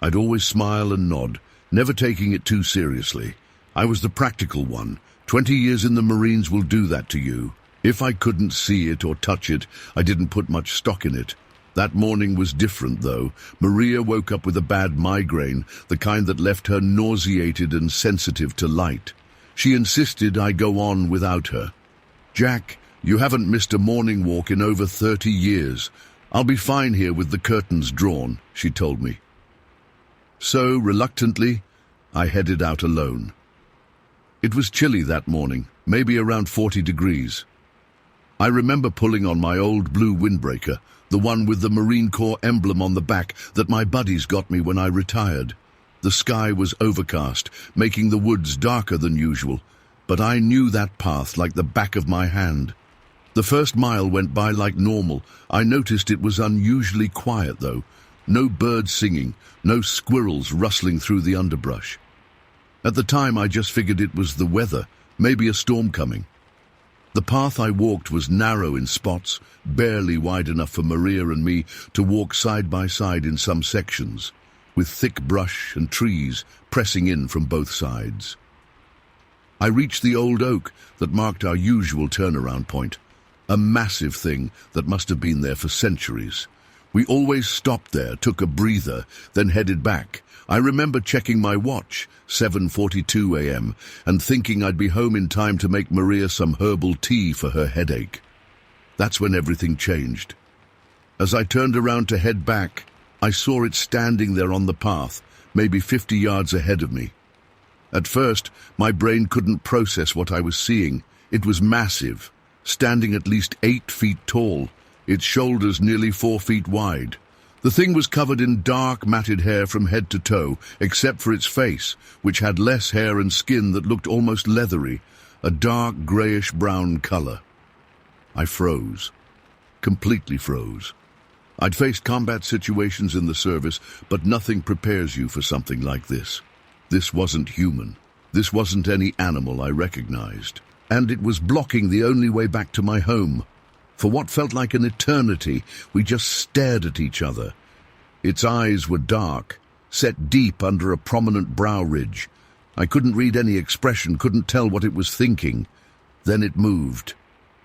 I'd always smile and nod, never taking it too seriously. I was the practical one. 20 years in the Marines will do that to you. If I couldn't see it or touch it, I didn't put much stock in it. That morning was different, though. Maria woke up with a bad migraine, the kind that left her nauseated and sensitive to light. She insisted I go on without her. "Jack, you haven't missed a morning walk in over 30 years. I'll be fine here with the curtains drawn," she told me. So, reluctantly, I headed out alone. It was chilly that morning, maybe around 40 degrees. I remember pulling on my old blue windbreaker, the one with the Marine Corps emblem on the back that my buddies got me when I retired. The sky was overcast, making the woods darker than usual, but I knew that path like the back of my hand. The first mile went by like normal. I noticed it was unusually quiet, though. No birds singing, no squirrels rustling through the underbrush. At the time, I just figured it was the weather, maybe a storm coming. The path I walked was narrow in spots, barely wide enough for Maria and me to walk side by side in some sections, with thick brush and trees pressing in from both sides. I reached the old oak that marked our usual turnaround point, a massive thing that must have been there for centuries. We always stopped there, took a breather, then headed back. I remember checking my watch, 7:42 a.m., and thinking I'd be home in time to make Maria some herbal tea for her headache. That's when everything changed. As I turned around to head back, I saw it standing there on the path, maybe 50 yards ahead of me. At first, my brain couldn't process what I was seeing. It was massive, standing at least 8 feet tall, its shoulders nearly 4 feet wide. The thing was covered in dark, matted hair from head to toe, except for its face, which had less hair and skin that looked almost leathery, a dark grayish-brown color. I froze. Completely froze. I'd faced combat situations in the service, but nothing prepares you for something like this. This wasn't human. This wasn't any animal I recognized. And it was blocking the only way back to my home. For what felt like an eternity, we just stared at each other. Its eyes were dark, set deep under a prominent brow ridge. I couldn't read any expression, couldn't tell what it was thinking. Then it moved.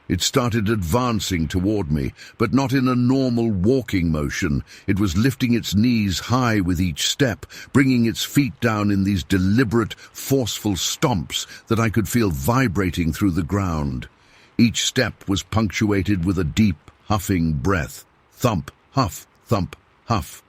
It started advancing toward me, but not in a normal walking motion. It was lifting its knees high with each step, bringing its feet down in these deliberate, forceful stomps that I could feel vibrating through the ground. Each step was punctuated with a deep, huffing breath. Thump, huff, thump, huff.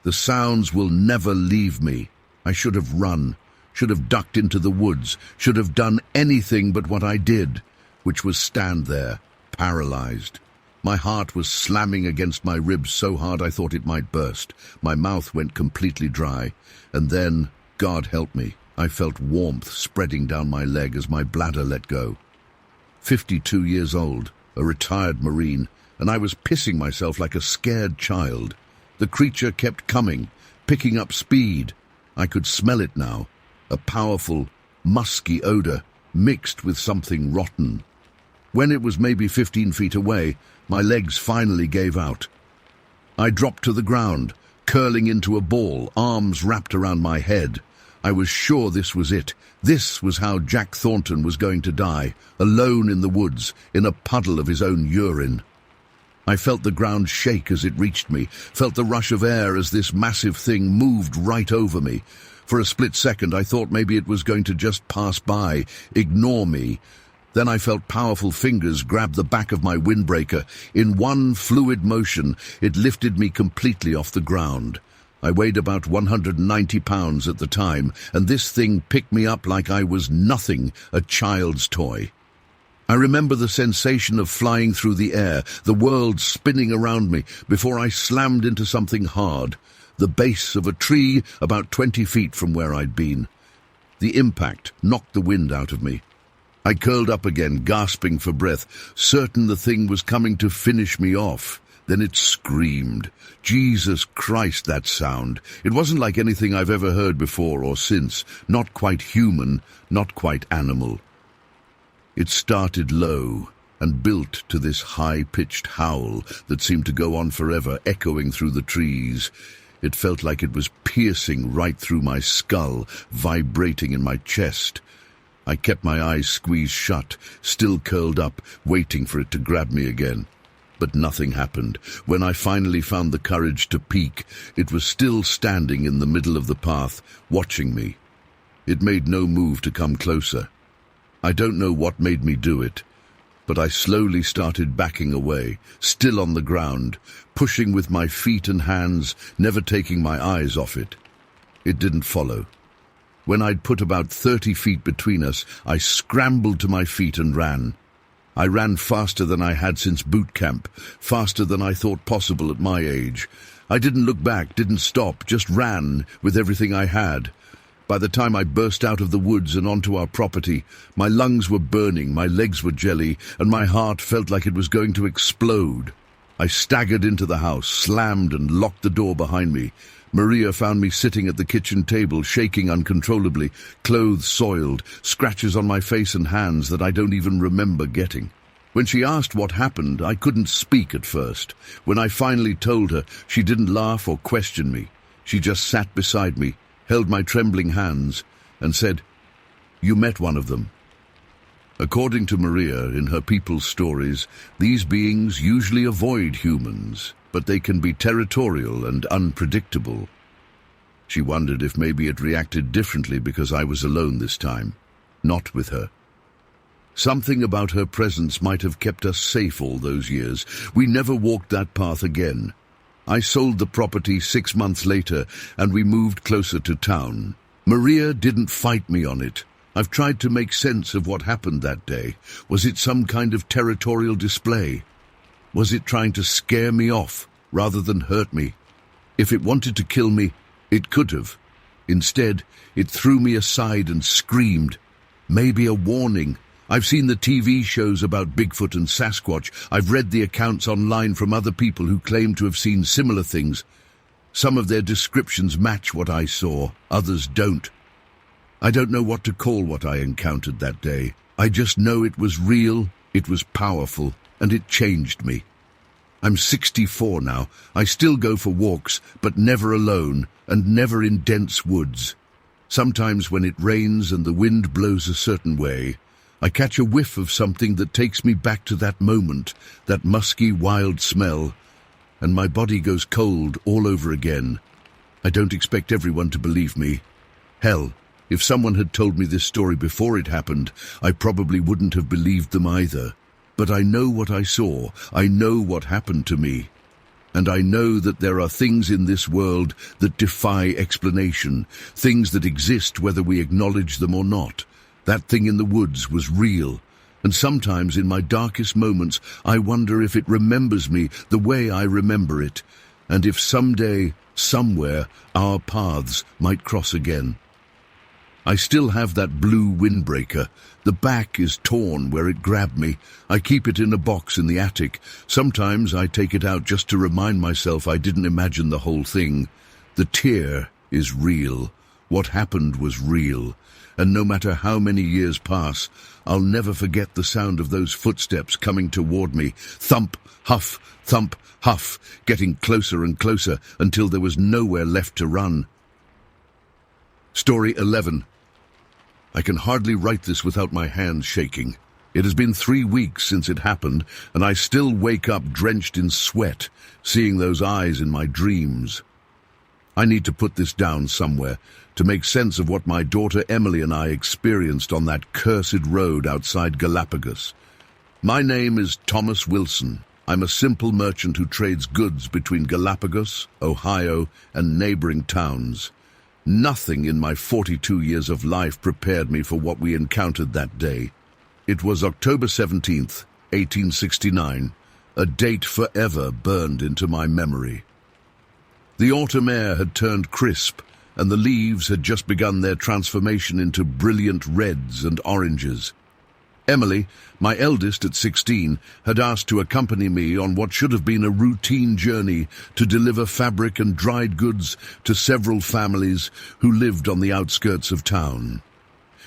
The sounds will never leave me. I should have run, should have ducked into the woods, should have done anything but what I did, which was stand there, paralyzed. My heart was slamming against my ribs so hard I thought it might burst. My mouth went completely dry, and then, God help me, I felt warmth spreading down my leg as my bladder let go. 52 years old, a retired Marine, and I was pissing myself like a scared child. The creature kept coming, picking up speed. I could smell it now, a powerful, musky odor mixed with something rotten. When it was maybe 15 feet away, my legs finally gave out. I dropped to the ground, curling into a ball, arms wrapped around my head. I was sure this was it. This was how Jack Thornton was going to die, alone in the woods, in a puddle of his own urine. I felt the ground shake as it reached me, felt the rush of air as this massive thing moved right over me. For a split second, I thought maybe it was going to just pass by, ignore me. Then I felt powerful fingers grab the back of my windbreaker. In one fluid motion, it lifted me completely off the ground. I weighed about 190 pounds at the time, and this thing picked me up like I was nothing, a child's toy. I remember the sensation of flying through the air, the world spinning around me, before I slammed into something hard, the base of a tree about 20 feet from where I'd been. The impact knocked the wind out of me. I curled up again, gasping for breath, certain the thing was coming to finish me off. Then it screamed. Jesus Christ, that sound. It wasn't like anything I've ever heard before or since. Not quite human, not quite animal. It started low and built to this high-pitched howl that seemed to go on forever, echoing through the trees. It felt like it was piercing right through my skull, vibrating in my chest. I kept my eyes squeezed shut, still curled up, waiting for it to grab me again. But nothing happened. When I finally found the courage to peek, it was still standing in the middle of the path, watching me. It made no move to come closer. I don't know what made me do it, but I slowly started backing away, still on the ground, pushing with my feet and hands, never taking my eyes off it. It didn't follow. When I'd put about 30 feet between us, I scrambled to my feet and ran. I ran faster than I had since boot camp, faster than I thought possible at my age. I didn't look back, didn't stop, just ran with everything I had. By the time I burst out of the woods and onto our property, my lungs were burning, my legs were jelly, and my heart felt like it was going to explode. I staggered into the house, slammed and locked the door behind me. Maria found me sitting at the kitchen table, shaking uncontrollably, clothes soiled, scratches on my face and hands that I don't even remember getting. When she asked what happened, I couldn't speak at first. When I finally told her, she didn't laugh or question me. She just sat beside me, held my trembling hands, and said, "You met one of them." According to Maria, in her people's stories, these beings usually avoid humans, but they can be territorial and unpredictable. She wondered if maybe it reacted differently because I was alone this time, not with her. Something about her presence might have kept us safe all those years. We never walked that path again. I sold the property 6 months later, and we moved closer to town. Maria didn't fight me on it. I've tried to make sense of what happened that day. Was it some kind of territorial display? Was it trying to scare me off rather than hurt me? If it wanted to kill me, it could have. Instead, it threw me aside and screamed. Maybe a warning. I've seen the TV shows about Bigfoot and Sasquatch. I've read the accounts online from other people who claim to have seen similar things. Some of their descriptions match what I saw, others don't. I don't know what to call what I encountered that day. I just know it was real, it was powerful, and it changed me. I'm 64 now. I still go for walks, but never alone, and never in dense woods. Sometimes when it rains and the wind blows a certain way, I catch a whiff of something that takes me back to that moment, that musky, wild smell, and my body goes cold all over again. I don't expect everyone to believe me. Hell, if someone had told me this story before it happened, I probably wouldn't have believed them either. But I know what I saw, I know what happened to me. And I know that there are things in this world that defy explanation, things that exist whether we acknowledge them or not. That thing in the woods was real, and sometimes in my darkest moments I wonder if it remembers me the way I remember it, and if someday, somewhere, our paths might cross again. I still have that blue windbreaker. The back is torn where it grabbed me. I keep it in a box in the attic. Sometimes I take it out just to remind myself I didn't imagine the whole thing. The tear is real. What happened was real. And no matter how many years pass, I'll never forget the sound of those footsteps coming toward me. Thump, huff, getting closer and closer until there was nowhere left to run. Story 11. I can hardly write this without my hands shaking. It has been 3 weeks since it happened, and I still wake up drenched in sweat, seeing those eyes in my dreams. I need to put this down somewhere to make sense of what my daughter Emily and I experienced on that cursed road outside Galapagos. My name is Thomas Wilson. I'm a simple merchant who trades goods between Galapagos, Ohio, and neighboring towns. Nothing in my 42 years of life prepared me for what we encountered that day. It was October 17th, 1869, a date forever burned into my memory. The autumn air had turned crisp, and the leaves had just begun their transformation into brilliant reds and oranges. Emily, my eldest at 16, had asked to accompany me on what should have been a routine journey to deliver fabric and dried goods to several families who lived on the outskirts of town.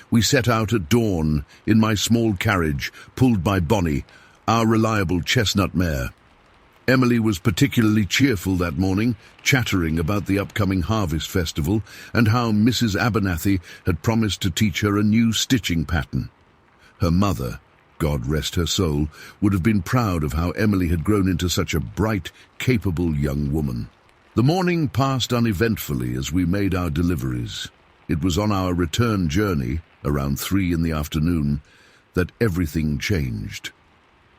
We set out at dawn in my small carriage, pulled by Bonnie, our reliable chestnut mare. Emily was particularly cheerful that morning, chattering about the upcoming harvest festival and how Mrs. Abernathy had promised to teach her a new stitching pattern. Her mother, God rest her soul, would have been proud of how Emily had grown into such a bright, capable young woman. The morning passed uneventfully as we made our deliveries. It was on our return journey, around 3 in the afternoon, that everything changed.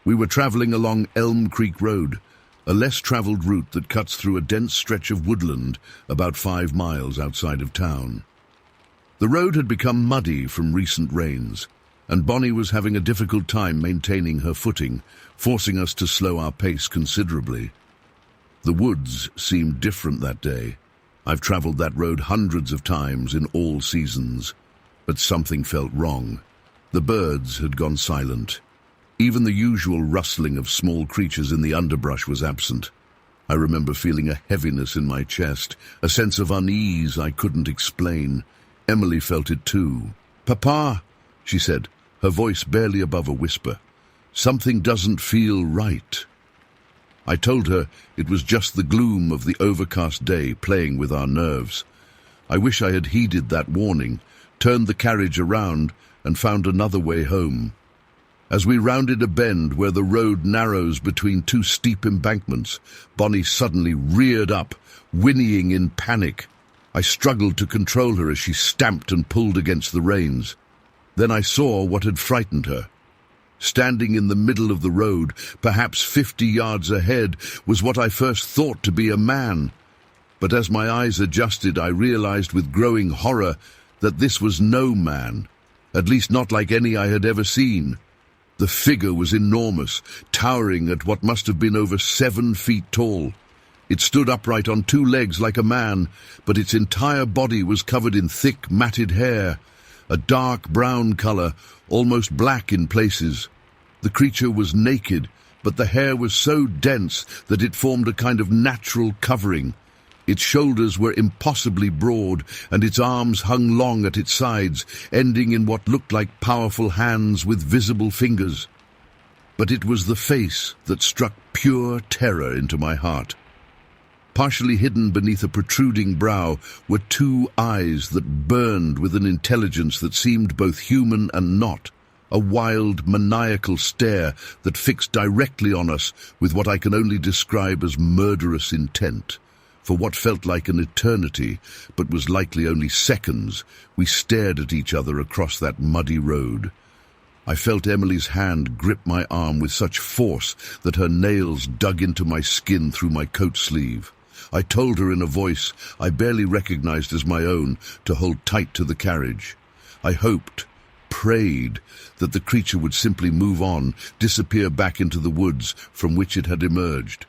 We were traveling along Elm Creek Road, a less traveled route that cuts through a dense stretch of woodland about 5 miles outside of town. The road had become muddy from recent rains, and Bonnie was having a difficult time maintaining her footing, forcing us to slow our pace considerably. The woods seemed different that day. I've traveled that road hundreds of times in all seasons, but something felt wrong. The birds had gone silent. Even the usual rustling of small creatures in the underbrush was absent. I remember feeling a heaviness in my chest, a sense of unease I couldn't explain. Emily felt it too. "Papa," she said, her voice barely above a whisper, "something doesn't feel right." I told her it was just the gloom of the overcast day playing with our nerves. I wish I had heeded that warning, turned the carriage around, and found another way home. As we rounded a bend where the road narrows between 2 steep embankments, Bonnie suddenly reared up, whinnying in panic. I struggled to control her as she stamped and pulled against the reins. Then I saw what had frightened her. Standing in the middle of the road, perhaps 50 yards ahead, was what I first thought to be a man. But as my eyes adjusted, I realized with growing horror that this was no man, at least not like any I had ever seen. The figure was enormous, towering at what must have been over 7 feet tall. It stood upright on 2 legs like a man, but its entire body was covered in thick, matted hair, a dark brown color, almost black in places. The creature was naked, but the hair was so dense that it formed a kind of natural covering. Its shoulders were impossibly broad, and its arms hung long at its sides, ending in what looked like powerful hands with visible fingers. But it was the face that struck pure terror into my heart. Partially hidden beneath a protruding brow were 2 eyes that burned with an intelligence that seemed both human and not, a wild, maniacal stare that fixed directly on us with what I can only describe as murderous intent. For what felt like an eternity, but was likely only seconds, we stared at each other across that muddy road. I felt Emily's hand grip my arm with such force that her nails dug into my skin through my coat sleeve. I told her in a voice I barely recognized as my own to hold tight to the carriage. I hoped, prayed, that the creature would simply move on, disappear back into the woods from which it had emerged.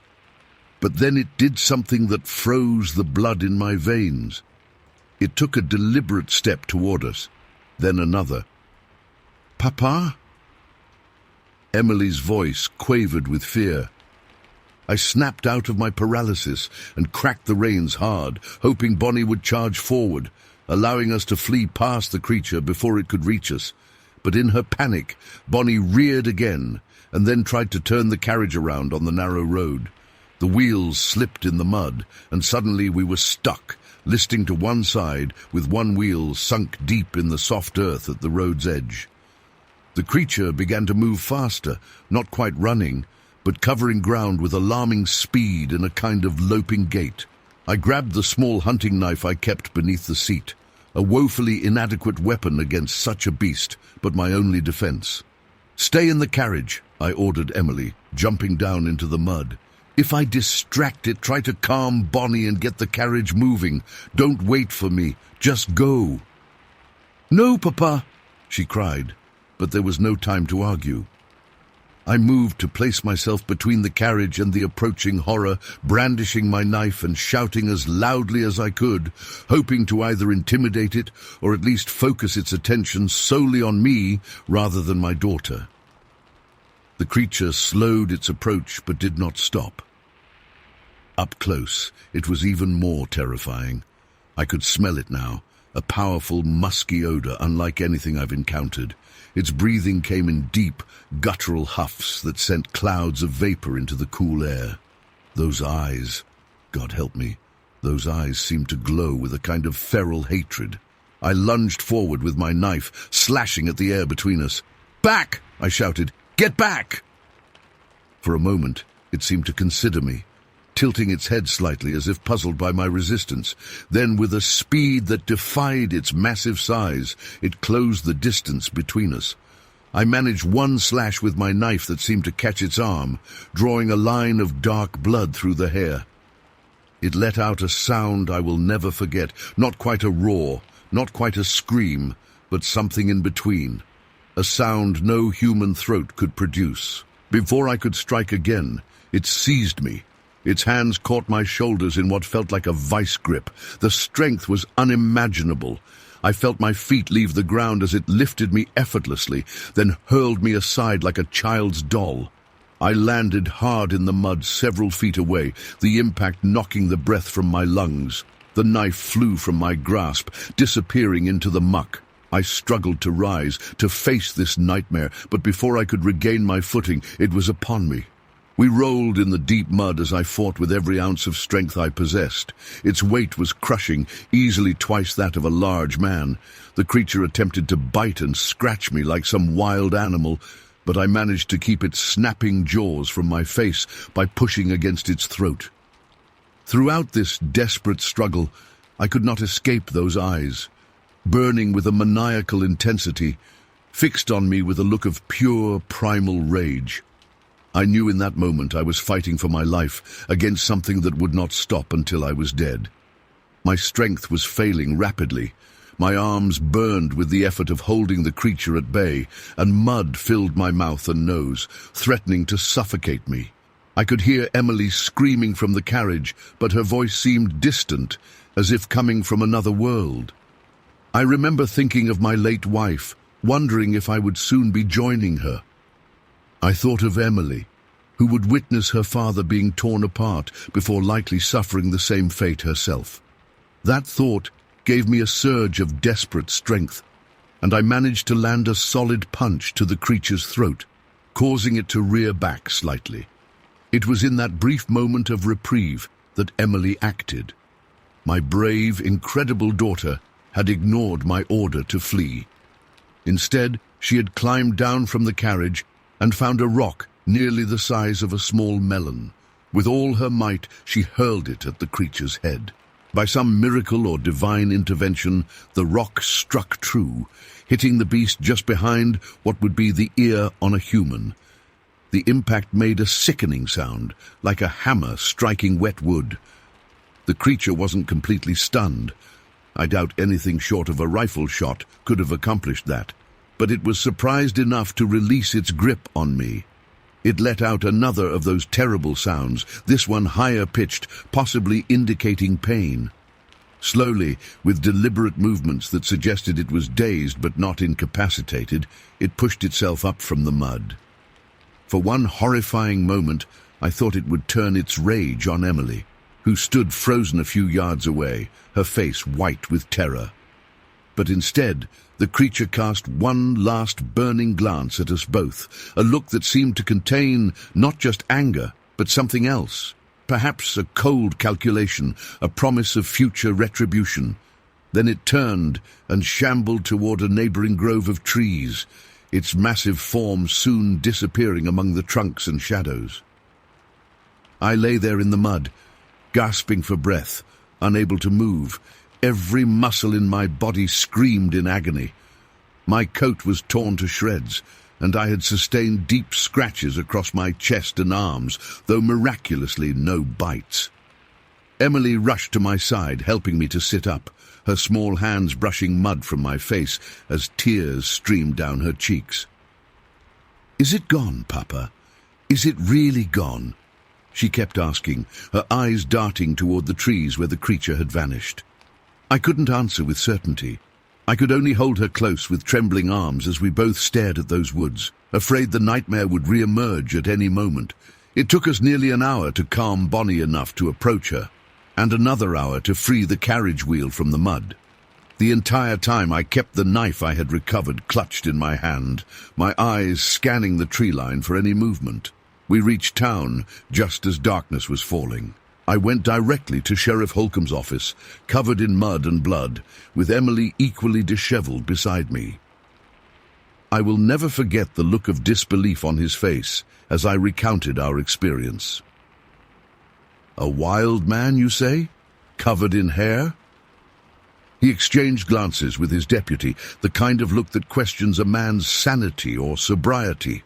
But then it did something that froze the blood in my veins. It took a deliberate step toward us, then another. "Papa?" Emily's voice quavered with fear. I snapped out of my paralysis and cracked the reins hard, hoping Bonnie would charge forward, allowing us to flee past the creature before it could reach us. But in her panic, Bonnie reared again and then tried to turn the carriage around on the narrow road. The wheels slipped in the mud, and suddenly we were stuck, listing to one side with one wheel sunk deep in the soft earth at the road's edge. The creature began to move faster, not quite running, but covering ground with alarming speed and a kind of loping gait. I grabbed the small hunting knife I kept beneath the seat, a woefully inadequate weapon against such a beast, but my only defense. "Stay in the carriage," I ordered Emily, jumping down into the mud. "If I distract it, try to calm Bonnie and get the carriage moving. Don't wait for me. Just go." "No, Papa," she cried, but there was no time to argue. I moved to place myself between the carriage and the approaching horror, brandishing my knife and shouting as loudly as I could, hoping to either intimidate it or at least focus its attention solely on me rather than my daughter. The creature slowed its approach but did not stop. Up close, it was even more terrifying. I could smell it now, a powerful, musky odor unlike anything I've encountered. Its breathing came in deep, guttural huffs that sent clouds of vapor into the cool air. Those eyes, God help me, those eyes seemed to glow with a kind of feral hatred. I lunged forward with my knife, slashing at the air between us. "Back!" I shouted. "Get back!" For a moment, it seemed to consider me, tilting its head slightly as if puzzled by my resistance. Then, with a speed that defied its massive size, it closed the distance between us. I managed one slash with my knife that seemed to catch its arm, drawing a line of dark blood through the hair. It let out a sound I will never forget, not quite a roar, not quite a scream, but something in between. A sound no human throat could produce. Before I could strike again, it seized me. Its hands caught my shoulders in what felt like a vice grip. The strength was unimaginable. I felt my feet leave the ground as it lifted me effortlessly, then hurled me aside like a child's doll. I landed hard in the mud several feet away, the impact knocking the breath from my lungs. The knife flew from my grasp, disappearing into the muck. I struggled to rise, to face this nightmare, but before I could regain my footing, it was upon me. We rolled in the deep mud as I fought with every ounce of strength I possessed. Its weight was crushing, easily twice that of a large man. The creature attempted to bite and scratch me like some wild animal, but I managed to keep its snapping jaws from my face by pushing against its throat. Throughout this desperate struggle, I could not escape those eyes, burning with a maniacal intensity, fixed on me with a look of pure, primal rage. I knew in that moment I was fighting for my life against something that would not stop until I was dead. My strength was failing rapidly. My arms burned with the effort of holding the creature at bay, and mud filled my mouth and nose, threatening to suffocate me. I could hear Emily screaming from the carriage, but her voice seemed distant, as if coming from another world. I remember thinking of my late wife, wondering if I would soon be joining her. I thought of Emily, who would witness her father being torn apart before likely suffering the same fate herself. That thought gave me a surge of desperate strength, and I managed to land a solid punch to the creature's throat, causing it to rear back slightly. It was in that brief moment of reprieve that Emily acted. My brave, incredible daughter had ignored my order to flee. Instead, she had climbed down from the carriage and found a rock nearly the size of a small melon. With all her might, she hurled it at the creature's head. By some miracle or divine intervention, the rock struck true, hitting the beast just behind what would be the ear on a human. The impact made a sickening sound, like a hammer striking wet wood. The creature wasn't completely stunned. I doubt anything short of a rifle shot could have accomplished that, but it was surprised enough to release its grip on me. It let out another of those terrible sounds, this one higher-pitched, possibly indicating pain. Slowly, with deliberate movements that suggested it was dazed but not incapacitated, it pushed itself up from the mud. For one horrifying moment, I thought it would turn its rage on Emily, who stood frozen a few yards away, her face white with terror. But instead, the creature cast one last burning glance at us both, a look that seemed to contain not just anger, but something else. Perhaps a cold calculation, a promise of future retribution. Then it turned and shambled toward a neighboring grove of trees, its massive form soon disappearing among the trunks and shadows. I lay there in the mud, gasping for breath, unable to move. Every muscle in my body screamed in agony. My coat was torn to shreds, and I had sustained deep scratches across my chest and arms, though miraculously no bites. Emily rushed to my side, helping me to sit up, her small hands brushing mud from my face as tears streamed down her cheeks. "Is it gone, Papa? Is it really gone?" she kept asking, her eyes darting toward the trees where the creature had vanished. I couldn't answer with certainty. I could only hold her close with trembling arms as we both stared at those woods, afraid the nightmare would re-emerge at any moment. It took us nearly an hour to calm Bonnie enough to approach her, and another hour to free the carriage wheel from the mud. The entire time I kept the knife I had recovered clutched in my hand, my eyes scanning the tree line for any movement. We reached town just as darkness was falling. I went directly to Sheriff Holcomb's office, covered in mud and blood, with Emily equally disheveled beside me. I will never forget the look of disbelief on his face as I recounted our experience. "A wild man, you say? Covered in hair?" He exchanged glances with his deputy, the kind of look that questions a man's sanity or sobriety.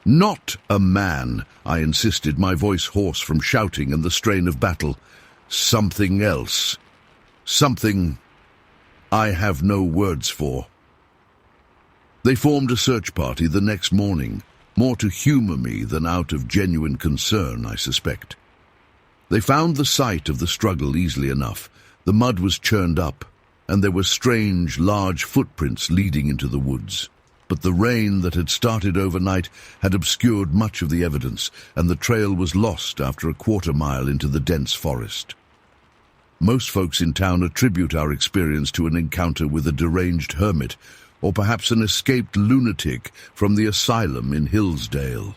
"Not a man," I insisted, my voice hoarse from shouting and the strain of battle. "Something else. Something I have no words for." They formed a search party the next morning, more to humor me than out of genuine concern, I suspect. They found the site of the struggle easily enough. The mud was churned up, and there were strange, large footprints leading into the woods. But the rain that had started overnight had obscured much of the evidence, and the trail was lost after a quarter-mile into the dense forest. Most folks in town attribute our experience to an encounter with a deranged hermit, or perhaps an escaped lunatic from the asylum in Hillsdale.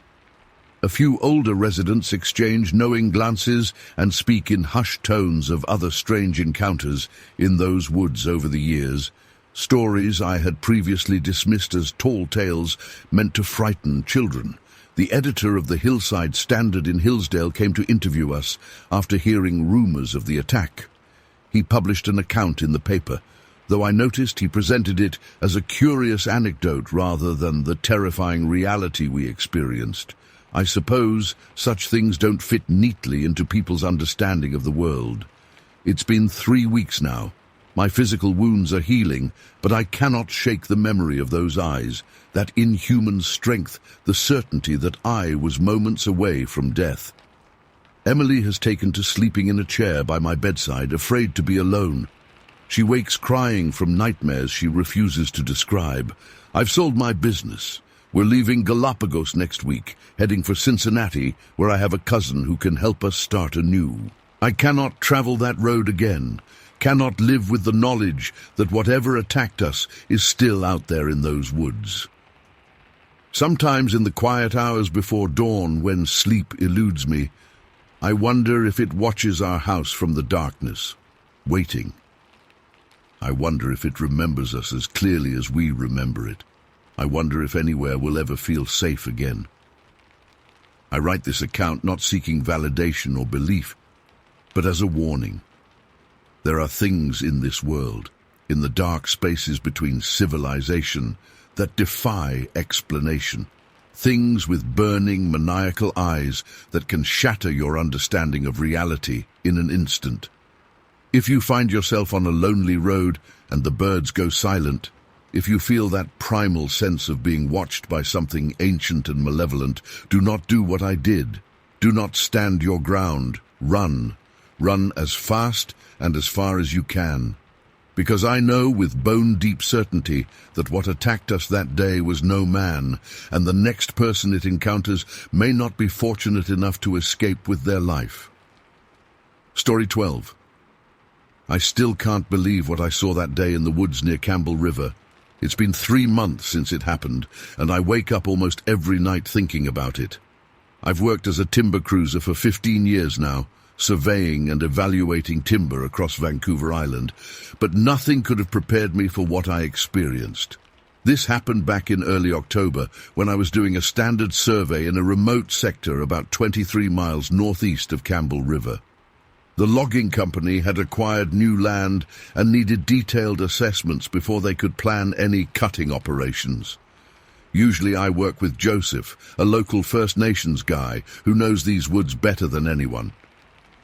A few older residents exchange knowing glances and speak in hushed tones of other strange encounters in those woods over the years, stories I had previously dismissed as tall tales meant to frighten children. The editor of the Hillside Standard in Hillsdale came to interview us after hearing rumors of the attack. He published an account in the paper, though I noticed he presented it as a curious anecdote rather than the terrifying reality we experienced. I suppose such things don't fit neatly into people's understanding of the world. It's been 3 weeks now. My physical wounds are healing, but I cannot shake the memory of those eyes, that inhuman strength, the certainty that I was moments away from death. Emily has taken to sleeping in a chair by my bedside, afraid to be alone. She wakes crying from nightmares she refuses to describe. I've sold my business. We're leaving Galapagos next week, heading for Cincinnati, where I have a cousin who can help us start anew. I cannot travel that road again, cannot live with the knowledge that whatever attacked us is still out there in those woods. Sometimes in the quiet hours before dawn, when sleep eludes me, I wonder if it watches our house from the darkness, waiting. I wonder if it remembers us as clearly as we remember it. I wonder if anywhere will ever feel safe again. I write this account not seeking validation or belief, but as a warning. There are things in this world, in the dark spaces between civilization, that defy explanation. Things with burning, maniacal eyes that can shatter your understanding of reality in an instant. If you find yourself on a lonely road and the birds go silent, if you feel that primal sense of being watched by something ancient and malevolent, do not do what I did. Do not stand your ground. Run. Run as fast and as far as you can. Because I know with bone-deep certainty that what attacked us that day was no man, and the next person it encounters may not be fortunate enough to escape with their life. Story 12. I still can't believe what I saw that day in the woods near Campbell River. It's been 3 months since it happened, and I wake up almost every night thinking about it. I've worked as a timber cruiser for 15 years now, surveying and evaluating timber across Vancouver Island, but nothing could have prepared me for what I experienced. This happened back in early October when I was doing a standard survey in a remote sector about 23 miles northeast of Campbell River. The logging company had acquired new land and needed detailed assessments before they could plan any cutting operations. Usually I work with Joseph, a local First Nations guy who knows these woods better than anyone.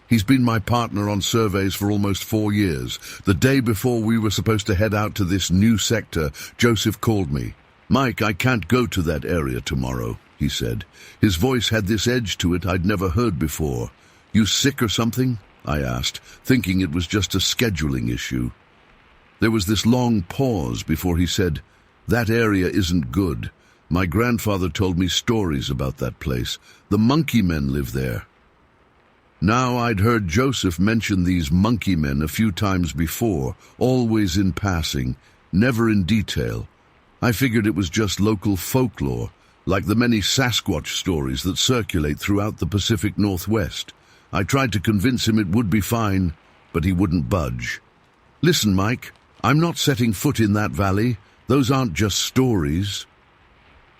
He's been my partner on surveys for almost 4 years. The day before we were supposed to head out to this new sector, Joseph called me. "Mike, I can't go to that area tomorrow," he said. His voice had this edge to it I'd never heard before. "You sick or something?" I asked, thinking it was just a scheduling issue. There was this long pause before he said, "That area isn't good. My grandfather told me stories about that place. The monkey men live there." Now I'd heard Joseph mention these monkey men a few times before, always in passing, never in detail. I figured it was just local folklore, like the many Sasquatch stories that circulate throughout the Pacific Northwest. I tried to convince him it would be fine, but he wouldn't budge. "Listen, Mike, I'm not setting foot in that valley. Those aren't just stories."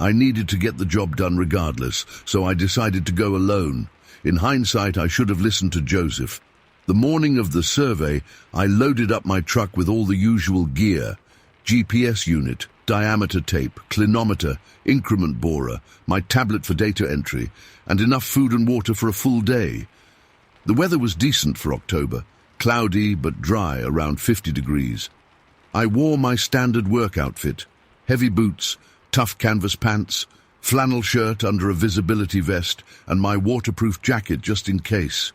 I needed to get the job done regardless, so I decided to go alone. In hindsight, I should have listened to Joseph. The morning of the survey, I loaded up my truck with all the usual gear: GPS unit, diameter tape, clinometer, increment borer, my tablet for data entry, and enough food and water for a full day. The weather was decent for October, cloudy but dry, around 50 degrees. I wore my standard work outfit: heavy boots, tough canvas pants, flannel shirt under a visibility vest, and my waterproof jacket just in case.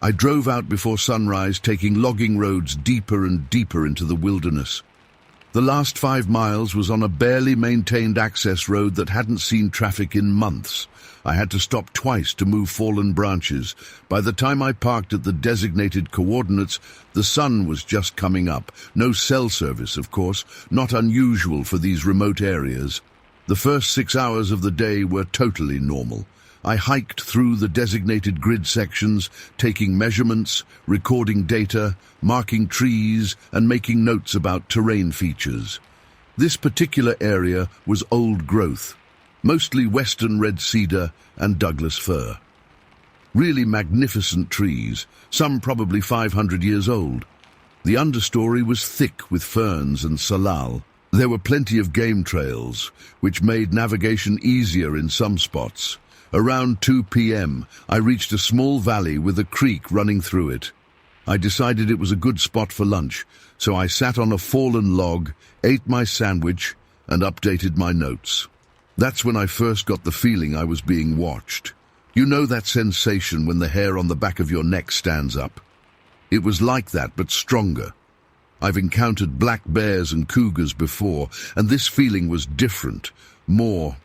I drove out before sunrise, taking logging roads deeper and deeper into the wilderness. The last 5 miles was on a barely maintained access road that hadn't seen traffic in months. I had to stop twice to move fallen branches. By the time I parked at the designated coordinates, the sun was just coming up. No cell service, of course, not unusual for these remote areas. The first 6 hours of the day were totally normal. I hiked through the designated grid sections, taking measurements, recording data, marking trees, and making notes about terrain features. This particular area was old growth, mostly western red cedar and Douglas fir. Really magnificent trees, some probably 500 years old. The understory was thick with ferns and salal. There were plenty of game trails, which made navigation easier in some spots. Around 2 p.m., I reached a small valley with a creek running through it. I decided it was a good spot for lunch, so I sat on a fallen log, ate my sandwich, and updated my notes. That's when I first got the feeling I was being watched. You know that sensation when the hair on the back of your neck stands up? It was like that, but stronger. I've encountered black bears and cougars before, and this feeling was different, more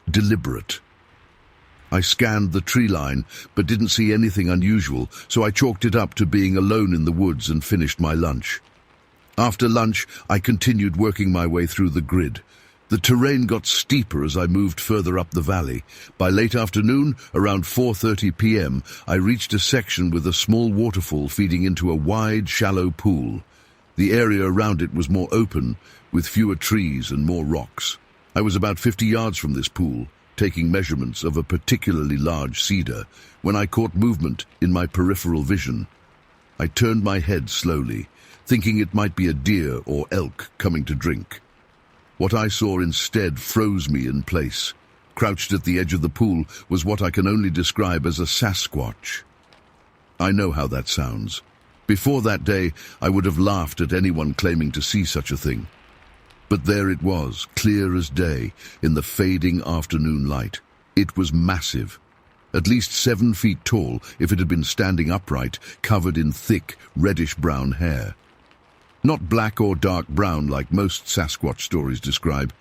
deliberate. I scanned the tree line, but didn't see anything unusual, so I chalked it up to being alone in the woods and finished my lunch. After lunch, I continued working my way through the grid. The terrain got steeper as I moved further up the valley. By late afternoon, around 4:30 p.m., I reached a section with a small waterfall feeding into a wide, shallow pool. The area around it was more open, with fewer trees and more rocks. I was about 50 yards from this pool, taking measurements of a particularly large cedar, when I caught movement in my peripheral vision. I turned my head slowly, thinking it might be a deer or elk coming to drink. What I saw instead froze me in place. Crouched at the edge of the pool was what I can only describe as a Sasquatch. I know how that sounds. Before that day, I would have laughed at anyone claiming to see such a thing. But there it was, clear as day, in the fading afternoon light. It was massive. At least 7 feet tall, if it had been standing upright, covered in thick, reddish-brown hair. Not black or dark brown like most Sasquatch stories describe,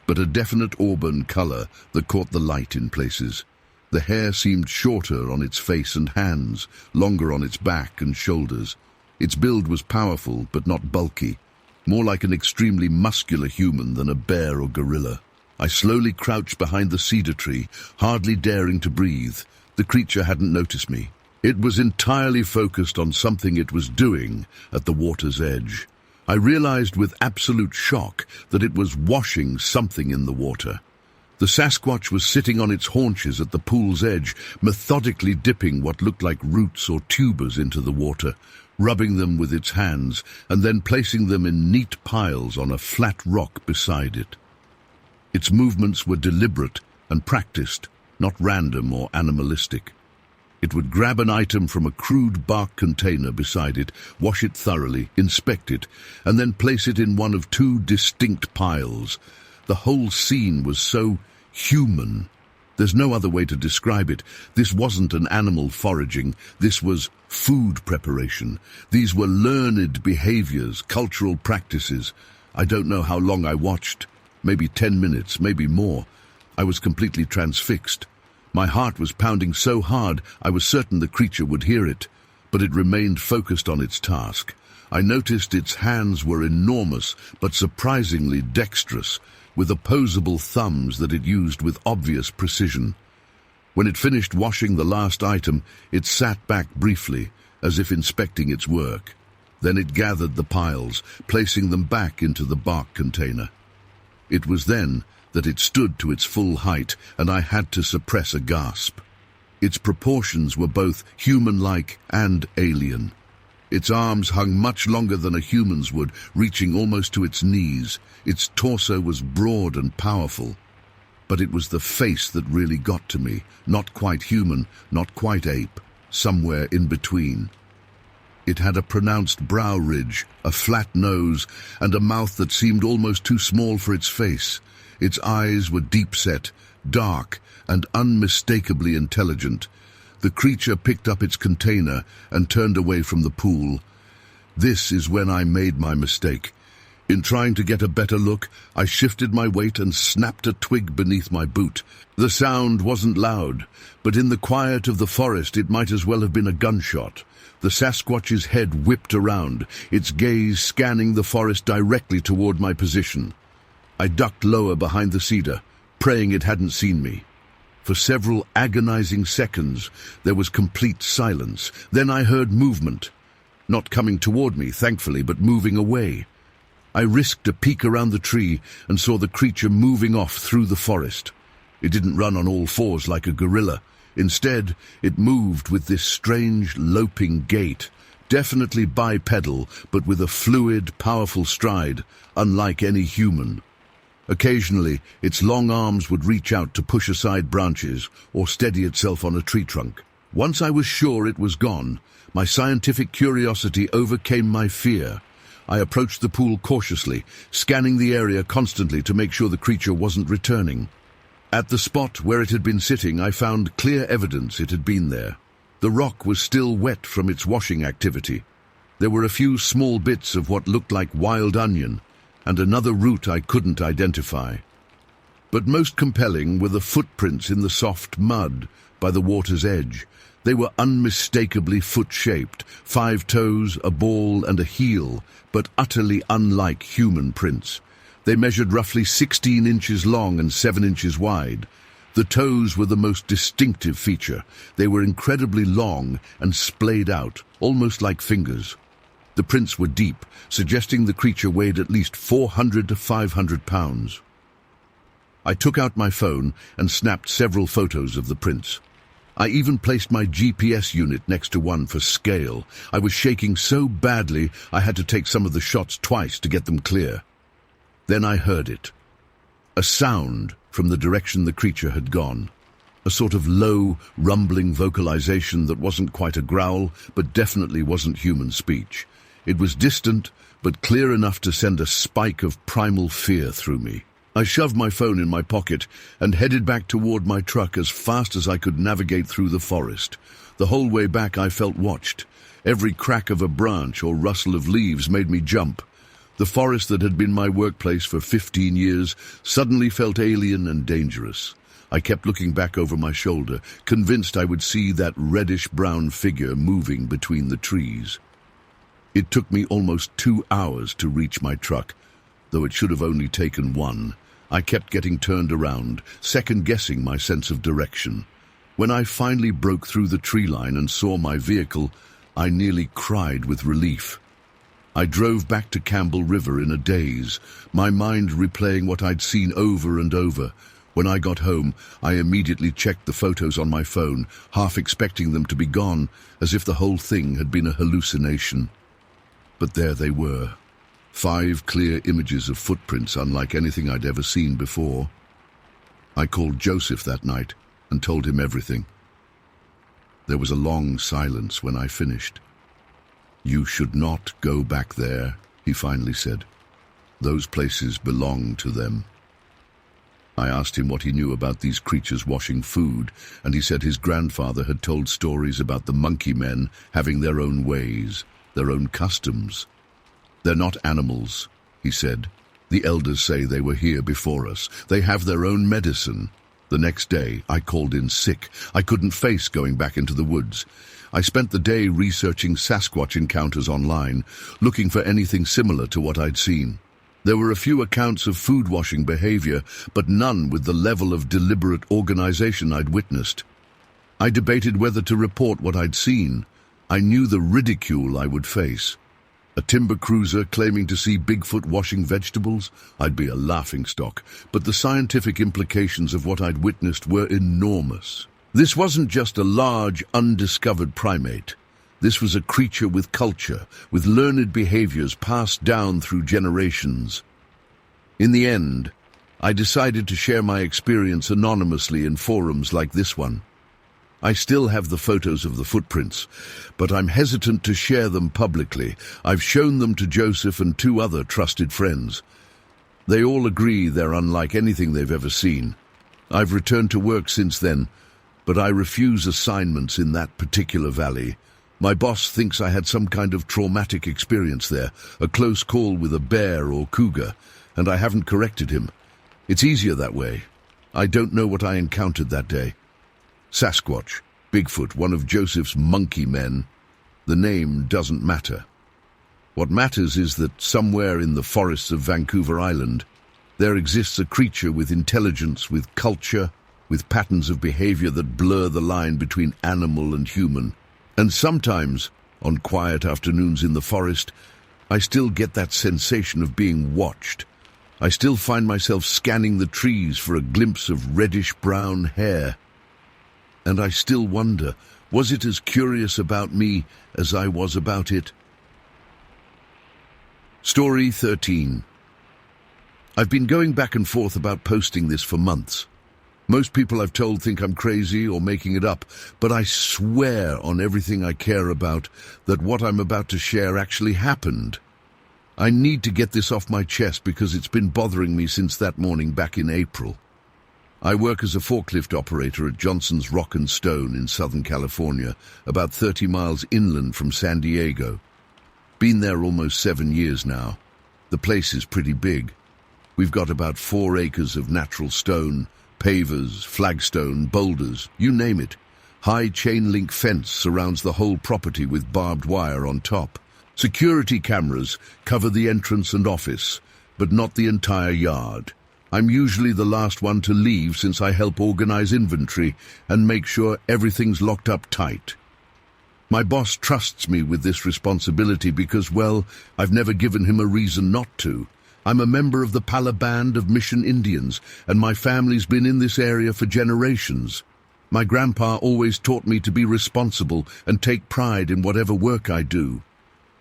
but a definite auburn color that caught the light in places. The hair seemed shorter on its face and hands, longer on its back and shoulders. Its build was powerful, but not bulky, more like an extremely muscular human than a bear or gorilla. I slowly crouched behind the cedar tree, hardly daring to breathe. The creature hadn't noticed me. It was entirely focused on something it was doing at the water's edge. I realized with absolute shock that it was washing something in the water. The Sasquatch was sitting on its haunches at the pool's edge, methodically dipping what looked like roots or tubers into the water, rubbing them with its hands, and then placing them in neat piles on a flat rock beside it. Its movements were deliberate and practiced, not random or animalistic. It would grab an item from a crude bark container beside it, wash it thoroughly, inspect it, and then place it in one of two distinct piles. The whole scene was so human. There's no other way to describe it. This wasn't an animal foraging. This was food preparation. These were learned behaviors, cultural practices. I don't know how long I watched. Maybe 10 minutes, maybe more. I was completely transfixed. My heart was pounding so hard I was certain the creature would hear it, but it remained focused on its task. I noticed its hands were enormous, but surprisingly dexterous, with opposable thumbs that it used with obvious precision. When it finished washing the last item, it sat back briefly, as if inspecting its work. Then it gathered the piles, placing them back into the bark container. It was then that it stood to its full height, and I had to suppress a gasp. Its proportions were both human-like and alien. Its arms hung much longer than a human's would, reaching almost to its knees. Its torso was broad and powerful. But it was the face that really got to me. Not quite human, not quite ape, somewhere in between. It had a pronounced brow ridge, a flat nose, and a mouth that seemed almost too small for its face. Its eyes were deep-set, dark, and unmistakably intelligent. The creature picked up its container and turned away from the pool. This is when I made my mistake. In trying to get a better look, I shifted my weight and snapped a twig beneath my boot. The sound wasn't loud, but in the quiet of the forest it might as well have been a gunshot. The Sasquatch's head whipped around, its gaze scanning the forest directly toward my position. I ducked lower behind the cedar, praying it hadn't seen me. For several agonizing seconds, there was complete silence. Then I heard movement. Not coming toward me, thankfully, but moving away. I risked a peek around the tree and saw the creature moving off through the forest. It didn't run on all fours like a gorilla. Instead, it moved with this strange, loping gait, definitely bipedal, but with a fluid, powerful stride, unlike any human. Occasionally, its long arms would reach out to push aside branches or steady itself on a tree trunk. Once I was sure it was gone, my scientific curiosity overcame my fear. I approached the pool cautiously, scanning the area constantly to make sure the creature wasn't returning. At the spot where it had been sitting, I found clear evidence it had been there. The rock was still wet from its washing activity. There were a few small bits of what looked like wild onion, and another root I couldn't identify. But most compelling were the footprints in the soft mud by the water's edge. They were unmistakably foot-shaped, 5 toes, a ball, and a heel, but utterly unlike human prints. They measured roughly 16 inches long and 7 inches wide. The toes were the most distinctive feature. They were incredibly long and splayed out, almost like fingers. The prints were deep, suggesting the creature weighed at least 400 to 500 pounds. I took out my phone and snapped several photos of the prints. I even placed my GPS unit next to one for scale. I was shaking so badly I had to take some of the shots twice to get them clear. Then I heard it. A sound from the direction the creature had gone. A sort of low, rumbling vocalization that wasn't quite a growl, but definitely wasn't human speech. It was distant, but clear enough to send a spike of primal fear through me. I shoved my phone in my pocket and headed back toward my truck as fast as I could navigate through the forest. The whole way back I felt watched. Every crack of a branch or rustle of leaves made me jump. The forest that had been my workplace for 15 years suddenly felt alien and dangerous. I kept looking back over my shoulder, convinced I would see that reddish-brown figure moving between the trees. It took me almost 2 hours to reach my truck, though it should have only taken 1. I kept getting turned around, second-guessing my sense of direction. When I finally broke through the tree line and saw my vehicle, I nearly cried with relief. I drove back to Campbell River in a daze, my mind replaying what I'd seen over and over. When I got home, I immediately checked the photos on my phone, half expecting them to be gone, as if the whole thing had been a hallucination. But there they were. 5 clear images of footprints unlike anything I'd ever seen before. I called Joseph that night and told him everything. There was a long silence when I finished. "You should not go back there," he finally said. "Those places belong to them." I asked him what he knew about these creatures washing food, and he said his grandfather had told stories about the monkey men having their own ways, their own customs. "They're not animals," he said. "The elders say they were here before us. They have their own medicine." The next day, I called in sick. I couldn't face going back into the woods. I spent the day researching Sasquatch encounters online, looking for anything similar to what I'd seen. There were a few accounts of food-washing behavior, but none with the level of deliberate organization I'd witnessed. I debated whether to report what I'd seen. I knew the ridicule I would face. A timber cruiser claiming to see Bigfoot washing vegetables? I'd be a laughingstock, but the scientific implications of what I'd witnessed were enormous. This wasn't just a large, undiscovered primate. This was a creature with culture, with learned behaviors passed down through generations. In the end, I decided to share my experience anonymously in forums like this one. I still have the photos of the footprints, but I'm hesitant to share them publicly. I've shown them to Joseph and 2 other trusted friends. They all agree they're unlike anything they've ever seen. I've returned to work since then, but I refuse assignments in that particular valley. My boss thinks I had some kind of traumatic experience there, a close call with a bear or cougar, and I haven't corrected him. It's easier that way. I don't know what I encountered that day. Sasquatch, Bigfoot, one of Joseph's monkey men. The name doesn't matter. What matters is that somewhere in the forests of Vancouver Island, there exists a creature with intelligence, with culture, with patterns of behavior that blur the line between animal and human. And sometimes, on quiet afternoons in the forest, I still get that sensation of being watched. I still find myself scanning the trees for a glimpse of reddish-brown hair. And I still wonder, was it as curious about me as I was about it? Story 13. I've been going back and forth about posting this for months. Most people I've told think I'm crazy or making it up, but I swear on everything I care about that what I'm about to share actually happened. I need to get this off my chest because it's been bothering me since that morning back in April. I work as a forklift operator at Johnson's Rock and Stone in Southern California, about 30 miles inland from San Diego. Been there almost 7 years now. The place is pretty big. We've got about 4 acres of natural stone, pavers, flagstone, boulders, you name it. High chain-link fence surrounds the whole property with barbed wire on top. Security cameras cover the entrance and office, but not the entire yard. I'm usually the last one to leave since I help organize inventory and make sure everything's locked up tight. My boss trusts me with this responsibility because, well, I've never given him a reason not to. I'm a member of the Pala Band of Mission Indians, and my family's been in this area for generations. My grandpa always taught me to be responsible and take pride in whatever work I do.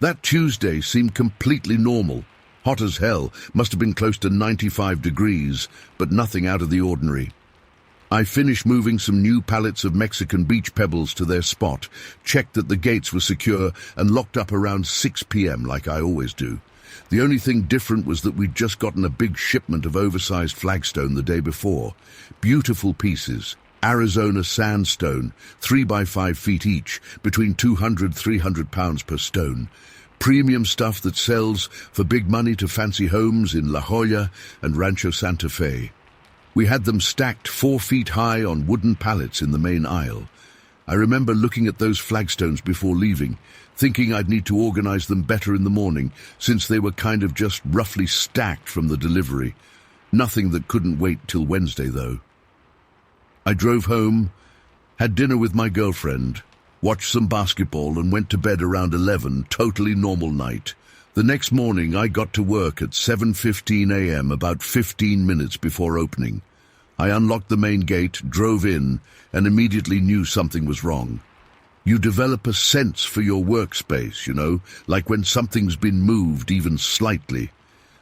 That Tuesday seemed completely normal. Hot as hell, must have been close to 95 degrees, but nothing out of the ordinary. I finished moving some new pallets of Mexican beach pebbles to their spot, checked that the gates were secure, and locked up around 6 p.m. like I always do. The only thing different was that we'd just gotten a big shipment of oversized flagstone the day before. Beautiful pieces, Arizona sandstone, 3 by 5 feet each, between 200-300 pounds per stone. Premium stuff that sells for big money to fancy homes in La Jolla and Rancho Santa Fe. We had them stacked 4 feet high on wooden pallets in the main aisle. I remember looking at those flagstones before leaving, thinking I'd need to organize them better in the morning, since they were kind of just roughly stacked from the delivery. Nothing that couldn't wait till Wednesday, though. I drove home, had dinner with my girlfriend, watched some basketball and went to bed around 11, totally normal night. The next morning I got to work at 7:15 a.m., about 15 minutes before opening. I unlocked the main gate, drove in, and immediately knew something was wrong. You develop a sense for your workspace, like when something's been moved even slightly.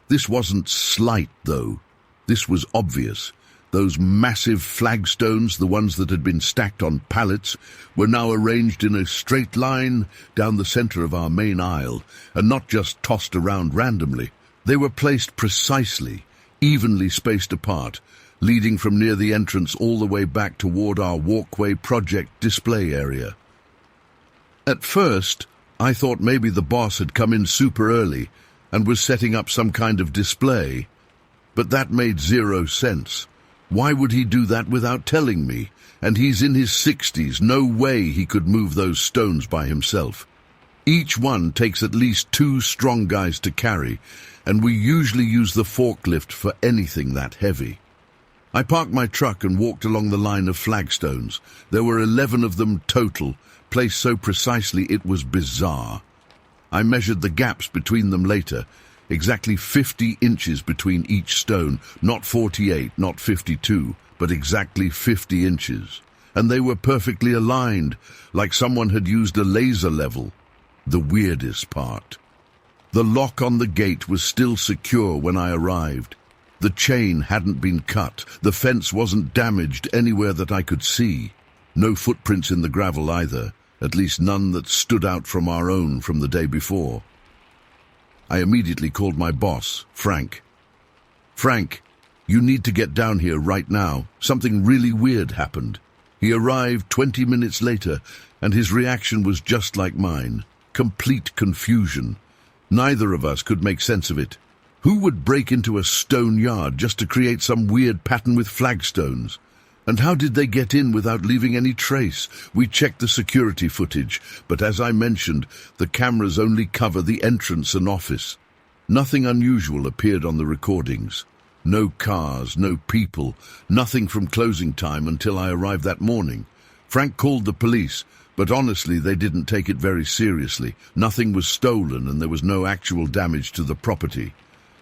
This wasn't slight, though. This was obvious. Those massive flagstones, the ones that had been stacked on pallets, were now arranged in a straight line down the center of our main aisle, and not just tossed around randomly. They were placed precisely, evenly spaced apart, leading from near the entrance all the way back toward our walkway project display area. At first, I thought maybe the boss had come in super early and was setting up some kind of display, but that made zero sense. Why would he do that without telling me? And he's in his 60s. No way he could move those stones by himself. Each one takes at least 2 strong guys to carry, and we usually use the forklift for anything that heavy. I parked my truck and walked along the line of flagstones. There were 11 of them total, placed so precisely it was bizarre. I measured the gaps between them later. Exactly 50 inches between each stone, not 48, not 52, but exactly 50 inches. And they were perfectly aligned, like someone had used a laser level. The weirdest part. The lock on the gate was still secure when I arrived. The chain hadn't been cut. The fence wasn't damaged anywhere that I could see. No footprints in the gravel either, at least none that stood out from our own from the day before. I immediately called my boss, Frank. "Frank, you need to get down here right now. Something really weird happened." He arrived 20 minutes later, and his reaction was just like mine. Complete confusion. Neither of us could make sense of it. Who would break into a stone yard just to create some weird pattern with flagstones? And how did they get in without leaving any trace? We checked the security footage, but as I mentioned, the cameras only cover the entrance and office. Nothing unusual appeared on the recordings. No cars, no people, nothing from closing time until I arrived that morning. Frank called the police, but honestly they didn't take it very seriously. Nothing was stolen and there was no actual damage to the property.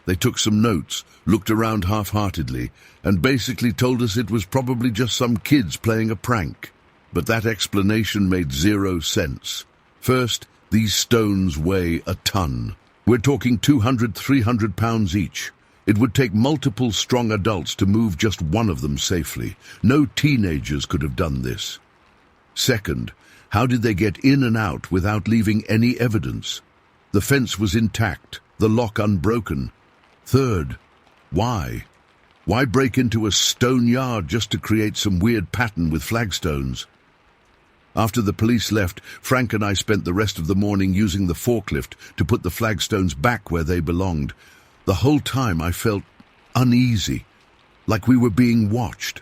They took some notes, looked around half-heartedly, and basically told us it was probably just some kids playing a prank. But that explanation made zero sense. First, these stones weigh a ton. We're talking 200, 300 pounds each. It would take multiple strong adults to move just one of them safely. No teenagers could have done this. Second, how did they get in and out without leaving any evidence? The fence was intact, the lock unbroken. Third, why? Why break into a stone yard just to create some weird pattern with flagstones? After the police left, Frank and I spent the rest of the morning using the forklift to put the flagstones back where they belonged. The whole time I felt uneasy, like we were being watched.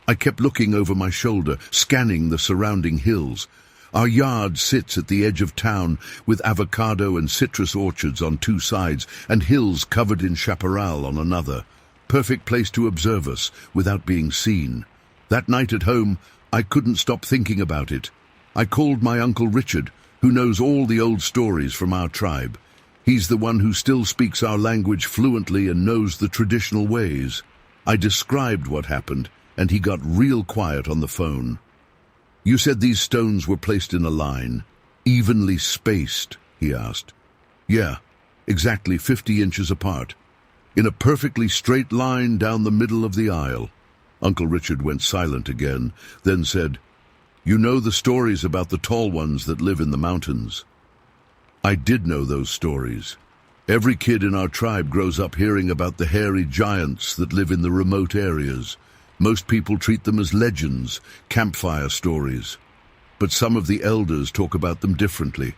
I kept looking over my shoulder, scanning the surrounding hills. Our yard sits at the edge of town with avocado and citrus orchards on 2 sides and hills covered in chaparral on another. Perfect place to observe us without being seen. That night at home, I couldn't stop thinking about it. I called my Uncle Richard, who knows all the old stories from our tribe. He's the one who still speaks our language fluently and knows the traditional ways. I described what happened, and he got real quiet on the phone. "You said these stones were placed in a line, evenly spaced?" he asked. "Yeah, exactly 50 inches apart, in a perfectly straight line down the middle of the aisle." Uncle Richard went silent again, then said, "You know the stories about the tall ones that live in the mountains?" I did know those stories. Every kid in our tribe grows up hearing about the hairy giants that live in the remote areas. Most people treat them as legends, campfire stories. But some of the elders talk about them differently,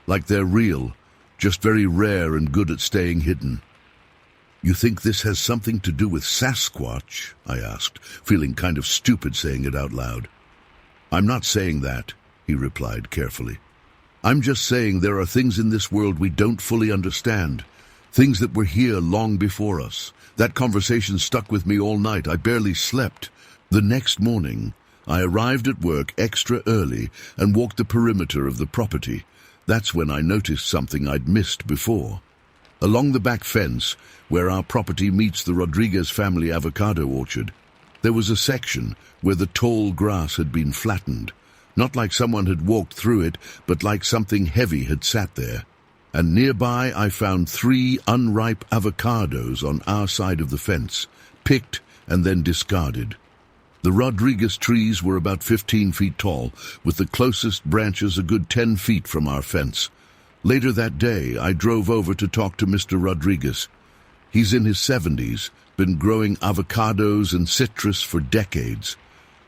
like they're real, just very rare and good at staying hidden. "You think this has something to do with Sasquatch?" I asked, feeling kind of stupid saying it out loud. "I'm not saying that," he replied carefully. "I'm just saying there are things in this world we don't fully understand, things that were here long before us." That conversation stuck with me all night. I barely slept. The next morning, I arrived at work extra early and walked the perimeter of the property. That's when I noticed something I'd missed before. Along the back fence, where our property meets the Rodriguez family avocado orchard, there was a section where the tall grass had been flattened, not like someone had walked through it, but like something heavy had sat there. And nearby I found 3 unripe avocados on our side of the fence, picked and then discarded. The Rodriguez trees were about 15 feet tall, with the closest branches a good 10 feet from our fence. Later that day, I drove over to talk to Mr. Rodriguez. He's in his 70s, been growing avocados and citrus for decades.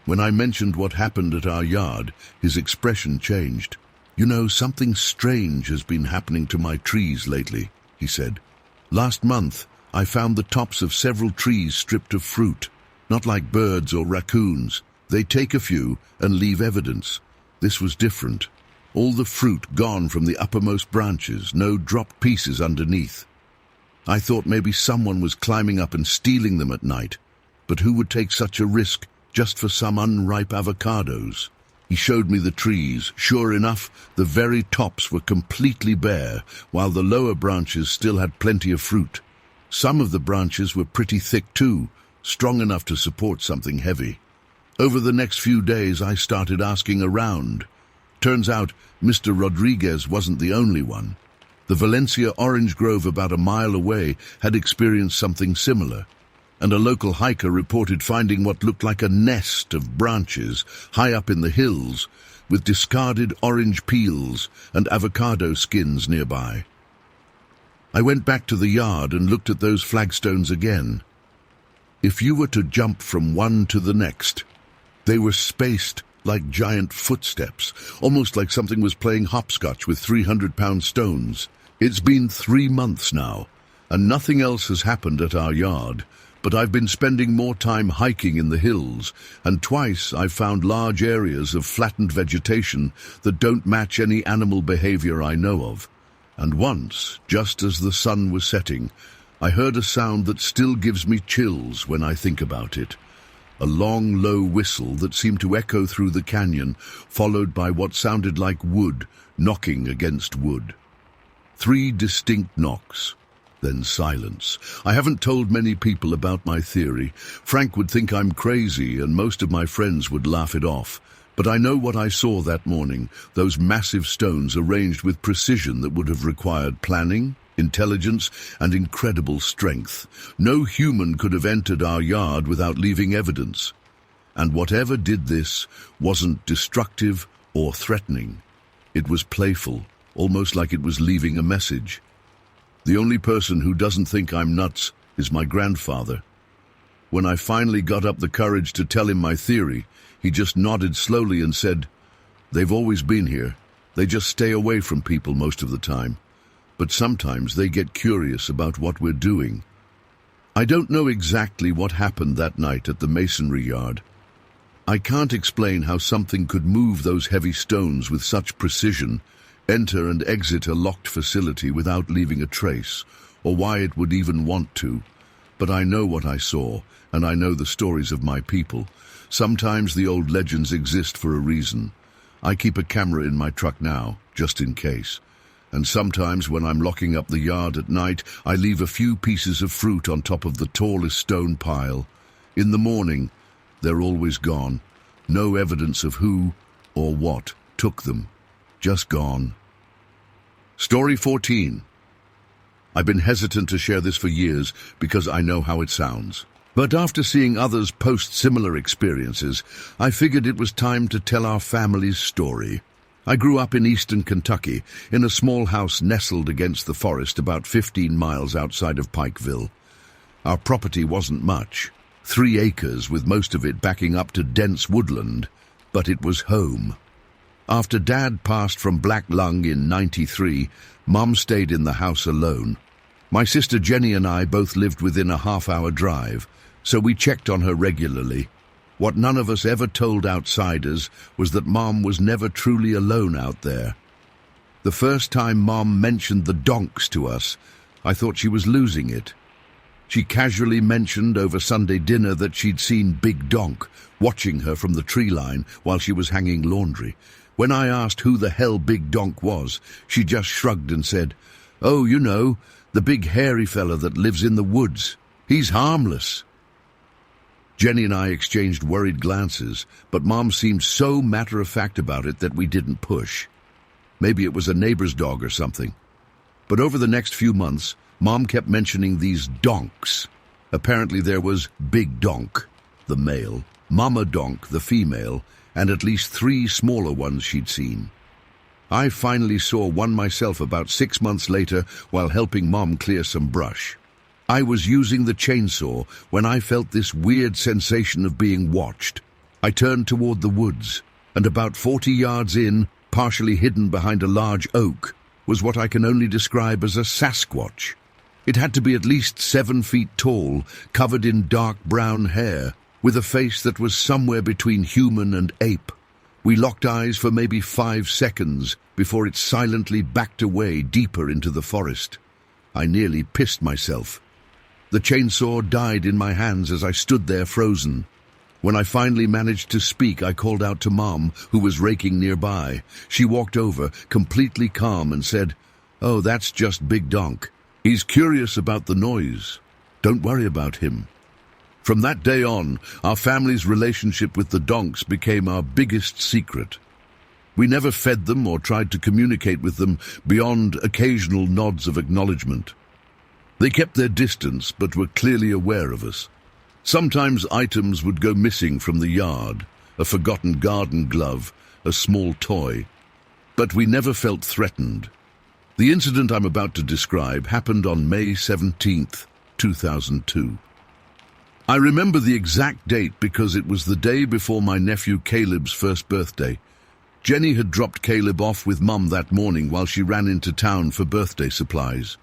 When I mentioned what happened at our yard, his expression changed. "You know, something strange has been happening to my trees lately," he said. "Last month, I found the tops of several trees stripped of fruit. Not like birds or raccoons. They take a few and leave evidence. This was different. All the fruit gone from the uppermost branches, no dropped pieces underneath. I thought maybe someone was climbing up and stealing them at night. But who would take such a risk just for some unripe avocados?" He showed me the trees. Sure enough, the very tops were completely bare, while the lower branches still had plenty of fruit. Some of the branches were pretty thick too, strong enough to support something heavy. Over the next few days, I started asking around. Turns out, Mr. Rodriguez wasn't the only one. The Valencia orange grove about a mile away had experienced something similar, and a local hiker reported finding what looked like a nest of branches high up in the hills, with discarded orange peels and avocado skins nearby. I went back to the yard and looked at those flagstones again. If you were to jump from one to the next, they were spaced like giant footsteps, almost like something was playing hopscotch with 300-pound stones. It's been 3 months now, and nothing else has happened at our yard, but I've been spending more time hiking in the hills, and twice I've found large areas of flattened vegetation that don't match any animal behavior I know of. And once, just as the sun was setting, I heard a sound that still gives me chills when I think about it. A long, low whistle that seemed to echo through the canyon, followed by what sounded like wood knocking against wood. 3 distinct knocks, then silence. I haven't told many people about my theory. Frank would think I'm crazy, and most of my friends would laugh it off. But I know what I saw that morning, those massive stones arranged with precision that would have required planning, intelligence, and incredible strength. No human could have entered our yard without leaving evidence. And whatever did this wasn't destructive or threatening. It was playful, almost like it was leaving a message. The only person who doesn't think I'm nuts is my grandfather. When I finally got up the courage to tell him my theory, he just nodded slowly and said, "They've always been here. They just stay away from people most of the time. But sometimes they get curious about what we're doing." I don't know exactly what happened that night at the masonry yard. I can't explain how something could move those heavy stones with such precision, enter and exit a locked facility without leaving a trace, or why it would even want to. But I know what I saw, and I know the stories of my people. Sometimes the old legends exist for a reason. I keep a camera in my truck now, just in case. And sometimes when I'm locking up the yard at night, I leave a few pieces of fruit on top of the tallest stone pile. In the morning, they're always gone. No evidence of who or what took them. Just gone. Story 14. I've been hesitant to share this for years because I know how it sounds. But after seeing others post similar experiences, I figured it was time to tell our family's story. I grew up in eastern Kentucky, in a small house nestled against the forest about 15 miles outside of Pikeville. Our property wasn't much, 3 acres with most of it backing up to dense woodland, but it was home. After Dad passed from black lung in '93, Mom stayed in the house alone. My sister Jenny and I both lived within a half-hour drive, so we checked on her regularly. What none of us ever told outsiders was that Mom was never truly alone out there. The first time Mom mentioned the Donks to us, I thought she was losing it. She casually mentioned over Sunday dinner that she'd seen Big Donk watching her from the tree line while she was hanging laundry. When I asked who the hell Big Donk was, she just shrugged and said, "Oh, you know, The big hairy fella that lives in the woods. He's harmless." Jenny and I exchanged worried glances, but Mom seemed so matter-of-fact about it that we didn't push. Maybe it was a neighbor's dog or something. But over the next few months, Mom kept mentioning these donks. Apparently there was Big Donk, the male, Mama Donk, the female, and at least 3 smaller ones she'd seen. I finally saw one myself about 6 months later while helping Mom clear some brush. I was using the chainsaw when I felt this weird sensation of being watched. I turned toward the woods, and about 40 yards in, partially hidden behind a large oak, was what I can only describe as a Sasquatch. It had to be at least 7 feet tall, covered in dark brown hair, with a face that was somewhere between human and ape. We locked eyes for maybe 5 seconds before it silently backed away deeper into the forest. I nearly pissed myself. The chainsaw died in my hands as I stood there frozen. When I finally managed to speak, I called out to Mom, who was raking nearby. She walked over, completely calm, and said, "Oh, that's just Big Donk. He's curious about the noise. Don't worry about him." From that day on, our family's relationship with the donks became our biggest secret. We never fed them or tried to communicate with them beyond occasional nods of acknowledgement. They kept their distance but were clearly aware of us. Sometimes items would go missing from the yard, a forgotten garden glove, a small toy. But we never felt threatened. The incident I'm about to describe happened on May 17th, 2002. I remember the exact date because it was the day before my nephew Caleb's first birthday. Jenny had dropped Caleb off with Mum that morning while she ran into town for birthday supplies.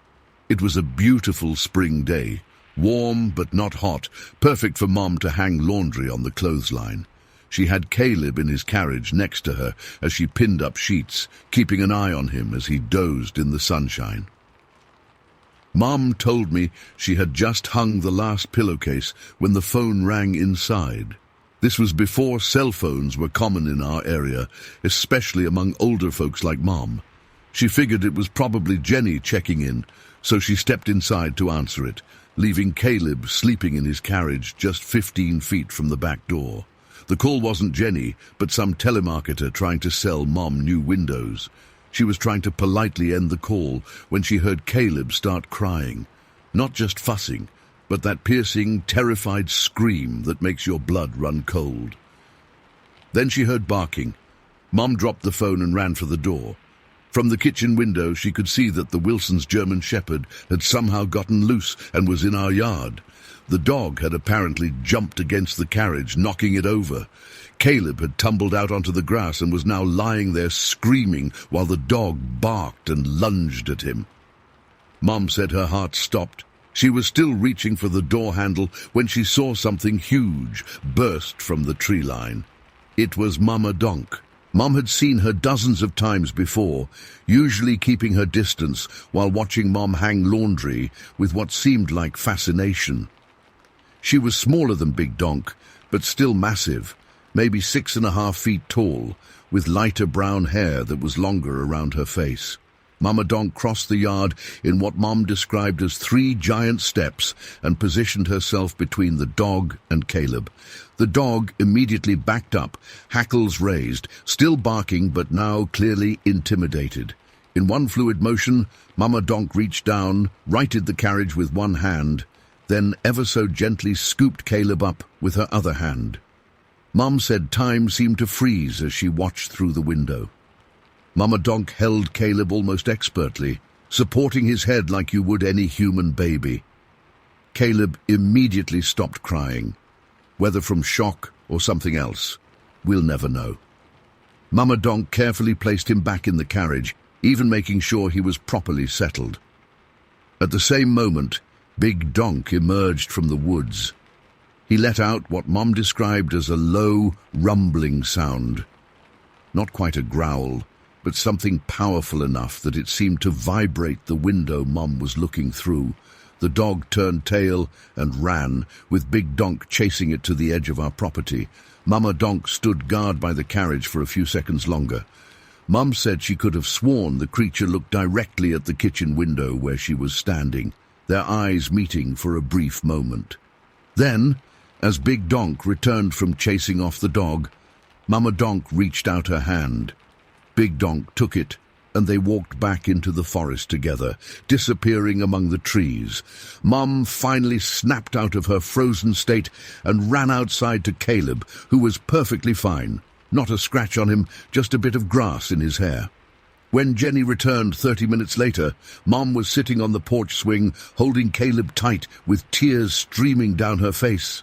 It was a beautiful spring day, warm but not hot, perfect for Mom to hang laundry on the clothesline. She had Caleb in his carriage next to her as she pinned up sheets, keeping an eye on him as he dozed in the sunshine. Mom told me she had just hung the last pillowcase when the phone rang inside. This was before cell phones were common in our area, especially among older folks like Mom. She figured it was probably Jenny checking in, so she stepped inside to answer it, leaving Caleb sleeping in his carriage just 15 feet from the back door. The call wasn't Jenny, but some telemarketer trying to sell Mom new windows. She was trying to politely end the call when she heard Caleb start crying. Not just fussing, but that piercing, terrified scream that makes your blood run cold. Then she heard barking. Mom dropped the phone and ran for the door. From the kitchen window, she could see that the Wilson's German Shepherd had somehow gotten loose and was in our yard. The dog had apparently jumped against the carriage, knocking it over. Caleb had tumbled out onto the grass and was now lying there screaming while the dog barked and lunged at him. Mom said her heart stopped. She was still reaching for the door handle when she saw something huge burst from the tree line. It was Mama Donk. Mom had seen her dozens of times before, usually keeping her distance while watching Mom hang laundry with what seemed like fascination. She was smaller than Big Donk, but still massive, maybe 6.5 feet tall, with lighter brown hair that was longer around her face. Mama Donk crossed the yard in what Mom described as 3 giant steps and positioned herself between the dog and Caleb. The dog immediately backed up, hackles raised, still barking but now clearly intimidated. In one fluid motion, Mama Donk reached down, righted the carriage with one hand, then ever so gently scooped Caleb up with her other hand. Mom said time seemed to freeze as she watched through the window. Mama Donk held Caleb almost expertly, supporting his head like you would any human baby. Caleb immediately stopped crying. Whether from shock or something else, we'll never know. Mama Donk carefully placed him back in the carriage, even making sure he was properly settled. At the same moment, Big Donk emerged from the woods. He let out what Mom described as a low, rumbling sound. Not quite a growl, but something powerful enough that it seemed to vibrate the window Mom was looking through. The dog turned tail and ran, with Big Donk chasing it to the edge of our property. Mama Donk stood guard by the carriage for a few seconds longer. Mum said she could have sworn the creature looked directly at the kitchen window where she was standing, their eyes meeting for a brief moment. Then, as Big Donk returned from chasing off the dog, Mama Donk reached out her hand. Big Donk took it, and they walked back into the forest together, disappearing among the trees. Mum finally snapped out of her frozen state and ran outside to Caleb, who was perfectly fine. Not a scratch on him, just a bit of grass in his hair. When Jenny returned 30 minutes later, Mum was sitting on the porch swing, holding Caleb tight, with tears streaming down her face.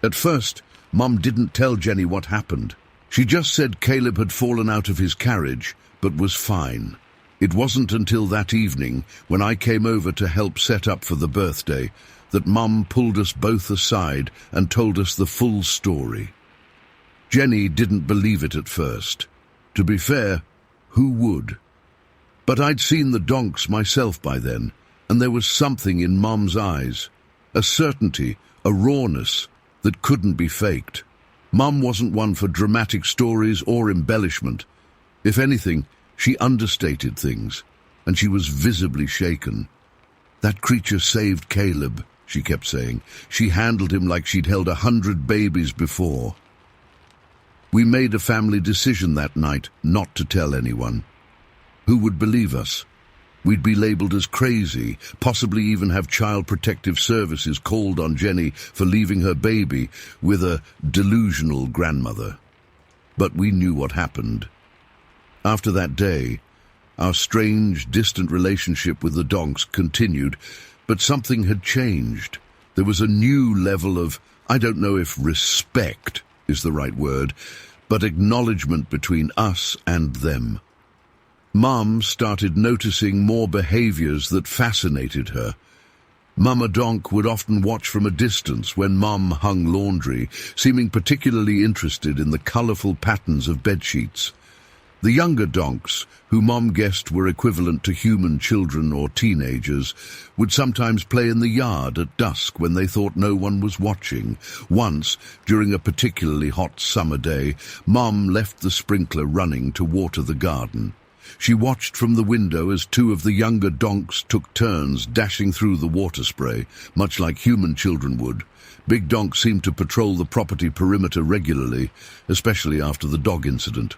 At first, Mum didn't tell Jenny what happened. She just said Caleb had fallen out of his carriage, but was fine. It wasn't until that evening, when I came over to help set up for the birthday, that Mum pulled us both aside and told us the full story. Jenny didn't believe it at first. To be fair, who would? But I'd seen the donks myself by then, and there was something in Mum's eyes, a certainty, a rawness, that couldn't be faked. Mum wasn't one for dramatic stories or embellishment. If anything, she understated things, and she was visibly shaken. That creature saved Caleb, she kept saying. She handled him like she'd held 100 babies before. We made a family decision that night not to tell anyone. Who would believe us? We'd be labeled as crazy, possibly even have Child Protective Services called on Jenny for leaving her baby with a delusional grandmother. But we knew what happened. After that day, our strange, distant relationship with the donks continued, but something had changed. There was a new level of, I don't know if respect is the right word, but acknowledgement between us and them. Mum started noticing more behaviors that fascinated her. Mama Donk would often watch from a distance when Mum hung laundry, seeming particularly interested in the colourful patterns of bedsheets. The younger donks, who Mum guessed were equivalent to human children or teenagers, would sometimes play in the yard at dusk when they thought no one was watching. Once, during a particularly hot summer day, Mum left the sprinkler running to water the garden. She watched from the window as two of the younger donks took turns dashing through the water spray, much like human children would. Big Donk seemed to patrol the property perimeter regularly, especially after the dog incident.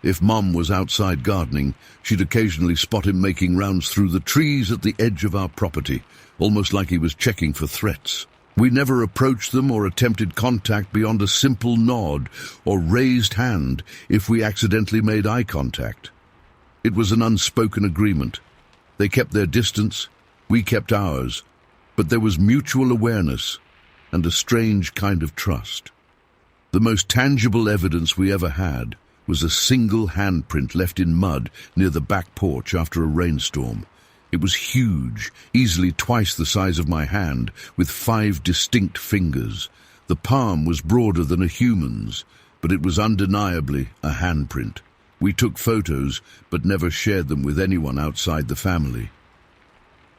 If Mum was outside gardening, she'd occasionally spot him making rounds through the trees at the edge of our property, almost like he was checking for threats. We never approached them or attempted contact beyond a simple nod or raised hand if we accidentally made eye contact. It was an unspoken agreement. They kept their distance, we kept ours, but there was mutual awareness and a strange kind of trust. The most tangible evidence we ever had was a single handprint left in mud near the back porch after a rainstorm. It was huge, easily twice the size of my hand, with 5 distinct fingers. The palm was broader than a human's, but it was undeniably a handprint. We took photos, but never shared them with anyone outside the family.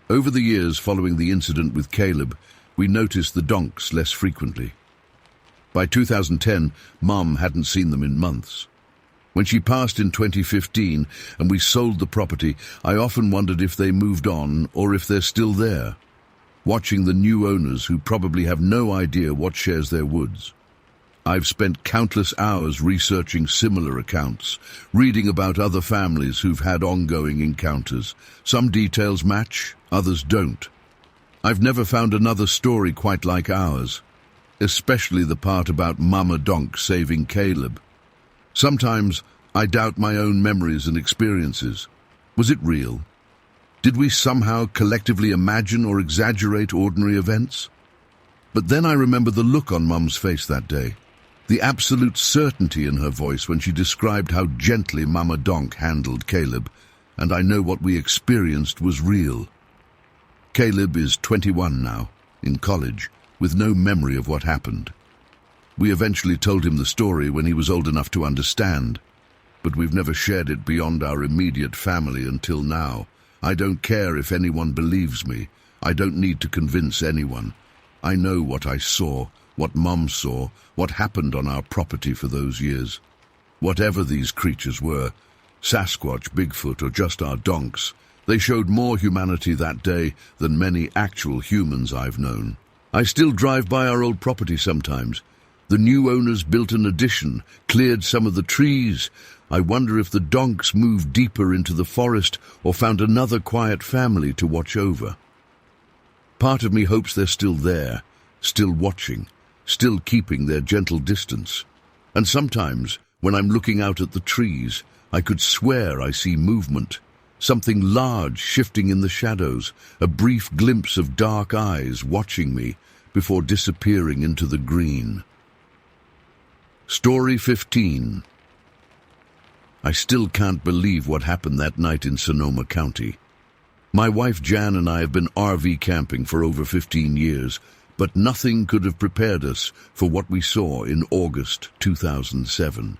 Over the years following the incident with Caleb, we noticed the donks less frequently. By 2010, Mum hadn't seen them in months. When she passed in 2015 and we sold the property, I often wondered if they moved on or if they're still there, watching the new owners who probably have no idea what shares their woods. I've spent countless hours researching similar accounts, reading about other families who've had ongoing encounters. Some details match, others don't. I've never found another story quite like ours, especially the part about Mama Donk saving Caleb. Sometimes I doubt my own memories and experiences. Was it real? Did we somehow collectively imagine or exaggerate ordinary events? But then I remember the look on Mum's face that day. The absolute certainty in her voice when she described how gently Mama Donk handled Caleb, and I know what we experienced was real. Caleb is 21 now, in college, with no memory of what happened. We eventually told him the story when he was old enough to understand, but we've never shared it beyond our immediate family until now. I don't care if anyone believes me. I don't need to convince anyone. I know what I saw, what Mum saw, what happened on our property for those years. Whatever these creatures were, Sasquatch, Bigfoot, or just our donks. They showed more humanity that day than many actual humans I've known. I still drive by our old property sometimes. The new owners built an addition, cleared some of the trees. I wonder if the donks moved deeper into the forest or found another quiet family to watch over. Part of me hopes they're still there, still watching, still keeping their gentle distance. And sometimes, when I'm looking out at the trees, I could swear I see movement. Something large shifting in the shadows, a brief glimpse of dark eyes watching me before disappearing into the green. Story 15. I still can't believe what happened that night in Sonoma County. My wife Jan and I have been RV camping for over 15 years, but nothing could have prepared us for what we saw in August 2007.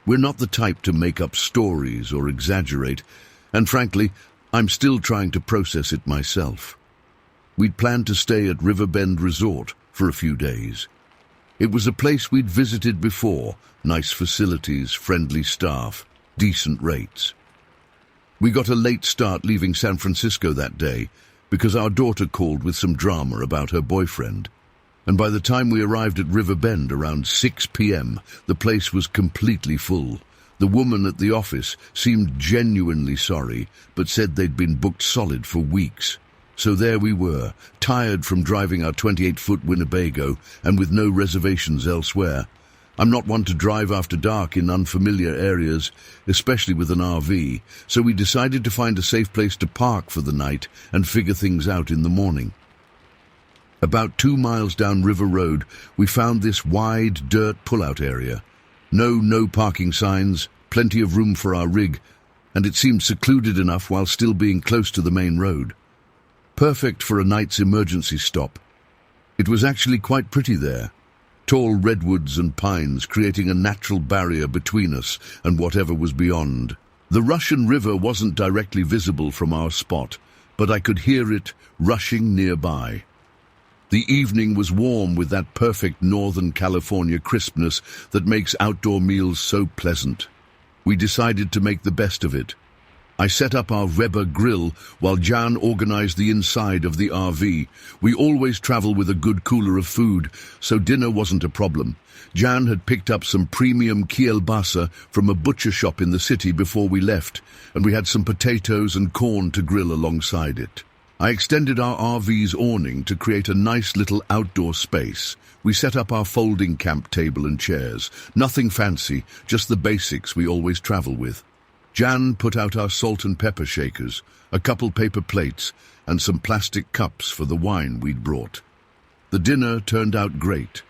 We're not the type to make up stories or exaggerate, and frankly, I'm still trying to process it myself. We'd planned to stay at Riverbend Resort for a few days. It was a place we'd visited before, nice facilities, friendly staff, decent rates. We got a late start leaving San Francisco that day because our daughter called with some drama about her boyfriend. And by the time we arrived at Riverbend around 6 p.m., the place was completely full. The woman at the office seemed genuinely sorry, but said they'd been booked solid for weeks. So there we were, tired from driving our 28-foot Winnebago and with no reservations elsewhere. I'm not one to drive after dark in unfamiliar areas, especially with an RV, so we decided to find a safe place to park for the night and figure things out in the morning. About 2 miles down River Road, we found this wide dirt pull-out area. No parking signs, plenty of room for our rig, and it seemed secluded enough while still being close to the main road. Perfect for a night's emergency stop. It was actually quite pretty there. Tall redwoods and pines creating a natural barrier between us and whatever was beyond. The Russian River wasn't directly visible from our spot, but I could hear it rushing nearby. The evening was warm with that perfect Northern California crispness that makes outdoor meals so pleasant. We decided to make the best of it. I set up our Weber grill while Jan organized the inside of the RV. We always travel with a good cooler of food, so dinner wasn't a problem. Jan had picked up some premium kielbasa from a butcher shop in the city before we left, and we had some potatoes and corn to grill alongside it. I extended our RV's awning to create a nice little outdoor space. We set up our folding camp table and chairs. Nothing fancy, just the basics we always travel with. Jan put out our salt and pepper shakers, a couple paper plates, and some plastic cups for the wine we'd brought. The dinner turned out great.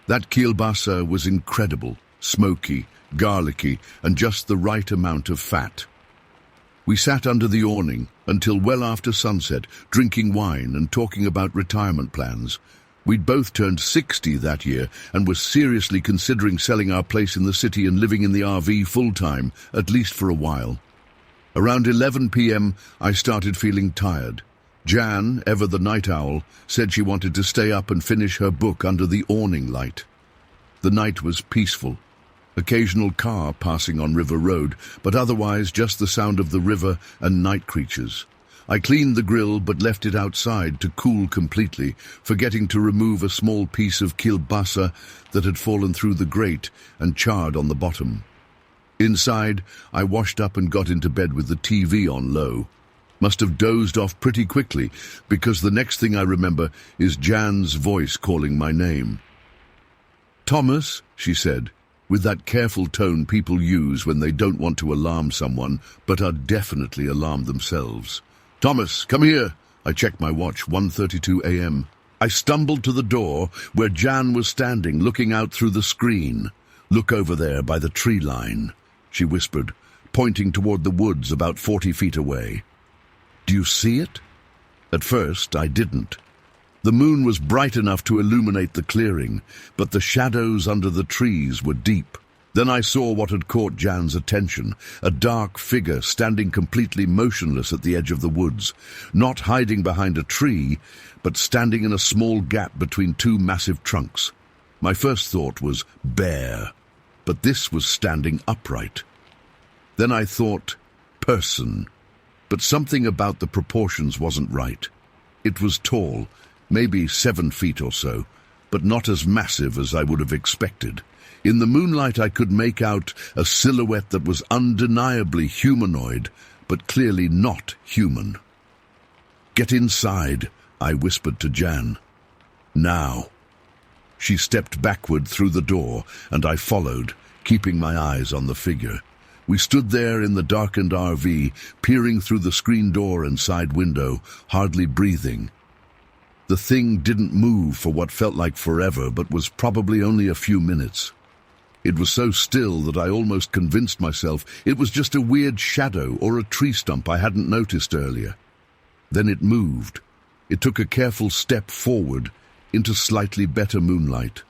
That kielbasa was incredible, smoky, garlicky, and just the right amount of fat. We sat under the awning until well after sunset, drinking wine and talking about retirement plans. We'd both turned 60 that year and were seriously considering selling our place in the city and living in the RV full-time, at least for a while. Around 11 p.m., I started feeling tired. Jan, ever the night owl, said she wanted to stay up and finish her book under the awning light. The night was peaceful. Occasional car passing on River Road, but otherwise just the sound of the river and night creatures. I cleaned the grill but left it outside to cool completely, forgetting to remove a small piece of kielbasa that had fallen through the grate and charred on the bottom. Inside, I washed up and got into bed with the TV on low. Must have dozed off pretty quickly, because the next thing I remember is Jan's voice calling my name. "Thomas," she said, with that careful tone people use when they don't want to alarm someone, but are definitely alarmed themselves. "Thomas, come here." I checked my watch, 1:32 a.m. I stumbled to the door where Jan was standing, looking out through the screen. "Look over there by the tree line," she whispered, pointing toward the woods about 40 feet away. "Do you see it?" At first, I didn't. The moon was bright enough to illuminate the clearing, but the shadows under the trees were deep. Then I saw what had caught Jan's attention, a dark figure standing completely motionless at the edge of the woods, not hiding behind a tree, but standing in a small gap between two massive trunks. My first thought was bear, but this was standing upright. Then I thought, person. But something about the proportions wasn't right. It was tall, maybe 7 feet or so, but not as massive as I would have expected. In the moonlight I could make out a silhouette that was undeniably humanoid, but clearly not human. "Get inside," I whispered to Jan. "Now." She stepped backward through the door, and I followed, keeping my eyes on the figure. We stood there in the darkened RV, peering through the screen door and side window, hardly breathing. The thing didn't move for what felt like forever, but was probably only a few minutes. It was so still that I almost convinced myself it was just a weird shadow or a tree stump I hadn't noticed earlier. Then it moved. It took a careful step forward into slightly better moonlight.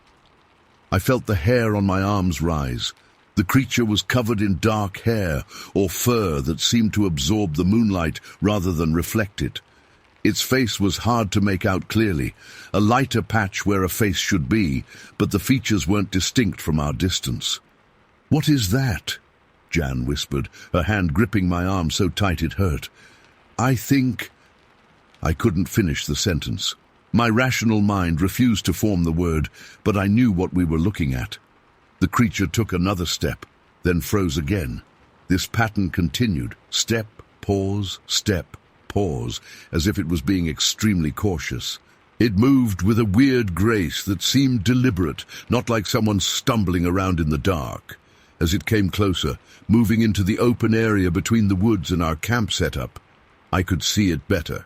I felt the hair on my arms rise. The creature was covered in dark hair or fur that seemed to absorb the moonlight rather than reflect it. Its face was hard to make out clearly, a lighter patch where a face should be, but the features weren't distinct from our distance. "What is that?" Jan whispered, her hand gripping my arm so tight it hurt. "I think—" I couldn't finish the sentence. My rational mind refused to form the word, but I knew what we were looking at. The creature took another step, then froze again. This pattern continued, step, pause, as if it was being extremely cautious. It moved with a weird grace that seemed deliberate, not like someone stumbling around in the dark. As it came closer, moving into the open area between the woods and our camp setup, I could see it better.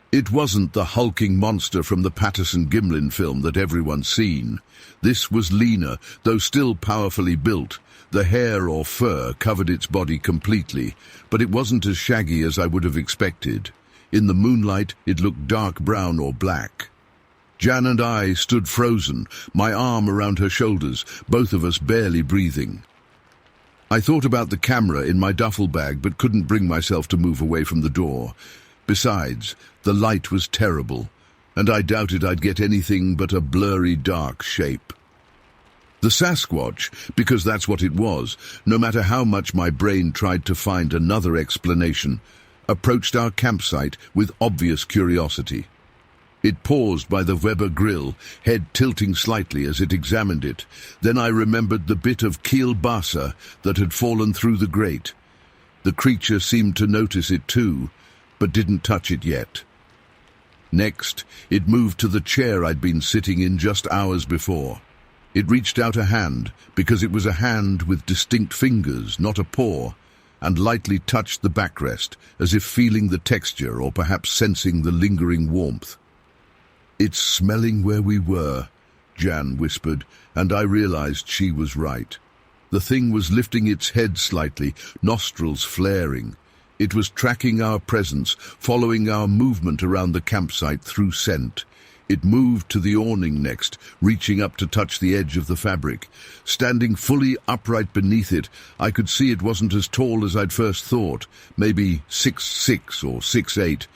It wasn't the hulking monster from the Patterson-Gimlin film that everyone's seen. This was leaner, though still powerfully built. The hair or fur covered its body completely, but it wasn't as shaggy as I would have expected. In the moonlight, it looked dark brown or black. Jan and I stood frozen, my arm around her shoulders, both of us barely breathing. I thought about the camera in my duffel bag, but couldn't bring myself to move away from the door. Besides, the light was terrible, and I doubted I'd get anything but a blurry, dark shape. The Sasquatch, because that's what it was, no matter how much my brain tried to find another explanation, approached our campsite with obvious curiosity. It paused by the Weber grill, head tilting slightly as it examined it. Then I remembered the bit of kielbasa that had fallen through the grate. The creature seemed to notice it too, but didn't touch it yet. Next, it moved to the chair I'd been sitting in just hours before. It reached out a hand, because it was a hand with distinct fingers, not a paw, and lightly touched the backrest, as if feeling the texture or perhaps sensing the lingering warmth. "It's smelling where we were," Jan whispered, and I realized she was right. The thing was lifting its head slightly, nostrils flaring. It was tracking our presence, following our movement around the campsite through scent. It moved to the awning next, reaching up to touch the edge of the fabric. Standing fully upright beneath it, I could see it wasn't as tall as I'd first thought, maybe 6'6" or 6'8",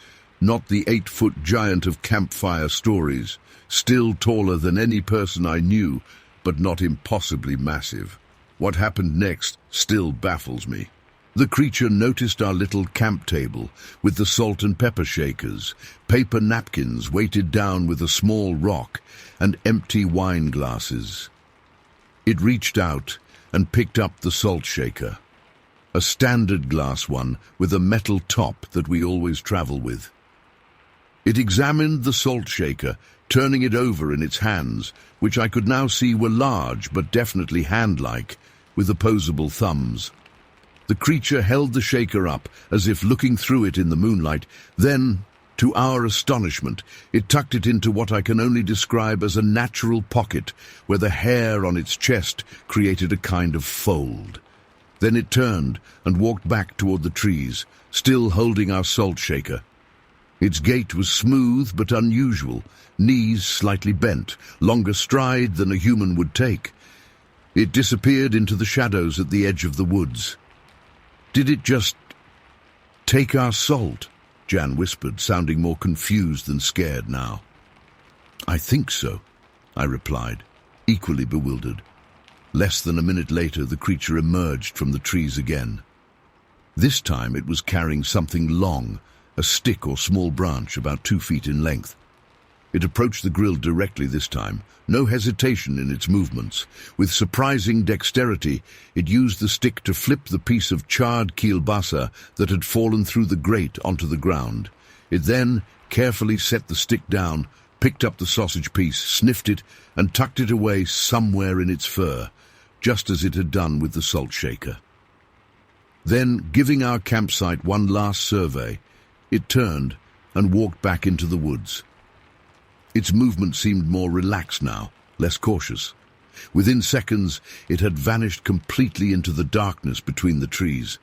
not the 8-foot giant of campfire stories, still taller than any person I knew, but not impossibly massive. What happened next still baffles me. The creature noticed our little camp table with the salt and pepper shakers, paper napkins weighted down with a small rock, and empty wine glasses. It reached out and picked up the salt shaker, a standard glass one with a metal top that we always travel with. It examined the salt shaker, turning it over in its hands, which I could now see were large but definitely hand-like, with opposable thumbs. The creature held the shaker up, as if looking through it in the moonlight. Then, to our astonishment, it tucked it into what I can only describe as a natural pocket, where the hair on its chest created a kind of fold. Then it turned and walked back toward the trees, still holding our salt shaker. Its gait was smooth but unusual, knees slightly bent, longer stride than a human would take. It disappeared into the shadows at the edge of the woods. "Did it just take our salt?" Jan whispered, sounding more confused than scared now. "I think so," I replied, equally bewildered. Less than a minute later, the creature emerged from the trees again. This time it was carrying something long, a stick or small branch about 2 feet in length. It approached the grill directly this time, no hesitation in its movements. With surprising dexterity, it used the stick to flip the piece of charred kielbasa that had fallen through the grate onto the ground. It then carefully set the stick down, picked up the sausage piece, sniffed it, and tucked it away somewhere in its fur, just as it had done with the salt shaker. Then, giving our campsite one last survey, it turned and walked back into the woods. Its movement seemed more relaxed now, less cautious. Within seconds, it had vanished completely into the darkness between the trees.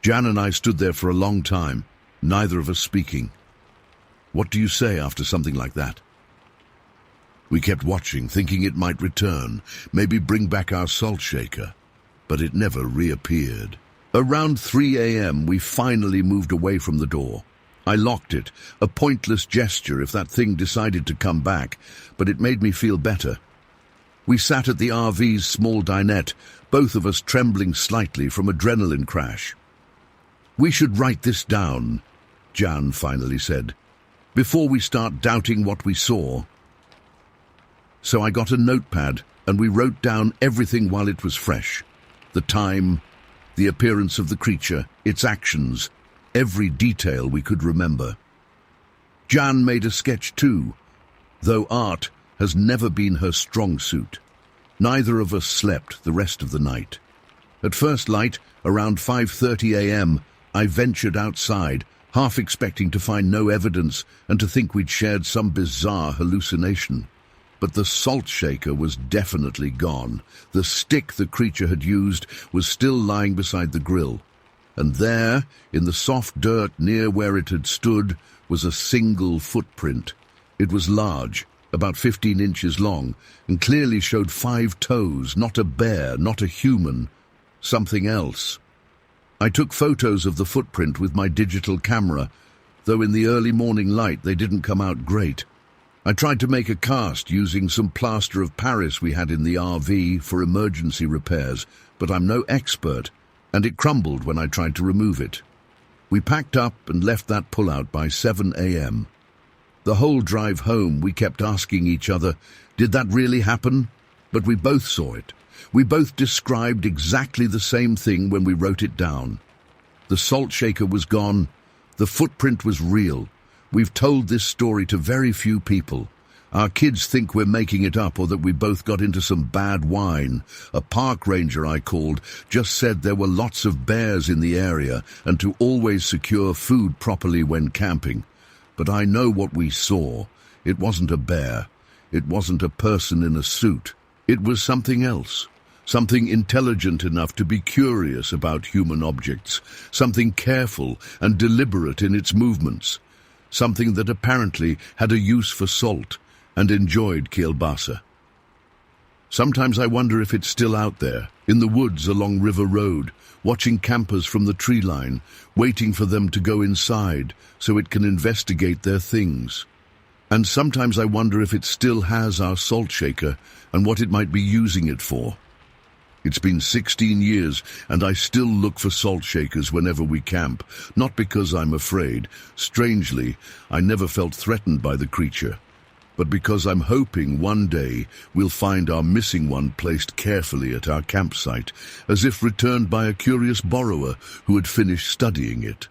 Jan and I stood there for a long time, neither of us speaking. What do you say after something like that? We kept watching, thinking it might return, maybe bring back our salt shaker, but it never reappeared. Around 3 a.m., we finally moved away from the door. I locked it, a pointless gesture if that thing decided to come back, but it made me feel better. We sat at the RV's small dinette, both of us trembling slightly from adrenaline crash. "We should write this down," Jan finally said, "before we start doubting what we saw." So I got a notepad and we wrote down everything while it was fresh. The time, the appearance of the creature, its actions, every detail we could remember. Jan made a sketch too, though art has never been her strong suit. Neither of us slept the rest of the night. At first light, around 5:30 a.m., I ventured outside, half expecting to find no evidence and to think we'd shared some bizarre hallucination. But the salt shaker was definitely gone. The stick the creature had used was still lying beside the grill. And there, in the soft dirt near where it had stood, was a single footprint. It was large, about 15 inches long, and clearly showed 5 toes, not a bear, not a human, something else. I took photos of the footprint with my digital camera, though in the early morning light they didn't come out great. I tried to make a cast using some plaster of Paris we had in the RV for emergency repairs, but I'm no expert, and it crumbled when I tried to remove it. We packed up and left that pullout by 7 a.m. The whole drive home we kept asking each other, did that really happen? But we both saw it. We both described exactly the same thing when we wrote it down. The salt shaker was gone. The footprint was real. We've told this story to very few people. Our kids think we're making it up or that we both got into some bad wine. A park ranger I called just said there were lots of bears in the area and to always secure food properly when camping. But I know what we saw. It wasn't a bear. It wasn't a person in a suit. It was something else. Something intelligent enough to be curious about human objects. Something careful and deliberate in its movements. Something that apparently had a use for salt and enjoyed kielbasa. Sometimes I wonder if it's still out there, in the woods along River Road, watching campers from the tree line, waiting for them to go inside so it can investigate their things. And sometimes I wonder if it still has our salt shaker and what it might be using it for. It's been 16 years, and I still look for salt shakers whenever we camp, not because I'm afraid. Strangely, I never felt threatened by the creature, but because I'm hoping one day we'll find our missing one placed carefully at our campsite, as if returned by a curious borrower who had finished studying it.